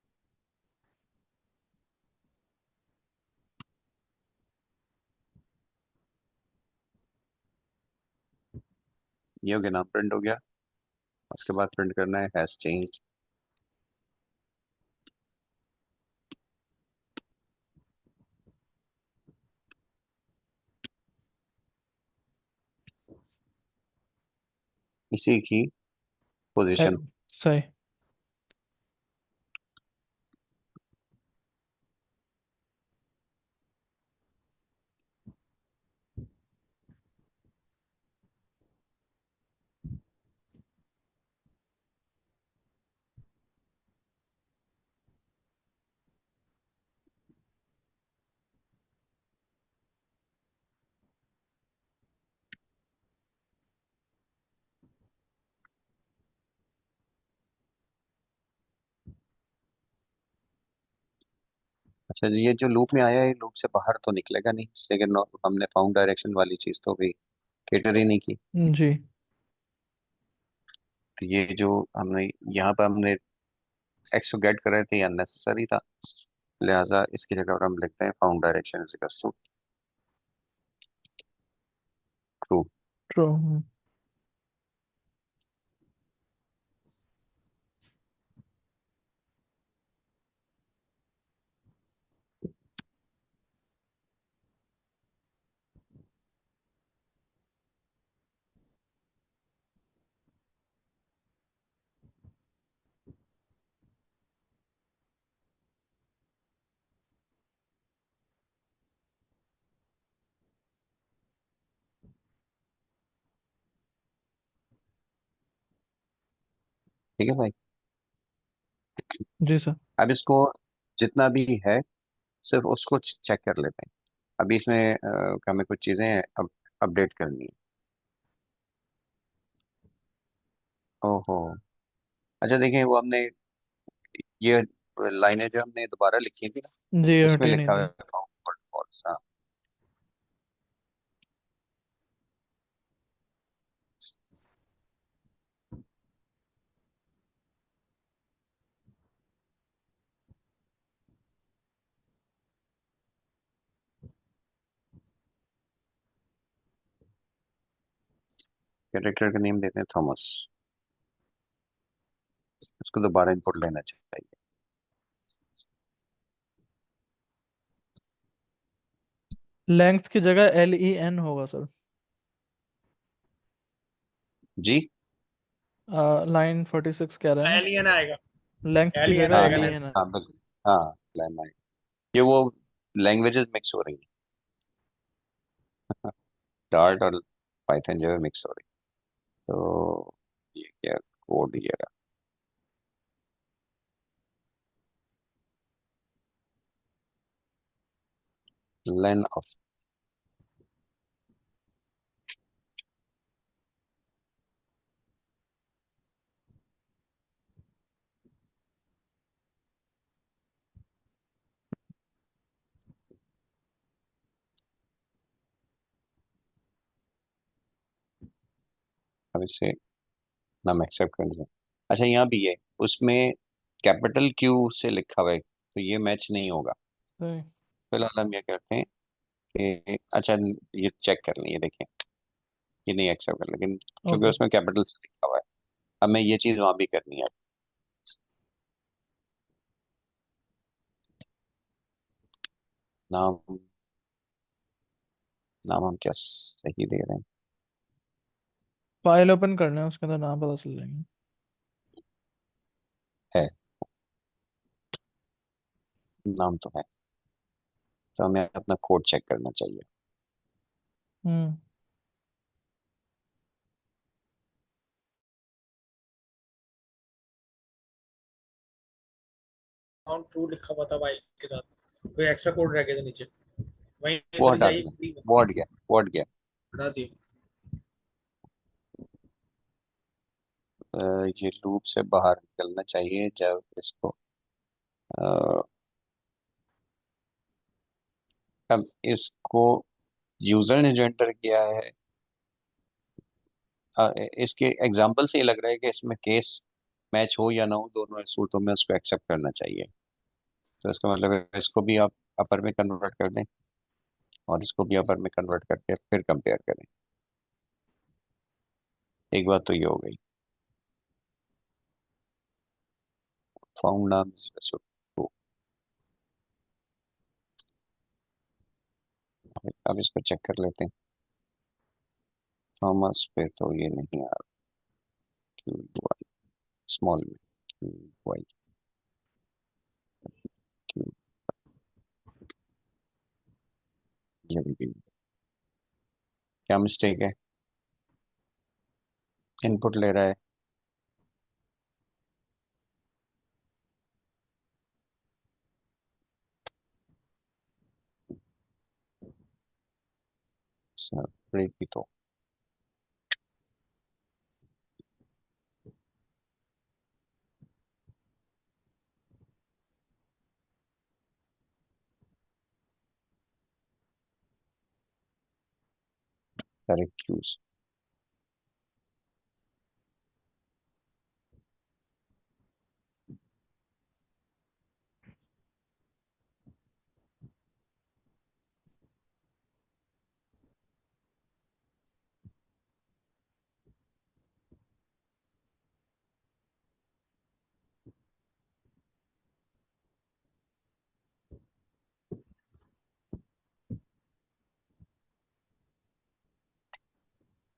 ये हो गया, नाम प्रिंट हो गया। उसके बाद प्रिंट करना है हैज चेंज्ड। इसी की पोजीशन। सही। अच्छा जी, ये जो लूप में आया है लूप से बाहर तो निकलेगा नहीं, इसलिए कि हमने फाउंड डायरेक्शन वाली चीज तो भी केटर ही नहीं की। जी। तो ये जो हमने यहाँ पर हमने एक्स को गेट कर रहे थे, ये अननेसेसरी था, लिहाजा इसकी जगह पर हम लिखते हैं found direction is equals to true. True. ठीक है भाई। जी सर। अब इसको जितना भी है सिर्फ उसको चेक कर लेते हैं। अभी इसमें हमें कुछ चीज़ें अपडेट करनी है। ओहो। अच्छा देखें, वो हमने ये लाइनें जो हमने दोबारा लिखी थी ना, जी उसमें हटी नहीं लिखा हुआ थी। है फॉरवर्ड फॉल्स। हाँ, कैरेक्टर का नेम देते हैं थॉमस। उसको दोबारा इनपुट लेना चाहिए। लेंथ की जगह LEN होगा सर। जी। लाइन 46 कह रहा है ना, एलियन आएगा। लेंथ की एलियन जगह हाँ आएगा हाँ लेंथ। LEN है। हाँ, बिल्कुल। हाँ, लाइन ये वो लैंग्वेजेस मिक्स हो रही हैं। डार्ट और पाइथन जो है मिक्स हो रही है। तो ये क्या कोड दिएगा? Lane of. अब इसे नाम एक्सेप्ट कर लिया। अच्छा, यहाँ भी है, उसमें कैपिटल क्यू से लिखा हुआ है, तो ये मैच नहीं होगा। सही। फिलहाल हम ये करते हैं कि अच्छा, ये चेक कर लें, ये देखें, ये नहीं एक्सेप्ट कर, लेकिन क्योंकि ओके। उसमें कैपिटल से लिखा हुआ है। हमें ये चीज़ वहाँ भी करनी है। नाम नाम हम क्या सही दे रहे फाइल ओपन करना है, उसके अंदर नाम पता चल जाएंगे। हैं? है, नाम तो है, तो हमें अपना कोड चेक करना चाहिए। हम्म। काउंट ट्रू लिखा हुआ था वाइल के साथ, कोई एक्स्ट्रा कोड रह गया था नीचे, वहीं वो इधर हटा जाइए, दिया, free में, वो हट गया, वो हट गया। हटा दिए। अ, ये लूप से बाहर निकलना चाहिए जब इसको अब इसको यूजर ने जो एंटर किया है, इसके एग्जाम्पल से ये लग रहा है कि इसमें केस मैच हो या ना हो, दोनों सूरतों में उसको एक्सेप्ट करना चाहिए। तो इसका मतलब है इसको भी आप अपर में कन्वर्ट कर दें और इसको भी अपर में कन्वर्ट करके फिर कंपेयर करें। एक बात तो ये हो गई, फाउंड नाम अब इसको चेक कर लेते हैं। थॉमस पे तो ये नहीं आ रहा, क्यू वाई स्मॉल में, क्यू वाई क्यू, ये भी नहीं। क्या मिस्टेक है? इनपुट ले रहा है, सर ब्रेक भी तो करेक्ट क्यूज।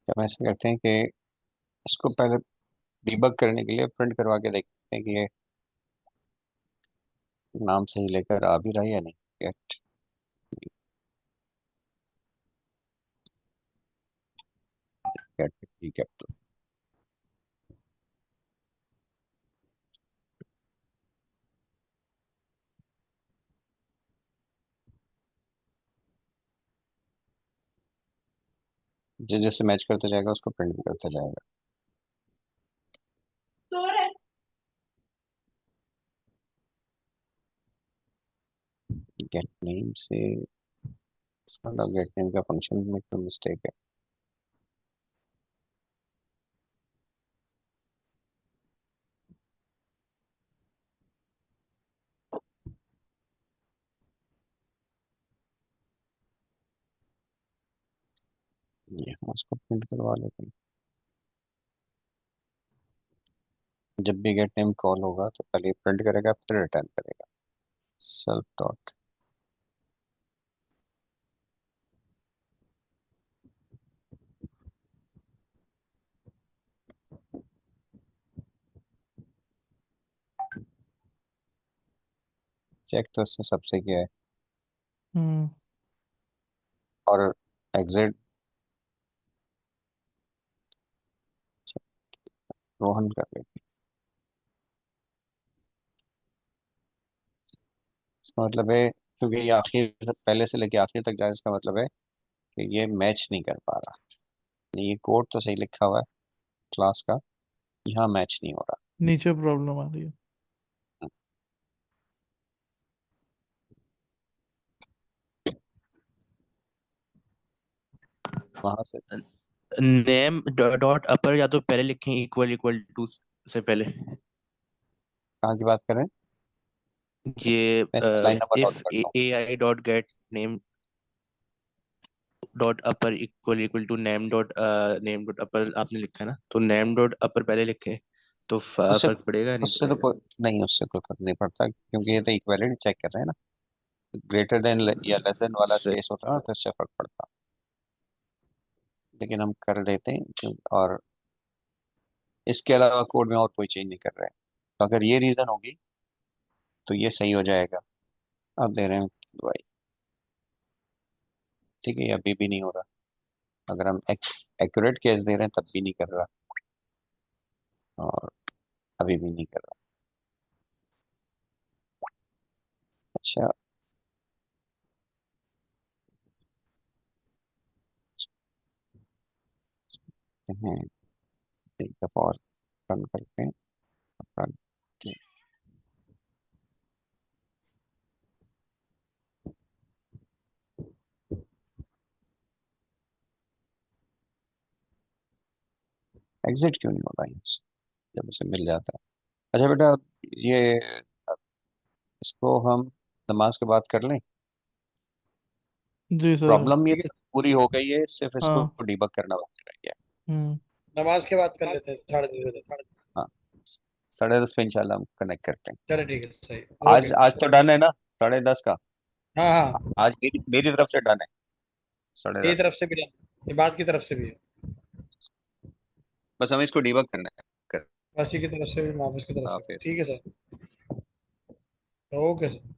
हम ऐसे करते हैं कि इसको पहले डिबग करने के लिए प्रिंट करवा के देखते हैं कि ये नाम सही लेकर आ भी रहा है या नहीं। गेट गेट ठीक है, तो जिस जैसे मैच करता जाएगा उसको प्रिंट भी करता जाएगा। गेट नेम से गेट नेम का फंक्शन में कोई मिस्टेक है। यहाँ उसको प्रिंट करवा लेते हैं। जब भी गेट नेम कॉल होगा तो पहले प्रिंट करेगा फिर रिटर्न करेगा। सेल्फ डॉट चेक तो इससे सबसे किया है हम्म और एग्जिट रोहन कर लेते हैं। इसका मतलब है क्योंकि ये आखिर पहले से लेके आखिर तक जाए, इसका मतलब है कि ये मैच नहीं कर पा रहा। ये कोड तो सही लिखा हुआ है क्लास का, यहाँ मैच नहीं हो रहा। नीचे प्रॉब्लम आ रही है। वहां से नेम डॉट अपर या तो पहले लिखें इक्वल इक्वल टू से पहले। कहाँ की बात कर रहे हैं? ये मैं लाइन नंबर नोट इफ करता हूँ। A I dot get name dot upper equal equal to name dot upper आपने लिखा है ना, तो नेम डॉट अपर पहले लिखे तो उससे फर्क पड़ेगा या नहीं उससे तो पड़ेगा? कोई नहीं, उससे कोई फर्क नहीं पड़ता क्योंकि ये तो इक्वलिटी चेक कर रहे हैं ना। ग्रेटर देन या लेस देन वाला से केस होता है ना, तो इससे फर्क पड़ता। लेकिन हम कर देते हैं और इसके अलावा कोड में और कोई चेंज नहीं कर रहे हैं। तो अगर ये रीजन होगी तो ये सही हो जाएगा। अब दे रहे हैं भाई, ठीक है, ये अभी भी नहीं हो रहा। अगर हम एक्यूरेट केस दे रहे हैं तब भी नहीं कर रहा और अभी भी नहीं कर रहा। अच्छा, हैं एक दफा और रन करते हैं। run, एग्जिट क्यों नहीं हो रहा है यहाँ से जब उसे मिल जाता है? अच्छा बेटा, ये इसको हम नमाज के बाद कर लें। जी सर। प्रॉब्लम ये ठीक है पूरी हो गई है, सिर्फ इसको हाँ। डिबग करना बाकी रह गया। हम्म। नमाज के बाद कर लेते हैं 10:30 बजे। हाँ, 10:30 पे इंशाल्लाह हम कनेक्ट करते हैं। चलो ठीक है, सही। आज ओके। आज तो डन है ना 10:30 का? हाँ हाँ, आज मेरी तरफ से डन है मेरी 10:30। तरफ से भी है, ये बात की तरफ से भी है, बस हमें इसको डिबग करना है। कर वासी की तरफ से भी, माफिस की तरफ से भी। फिर ठीक है सर। Okay sir.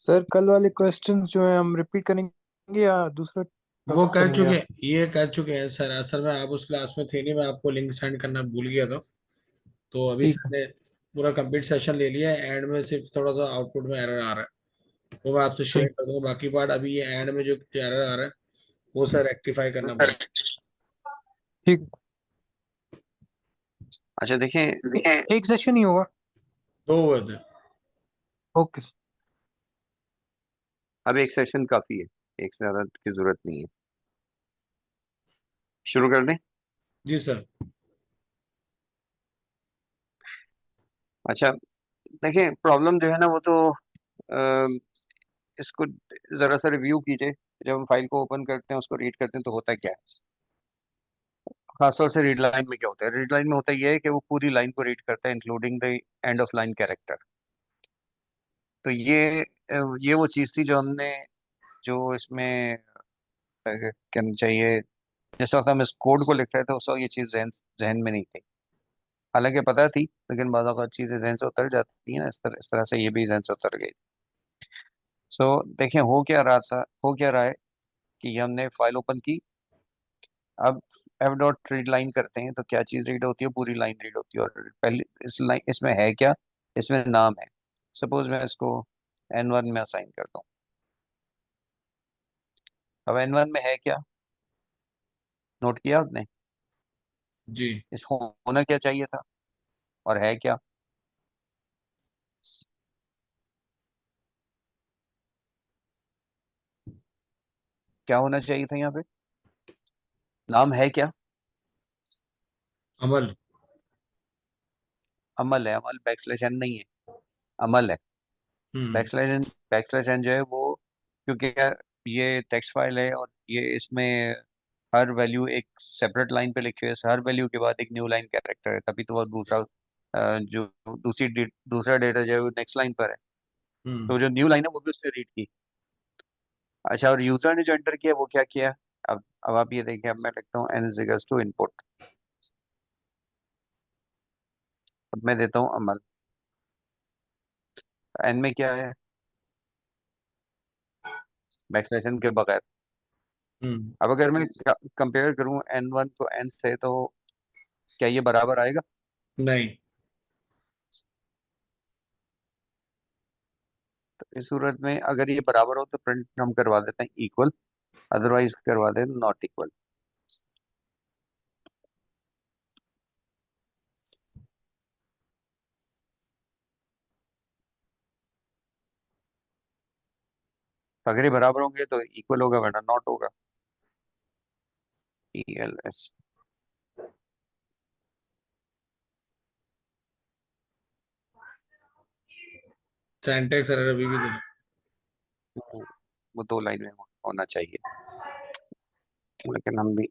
सर कल वाले क्वेश्चंस जो है हम रिपीट करेंगे या दूसरा वो टॉपिक कर करेंगे चुके आप? हैं, ये कर चुके हैं सर। असल में आप उस क्लास में थे नहीं, मैं आपको लिंक सेंड करना भूल गया था। तो अभी ठीक सर है। ने पूरा कंप्लीट सेशन ले लिया है, एंड में सिर्फ थोड़ा सा आउटपुट में एरर आ रहा है, वो मैं आपसे शेयर सही। कर दूंगा। बाकी पार्ट अभी ये एंड में जो एरर आ रहा है वो सर रेक्टिफाई करना पड़ेगा। ठीक अच्छा देखें, है, एक सेशन ही होगा। 2 हुए थे। ओके। अब एक सेशन काफी है, एक से ज्यादा की जरूरत नहीं है। शुरू कर दें? जी सर। अच्छा देखें, प्रॉब्लम जो है ना वो तो इसको जरा सा रिव्यू कीजिए। जब हम फाइल को ओपन करते हैं, उसको रीड करते हैं, तो होता क्या है? खासतौर से रीड लाइन में क्या होता है? रीड लाइन में होता यह है कि वो पूरी लाइन को रीड करता है, including the end of line character. तो ये वो चीज़ थी जो हमने, जो इसमें कहना चाहिए, जिस वक्त हम इस कोड को लिख रहे थे उस वक्त ये चीज़ जहन जहन में नहीं थी। हालांकि पता थी, लेकिन बाज़ औक़ात चीज़ें जहन से उतर जाती हैं ना, इस तरह से ये भी जहन से उतर गई। सो देखें, हो क्या रहा है कि ये हमने फाइल ओपन की। अब एफ डॉट रीड लाइन करते हैं तो क्या चीज़ रीड होती है? पूरी लाइन रीड होती है। और पहले इस लाइन, इसमें है क्या? इसमें नाम है। सपोज मैं इसको N1 में असाइन करता हूँ। अब N1 में है क्या? नोट किया आपने? जी। इस होना क्या चाहिए था और है क्या? क्या होना चाहिए था यहाँ पे? नाम है क्या? अमल। अमल है। अमल बैकस्लैश n नहीं है, अमल है। हम्म। बैकस्लैश n जो है वो, क्योंकि यार ये टेक्स्ट फाइल है और ये इसमें हर वैल्यू एक सेपरेट लाइन पे लिखी हुई है। हर वैल्यू के बाद एक न्यू लाइन कैरेक्टर है, तभी तो वो जो दूसरा डेटा जो है वो नेक्स्ट लाइन पर है। हम्म। तो जो न्यू लाइन है वो भी उससे रीड की। अच्छा, और यूजर ने जो एंटर किया वो क्या किया? अब आप ये देखिए, अब मैं लिखता हूँ n इज टू इनपुट। अब मैं देता हूँ अमल। n में क्या है? बैकस्लैश n के बगैर। हम्म। अब अगर मैं कंपेयर करूँ n1 को n से, तो क्या ये बराबर आएगा? नहीं। तो इस सूरत में अगर ये बराबर हो तो प्रिंट हम करवा देते हैं इक्वल, अदरवाइज करवा दें नॉट इक्वल। अगर ये बराबर होंगे तो इक्वल होगा, वरना नॉट होगा। ELS। सिंटैक्स एरर अभी भी दे रहा वो 2 लाइन में होना चाहिए, लेकिन हम भी है।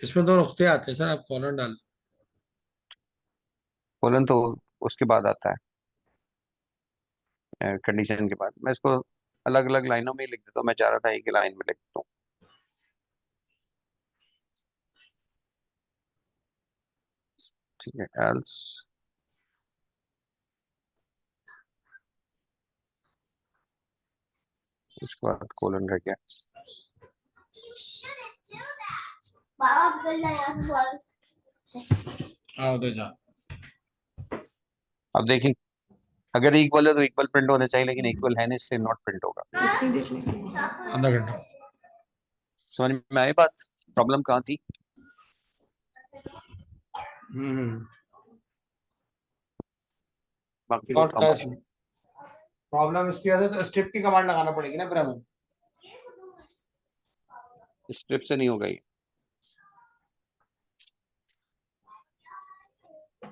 इसमें 2 नुक्ते आते हैं सर, आप कॉलन डाल। कोलन तो उसके बाद आता है, कंडीशन के बाद। मैं इसको अलग अलग लाइनों में ही लिख देता हूँ, मैं चाह रहा था एक ही लाइन में लिख दूँ। ठीक है, एल्स उसके बाद कोलन रह गया। आओ दे जा। अब देखिए, अगर इक्वल है तो इक्वल प्रिंट होना चाहिए, लेकिन इक्वल है नहीं, इसलिए नॉट प्रिंट होगा। आधा घंटा। समझ में आई बात? प्रॉब्लम कहाँ थी? हम्म। बाकी और लोग कम प्रॉब्लम इसकी वजह से तो स्ट्रिप की कमांड लगाना पड़ेगी ना फिर हमें। स्ट्रिप से नहीं होगा ये।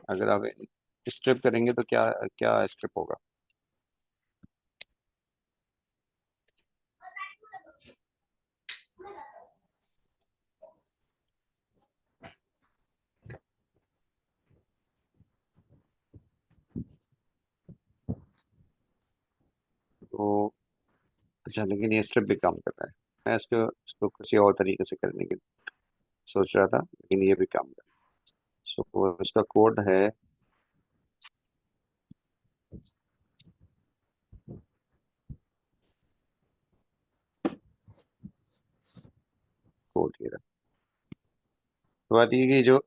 अगर आप स्ट्रिप करेंगे तो क्या क्या स्ट्रिप होगा? तो अच्छा, लेकिन ये स्ट्रिप भी काम कर रहा है। मैं इसको किसी और तरीके से करने की सोच रहा था, लेकिन ये भी काम कर रहा है। सो इसका कोड है कोड ये रहा। तो बात ये कि जो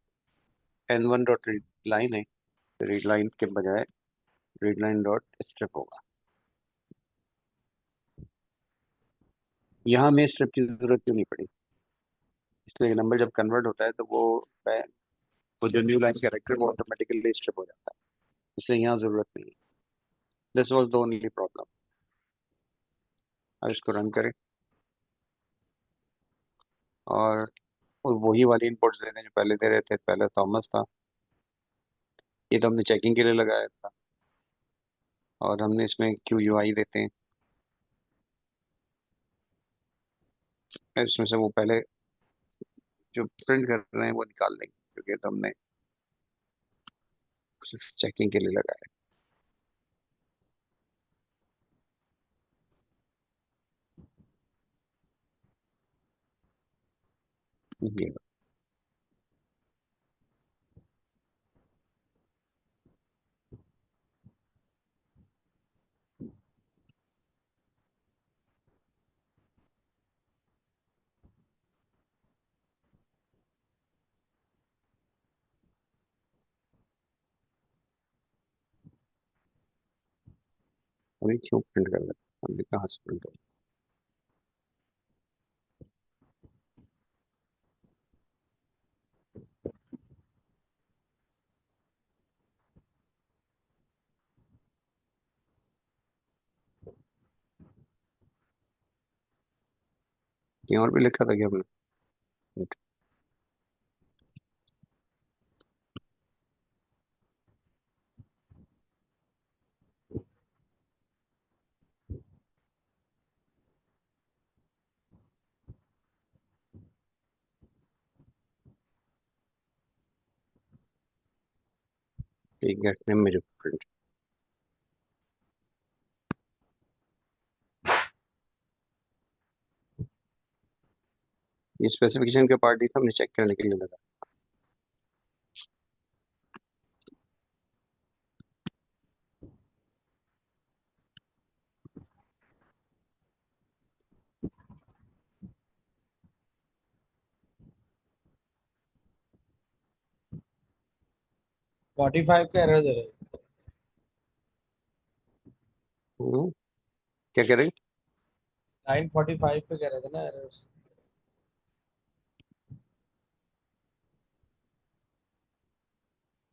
n1 डॉट रीड लाइन है, रीड लाइन के बजाय रीड लाइन डॉट स्ट्रिप होगा। यहाँ में स्ट्रिप की जरूरत क्यों नहीं पड़ी? इसलिए नंबर जब कन्वर्ट होता है तो वो जो न्यू लाइन कैरेक्टर वो ऑटोमेटिकली स्ट्रिप हो जाता है, इसलिए यहाँ जरूरत नहीं है। This was the only problem. अब इसको रन करें और वही वाली इनपुट्स दे दें जो पहले दे रहे थे। पहले थॉमस था, ये तो हमने चेकिंग के लिए लगाया था, और हमने इसमें क्यू यू आई देते हैं। इसमें से वो पहले जो प्रिंट कर रहे हैं वो निकाल देंगे, क्योंकि तो हमने सिर्फ चेकिंग के लिए लगाया है। ये अभी क्यों प्रिंट कर रहे हैं? हमने कहाँ से प्रिंट कर? ये और भी लिखा था क्या हमने? एक घंटे में जो प्रिंट, ये स्पेसिफिकेशन का पार्ट ही था, हमने चेक करने के लिए लगा। फोर्टी फाइव का एरर दे रहे हैं। क्या कह रहे हैं? 9:45 पे कह रहे थे ना एरर।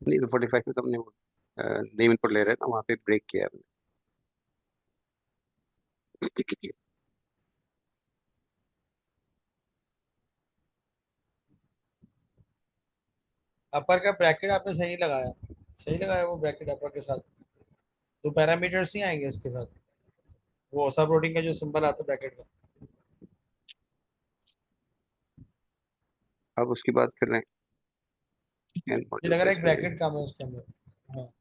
नहीं, तो 45 में तो हमने वो नेम इनपुट ले रहे हैं ना, वहाँ पे ब्रेक किया हमने। अपर का ब्रैकेट आपने सही लगाया, सही लगाया वो ब्रैकेट अपर के साथ। तो पैरामीटर्स नहीं आएंगे इसके साथ, वो सब प्रोटीन का जो सिंबल आता है ब्रैकेट का। अब उसकी बात कर रहे हैं मुझे लग रहा है एक ब्रैकेट काम है उसके अंदर। हाँ,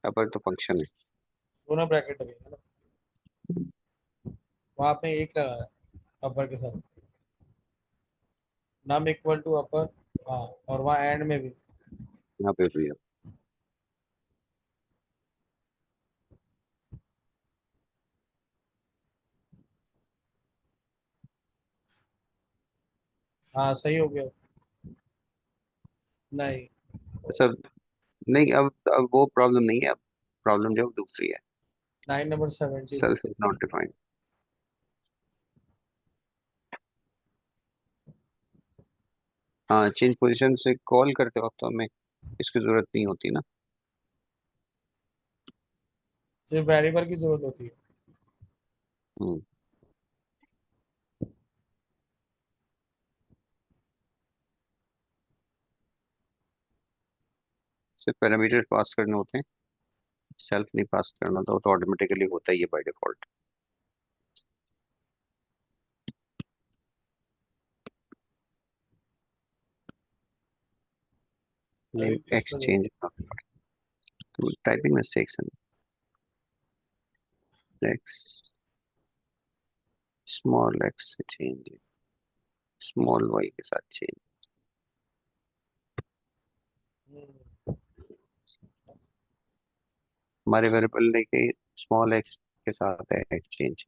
अपर तो फंक्शन है। दोनों ब्रैकेट लगेगा ना, वहाँ आपने एक लगाया अपर के साथ, नम इक्वल टू अपर। हाँ, और वहाँ एंड में भी। यहाँ पे भी है। हाँ सही हो गया। नहीं, सर नहीं, अब वो प्रॉब्लम नहीं है। अब प्रॉब्लम जो है वो दूसरी है। 9 नंबर 70 में। Self is not defined. हाँ, चेंज पोजीशन से कॉल करते वक्त तो हमें इसकी जरूरत नहीं होती ना। सिर्फ वेरिएबल की जरूरत होती है। हम्म, सिर्फ पैरामीटर पास करने होते हैं, सेल्फ नहीं पास करना, तो ऑटोमेटिकली होता ही है बाय डिफॉल्ट। अभी नेम किस पर exchange typing mistakes x, small x से चेंज, स्मॉल वाई के साथ चेंज। हमारे वेरिएबल लेके स्मॉल एक्स के साथ है एक्सचेंज।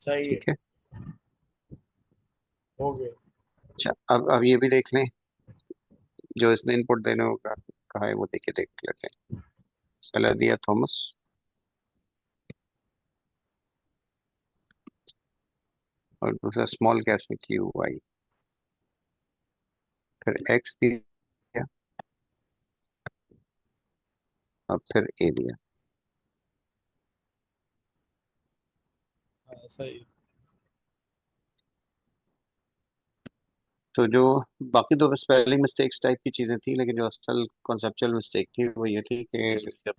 सही है, ठीक है। हो गया। अच्छा, अब ये भी देख लें, जो इसने इनपुट देने को कहा है वो देख के देख लेते हैं। पहला दिया थॉमस, और दूसरा स्मॉल कैप्स में क्यू आई, फिर एक्स दिया, और फिर ए दिया। हाँ, सही है। तो जो बाकी दो स्पेलिंग मिस्टेक्स टाइप की चीजें थी, लेकिन जो असल कॉन्सेप्चुअल मिस्टेक थी वो ये थी कि जब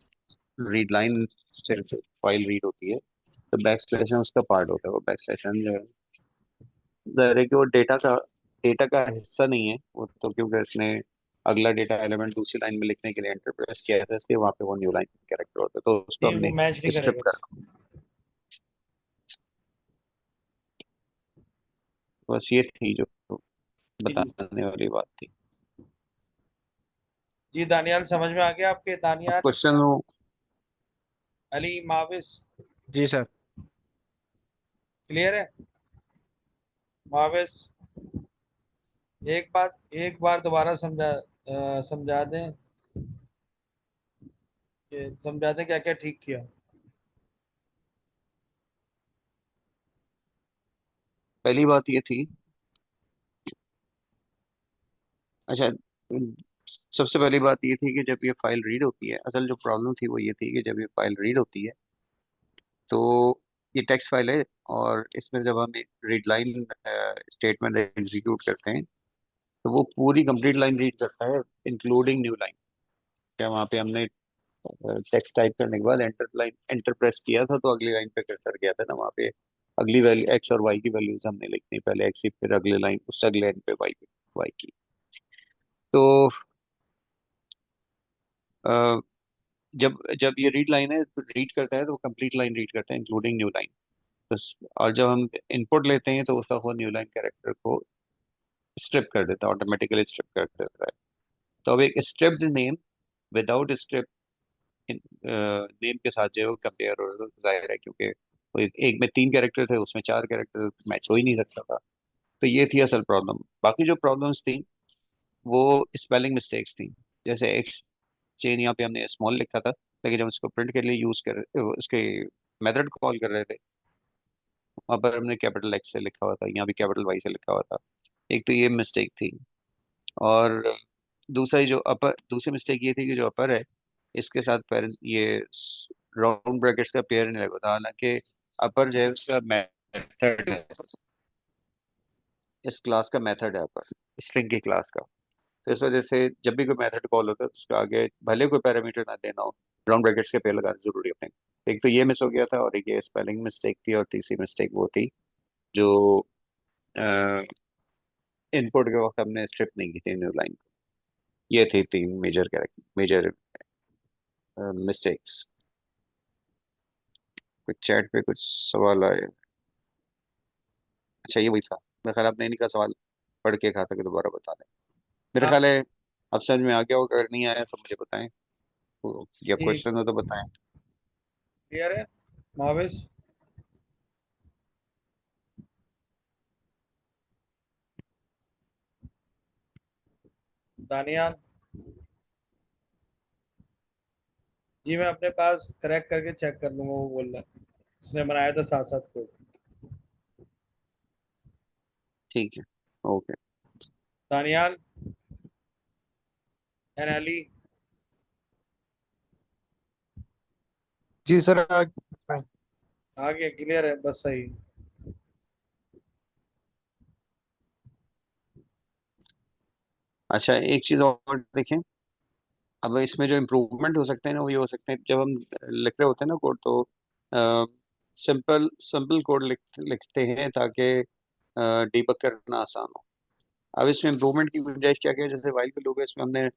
रीड लाइन सिर्फ फाइल रीड होती है तो बैक स्लैश उसका पार्ट होता है। वो बैक स्लैश जो है, जाहिर है कि वो डेटा का हिस्सा नहीं है वो, तो क्योंकि इसने अगला डेटा एलिमेंट दूसरी लाइन में लिखने के लिए एंटर प्रेस किया था, इसलिए वहाँ पे वो न्यू लाइन कैरेक्टर होता है, तो उसको ये वो हमने मैच नहीं स्ट्रिप करेगा। कर, बस ये थी जो बताने वाली बात थी। जी दानियाल, समझ में आ गया आपके? अब दानियाल, क्वेश्चन हो, अली, माविस, जी सर। क्लियर है? माविस, एक बार दोबारा समझा दें, समझा दें क्या क्या ठीक किया। पहली बात ये थी, अच्छा, सबसे पहली बात ये थी कि जब ये फाइल रीड होती है, असल जो प्रॉब्लम थी वो ये थी कि जब ये फाइल रीड होती है तो ये टेक्स्ट फाइल है, और इसमें जब हम रीड लाइन स्टेटमेंट एग्जीक्यूट करते हैं तो वो पूरी कंप्लीट लाइन रीड करता है इंक्लूडिंग न्यू लाइन। क्या वहाँ पे हमने टेक्स्ट टाइप करने के बाद एंटर प्रेस किया था तो अगली लाइन पे कर्सर गया था ना, वहाँ पे अगली वैल्यू एक्स और वाई की वैल्यूज हमने लिखनी, पहले एक्स की, फिर अगले लाइन, उससे अगले लाइन पे वाई की। तो अ, जब जब ये रीड लाइन है तो रीड करता है तो कंप्लीट लाइन रीड करता है इंक्लूडिंग न्यू लाइन। तो और जब हम इनपुट लेते हैं तो उसका वो न्यू लाइन कैरेक्टर को स्ट्रिप कर देता है, ऑटोमेटिकली स्ट्रिप कर देता है। तो अब एक stripped name without strip name के साथ जो है वो कंपेयर हो रहा, तो जाहिर है क्योंकि वो एक में 3 कैरेक्टर थे, उसमें 4 कैरेक्टर, मैच हो ही नहीं सकता था। तो ये थी असल प्रॉब्लम। बाकी जो प्रॉब्लम्स थी वो स्पेलिंग मिस्टेक्स थी। जैसे एक्स चेन, यहाँ पे हमने स्मॉल लिखा था, लेकिन जब उसको प्रिंट के लिए यूज कर उसके मेथड कॉल कर रहे थे वहाँ पर हमने कैपिटल एक्स से लिखा हुआ था, यहाँ भी कैपिटल वाई से लिखा हुआ था। एक तो ये मिस्टेक थी, और दूसरी मिस्टेक ये थी कि जो अपर है इसके साथ पेरेंट ये राउंड ब्रैकेट्स का पेयर नहीं लगा था, हालांकि अपर जो है उसका मेथड है, इस क्लास का मेथड है अपर, स्ट्रिंग की क्लास का। तो इस वजह से जब भी कोई मेथड कॉल होता है तो उसके आगे भले कोई पैरामीटर ना देना हो, राउंड ब्रैकेट्स के पेयर लगाने जरूरी होते हैं। एक तो ये मिस हो गया था, और एक ये स्पेलिंग मिस्टेक थी, और तीसरी मिस्टेक वो थी जो इनपुट के वक्त हमने स्ट्रिप नहीं की थी न्यू लाइन। ये थी 3 मेजर मिस्टेक्स। कुछ चैट पे कुछ सवाल आए। अच्छा, ये वही था, मेरे ख्याल आपने इन्हीं का सवाल पढ़ के कहा था कि दोबारा बता दें। मेरे हाँ, ख्याल है अब समझ में आ गया होगा, अगर नहीं आया तो मुझे बताएं, या ठीक, क्वेश्चन हो तो बताएं। क्लियर है? माविस, दानियाल, जी मैं अपने पास करेक्ट करके चेक कर लूंगा, वो बोल रहा है उसने बनाया था साथ साथ को। ठीक है, ओके। दानियाल एंड अली। जी सर आगे क्लियर है, बस सही। अच्छा, एक चीज़ और देखें। अब इसमें जो इम्प्रूवमेंट हो सकते हैं ना, वो ये हो सकते हैं जब हम लिख रहे होते हैं ना कोड, तो सिंपल सिंपल कोड लिखते हैं ताकि डीबग करना आसान हो। अब इसमें इम्प्रूवमेंट की गुंजाइश क्या क्या है, जैसे वाइल के लूप है, इसमें हमने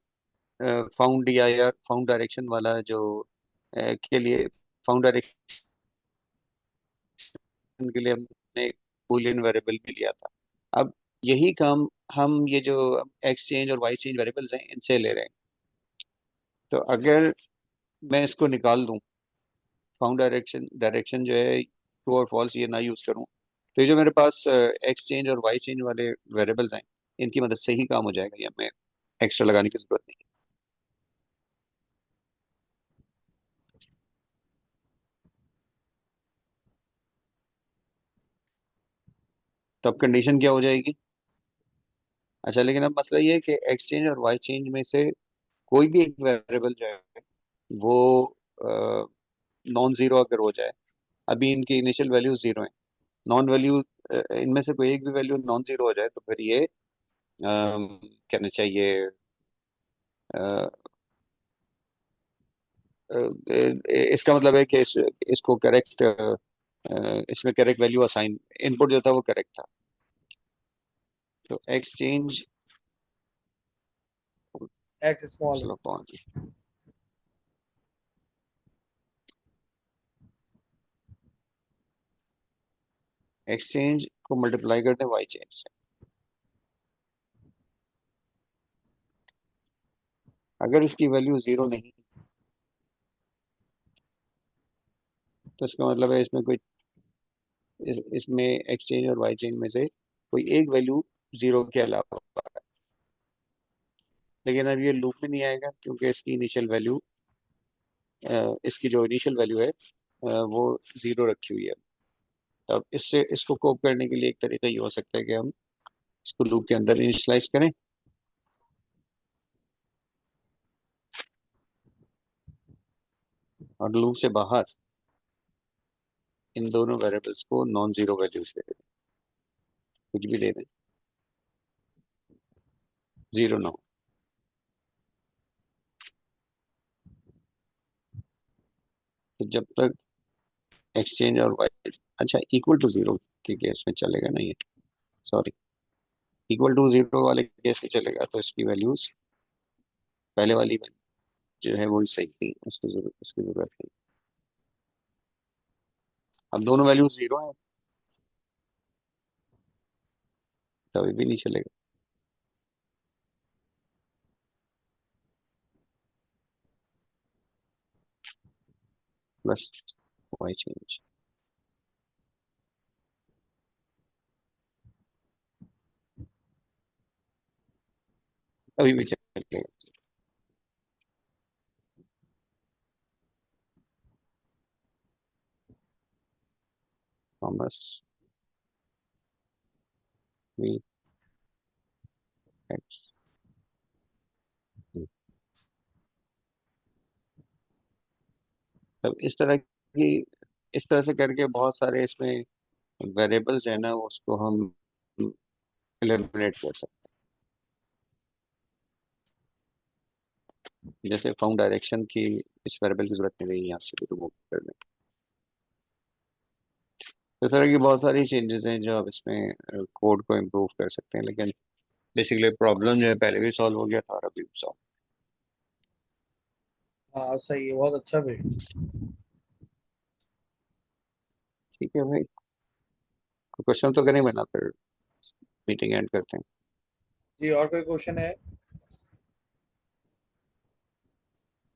फाउंड दिया या फाउंड डायरेक्शन वाला जो के लिए फाउंड डायरेक्शन के लिए हमने एक बूलियन वेरिएबल भी लिया था। अब यही काम हम ये जो एक्सचेंज और वाई चेंज वेरिएबल्स हैं इनसे ले रहे हैं। तो अगर मैं इसको निकाल दूं, फाउंड डायरेक्शन जो है ट्रू और फॉल्स ये ना यूज़ करूं, तो ये जो मेरे पास एक्सचेंज और वाई चेंज वाले वेरिएबल्स हैं, इनकी मदद से ही काम हो जाएगा, ये हमें एक्स्ट्रा लगाने की जरूरत नहीं। तो अब कंडीशन क्या हो जाएगी? अच्छा, लेकिन अब मसला ये है कि एक्सचेंज और वाई चेंज में से कोई भी एक वेरिएबल जो है वो नॉन ज़ीरो अगर हो जाए, अभी इनकी इनिशियल वैल्यू ज़ीरो है, नॉन वैल्यू इनमें से कोई एक भी वैल्यू नॉन ज़ीरो हो जाए, तो फिर ये कहना चाहिए इसका मतलब है कि इसको करेक्ट, इसमें करेक्ट वैल्यू असाइन, इनपुट जो था वो करेक्ट था। तो एक्सचेंज एक्स स्मॉल। एक्सचेंज को मल्टीप्लाई करते हैं वाई चेंज से। अगर इसकी वैल्यू ज़ीरो नहीं, तो इसका मतलब है इसमें कोई इसमें एक्सचेंज और वाई चेंज में से कोई एक वैल्यू ज़ीरो के अलावा है। लेकिन अब ये लूप में नहीं आएगा क्योंकि इसकी इनिशियल वैल्यू, इसकी जो इनिशियल वैल्यू है वो ज़ीरो रखी हुई है। तब इससे इसको कोप करने के लिए एक तरीका ये हो सकता है कि हम इसको लूप के अंदर इनिशियलाइज करें, और लूप से बाहर इन दोनों वेरिएबल्स को नॉन ज़ीरो वैल्यूज दे दें, कुछ भी दे दें, ज़ीरो ना हो। तो जब तक एक्सचेंज और वाई, अच्छा इक्वल टू ज़ीरो के केस में चलेगा नहीं, सॉरी, इक्वल टू ज़ीरो वाले केस में चलेगा, तो इसकी वैल्यूज पहले वाली जो है वो सही थी, उसकी जरूरत नहीं। अब दोनों वैल्यूज ज़ीरो है, तभी भी नहीं चलेगा। प्लस वाई चेंज, तभी भी चलेगा। Thomas V X. तब इस तरह से करके बहुत सारे इसमें वेरिएबल्स है ना, उसको हम एलिमिनेट कर सकते हैं। जैसे फाउंड डायरेक्शन की इस वेरिएबल की जरूरत नहीं रही, यहाँ से भी रिमूव कर दें। इस तरह की बहुत सारी चेंजेस हैं जो आप इसमें कोड को इम्प्रूव कर सकते हैं, लेकिन बेसिकली प्रॉब्लम जो है पहले भी सॉल्व हो गया था और अभी भी सॉल्व। हाँ सही है, बहुत अच्छा भाई। ठीक है भाई, क्वेश्चन तो करें बना, फिर मीटिंग एंड करते हैं। जी और कोई क्वेश्चन है?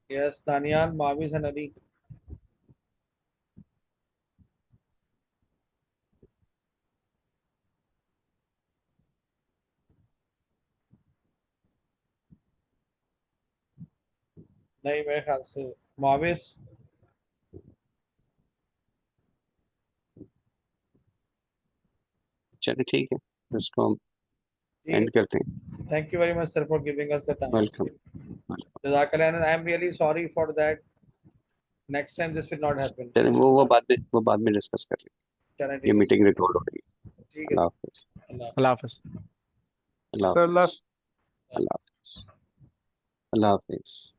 Yes Daniyal, Mavis and Ali. नहीं मेरे ख्याल से Mavis, चलिए ठीक है, इसको हम एंड करते हैं। thank you very much, sir, for giving us the time. Welcome. Jazakallah, and I am really sorry for that. Next time this will not happen. चलिए वो बाद में डिस्कस कर लेंगे। चलें, ये ठीक है मीटिंग रिकॉर्ड हो रही है। ठीक है अल्लाह sir. हाफिज। अल्लाह हाफ़िज़. अल्लाह हाफिज। अल्लाह हाफिज। अल्लाह हाफिज। अल्लाह हाफिज।